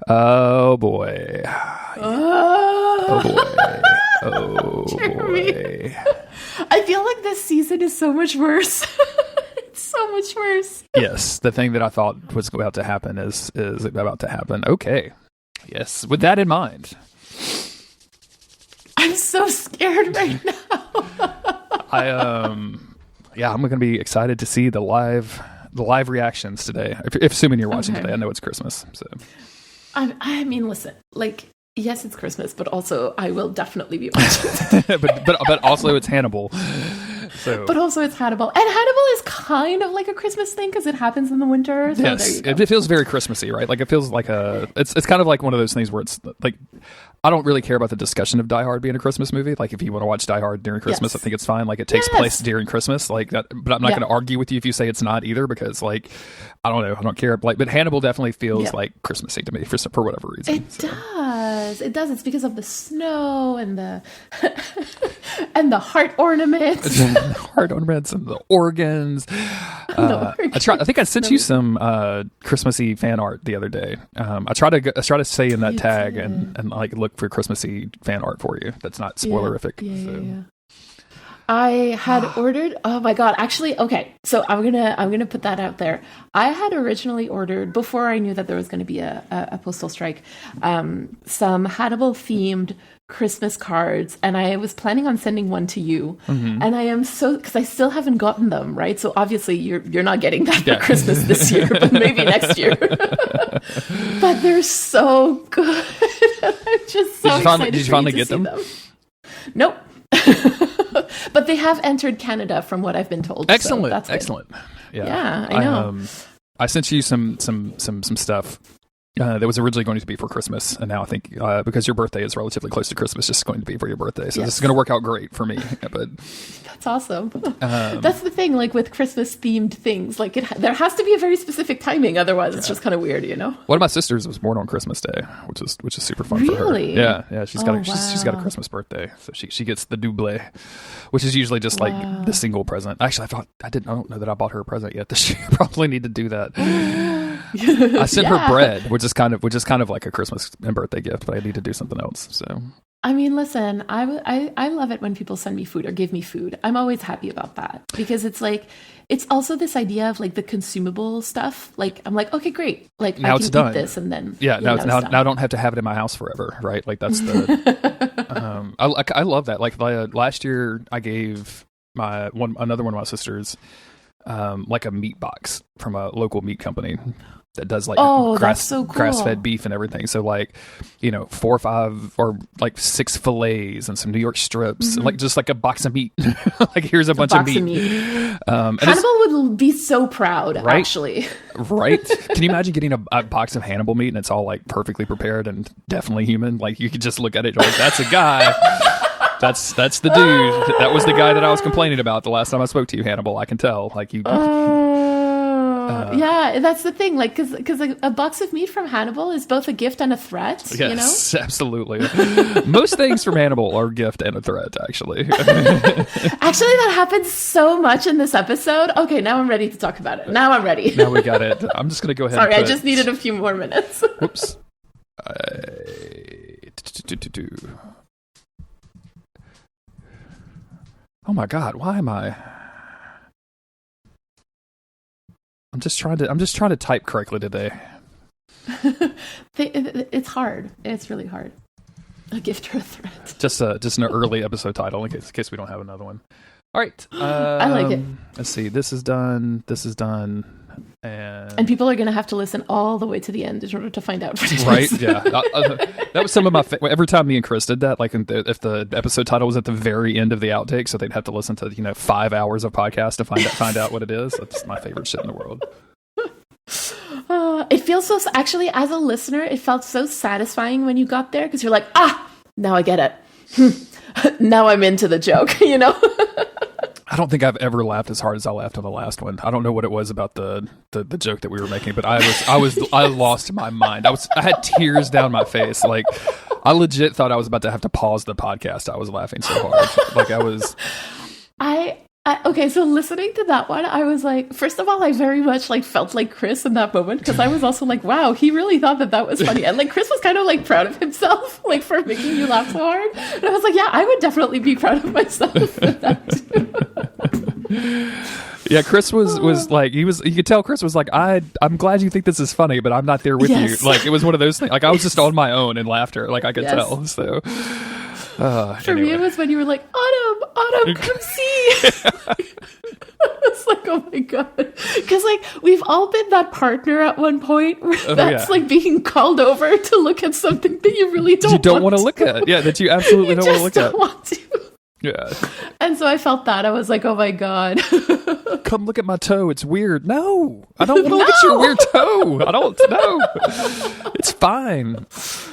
oh boy. Oh boy. Oh boy. I feel like this season is so much worse. It's so much worse. Yes, the thing that I thought was about to happen is about to happen. Okay. Yes, with that in mind. I'm so scared right now. I'm going to be excited to see the live reactions today. If assuming you're watching today, I know it's Christmas. So, I mean, listen, like, yes, it's Christmas, but also I will definitely be watching. but also it's Hannibal. So. But also it's Hannibal, and Hannibal is kind of like a Christmas thing because it happens in the winter. So yes, there you go. It feels very Christmassy, right? Like, it feels like it's kind of like one of those things where it's like, I don't really care about the discussion of Die Hard being a Christmas movie. Like, if you want to watch Die Hard during Christmas, yes. I think it's fine. Like, it takes place during Christmas, like that. But I'm not going to argue with you if you say it's not either, because, like, I don't know, I don't care. Like, but Hannibal definitely feels like Christmassy to me for whatever reason. It does. It does. It's because of the snow and the and the heart ornaments. Heart ornaments and the organs. I think I sent you some Christmassy fan art the other day. I try to say in that tag and like look for Christmassy fan art for you. That's not spoilerific. Yeah. I had ordered. Oh my god! Actually, okay. So I'm gonna put that out there. I had originally ordered, before I knew that there was going to be a postal strike, some Hannibal themed Christmas cards, and I was planning on sending one to you. Mm-hmm. And I am because I still haven't gotten them, right? So obviously you're not getting that for Christmas this year, but maybe next year. But they're so good. I'm just so excited. Did you finally get them? Nope. But they have entered Canada, from what I've been told. Excellent, so that's excellent. Yeah, I know. I sent you some stuff That was originally going to be for Christmas, and now I think because your birthday is relatively close to Christmas, it's going to be for your birthday. So this is going to work out great for me. But that's awesome. That's the thing, like with Christmas themed things, like there has to be a very specific timing, otherwise it's just kind of weird, you know. One of my sisters was born on Christmas Day, which is super fun for her. Really? Yeah. She's got a Christmas birthday, so she gets the double, which is usually just like the single present. Actually, I don't know that I bought her a present yet this year. Probably need to do that. I sent her bread, which is kind of like a Christmas and birthday gift, but I need to do something else. So I mean, listen, I love it when people send me food or give me food. I'm always happy about that because it's like, it's also this idea of like the consumable stuff. Like, I'm like, okay, great. Like now I it's can done. eat this and then now I don't have to have it in my house forever. Right. Like that's the, I love that. Like last year I gave another one of my sisters, like a meat box from a local meat company that does like that's so cool. grass-fed beef and everything. So like, 4 or 5 or like 6 fillets and some New York strips, and like just like a box of meat. Like here's a bunch of meat. Hannibal would be so proud, right? Actually. Right? Can you imagine getting a box of Hannibal meat and it's all like perfectly prepared and definitely human? Like you could just look at it like, that's a guy. That's the dude. That was the guy that I was complaining about the last time I spoke to you, Hannibal. I can tell. Like you. Yeah, that's the thing. Like, because a box of meat from Hannibal is both a gift and a threat. Yes, absolutely. Most things from Hannibal are a gift and a threat. Actually, actually, that happens so much in this episode. Okay, now I'm ready to talk about it. Now I'm ready. Now we got it. I'm just gonna go ahead. Sorry, I just needed a few more minutes. Whoops. Oh my God! Why am I? I'm just trying to type correctly today. It's hard. It's really hard. A gift or a threat. Just an early episode title in case we don't have another one. All right. I like it. Let's see. This is done. And people are going to have to listen all the way to the end in order to find out what it is. Right? Yeah. That was some of my every time me and Chris did that, like if the episode title was at the very end of the outtake, so they'd have to listen to 5 hours of podcast to find out what it is. That's my favorite shit in the world. It feels so, actually, as a listener, it felt so satisfying when you got there because you're like, now I get it. Now I'm into the joke, I don't think I've ever laughed as hard as I laughed on the last one. I don't know what it was about the joke that we were making, but I lost my mind. I had tears down my face. Like I legit thought I was about to have to pause the podcast. I was laughing so hard. Like I was. Okay, so listening to that one, I was like, first of all, I very much like felt like Chris in that moment because I was also like, wow, he really thought that was funny. And like Chris was kind of like proud of himself, like for making you laugh so hard. And I was like, yeah, I would definitely be proud of myself for that too. Yeah, Chris was like, you could tell Chris was like, I'm glad you think this is funny, but I'm not there with you. Like it was one of those things. Like I was just on my own in laughter. Like I could tell. So for me, it was when you were like, Autumn, come see. I was like, oh my God. Because like we've all been that partner at one point where that's like being called over to look at something that you really don't want to look at. Yeah, that you absolutely don't want to look at. Want to. Yeah. And so I felt that. I was like, oh my God. Come look at my toe. It's weird. No, I don't want to look at your weird toe. I don't know. It's fine.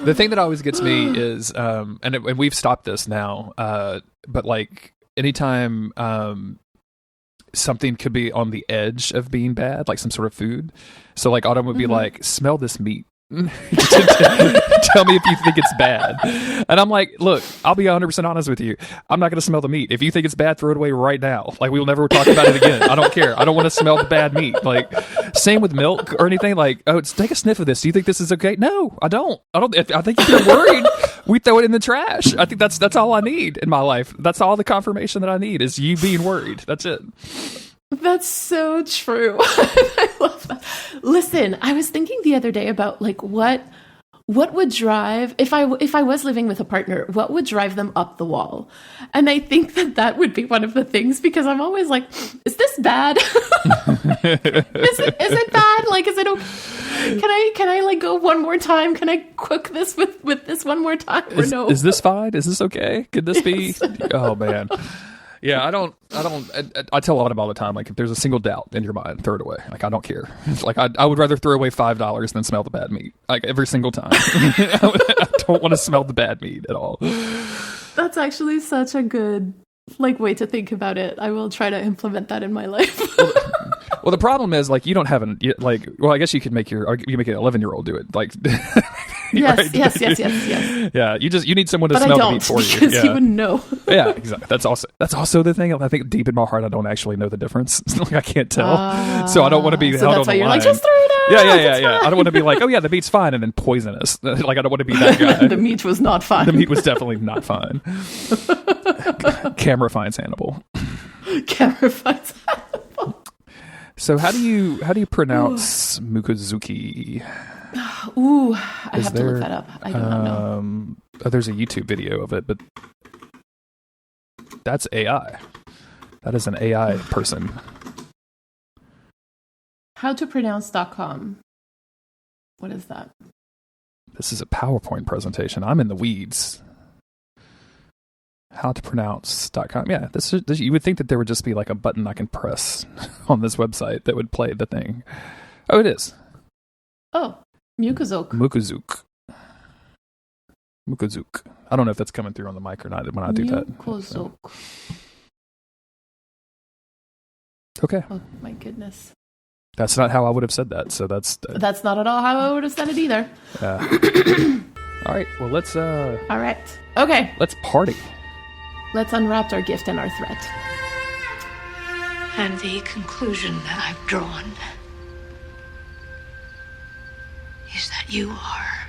The thing that always gets me is, and we've stopped this now, but like anytime something could be on the edge of being bad, like some sort of food. So like Autumn would be like, smell this meat. Tell me if you think it's bad. And I'm like, look, I'll be 100% honest with you. I'm not going to smell the meat. If you think it's bad, throw it away right now. Like, we will never talk about it again. I don't care. I don't want to smell the bad meat. Like, same with milk or anything. Like, take a sniff of this. Do you think this is okay? No, I don't. I think if you're worried, we throw it in the trash. I think that's all I need in my life. That's all the confirmation that I need is you being worried. That's it. That's so true. I love that. Listen, I was thinking the other day about like what would drive if I was living with a partner, what would drive them up the wall? And I think that would be one of the things because I'm always like, is this bad? Is it bad? Like, is it okay? Can I like go one more time? Can I cook this with this one more time? Or no? Is this fine? Is this okay? Could this be? Oh man. Yeah, I don't. I tell a lot of all the time, like, if there's a single doubt in your mind, throw it away. Like, I don't care. Like, I would rather throw away $5 than smell the bad meat. Like, every single time. I don't want to smell the bad meat at all. That's actually such a good way to think about it. I will try to implement that in my life. Well, the problem is, like, you don't have I guess you could make an 11-year-old do it. Like, yes, right? yes. Yeah, you need someone to But smell I the don't, meat for you. because Yeah. he wouldn't know. Yeah, exactly. That's also the thing. I think deep in my heart, I don't actually know the difference. Like, I can't tell. So I don't want to be So held that's on why the you're line. like, just throw it out. Yeah. I don't want to be like, oh yeah, the meat's fine, and then poisonous. Like, I don't want to be that guy. The meat was not fine. The meat was definitely not fine. Camera finds Hannibal. Camera finds Hannibal. So how do you pronounce Mukozuke? Ooh, I have to look that up. I do not know. There's a YouTube video of it, but that's AI. That is an AI person. Howtopronounce.com. What is that? This is a PowerPoint presentation. I'm in the weeds. Howtopronounce.com. Yeah, this you would think that there would just be like a button I can press on this website that would play the thing. Oh, it is. Oh, Mukozuke. Mukozuke. I don't know if that's coming through on the mic or not when I do that. Mukozuke. Okay. Oh my goodness. That's not how I would have said that. So that's not at all how I would have said it either. All right. Well, let's All right. Okay. let's party. Let's unwrap our gift and our threat. And the conclusion that I've drawn is that you are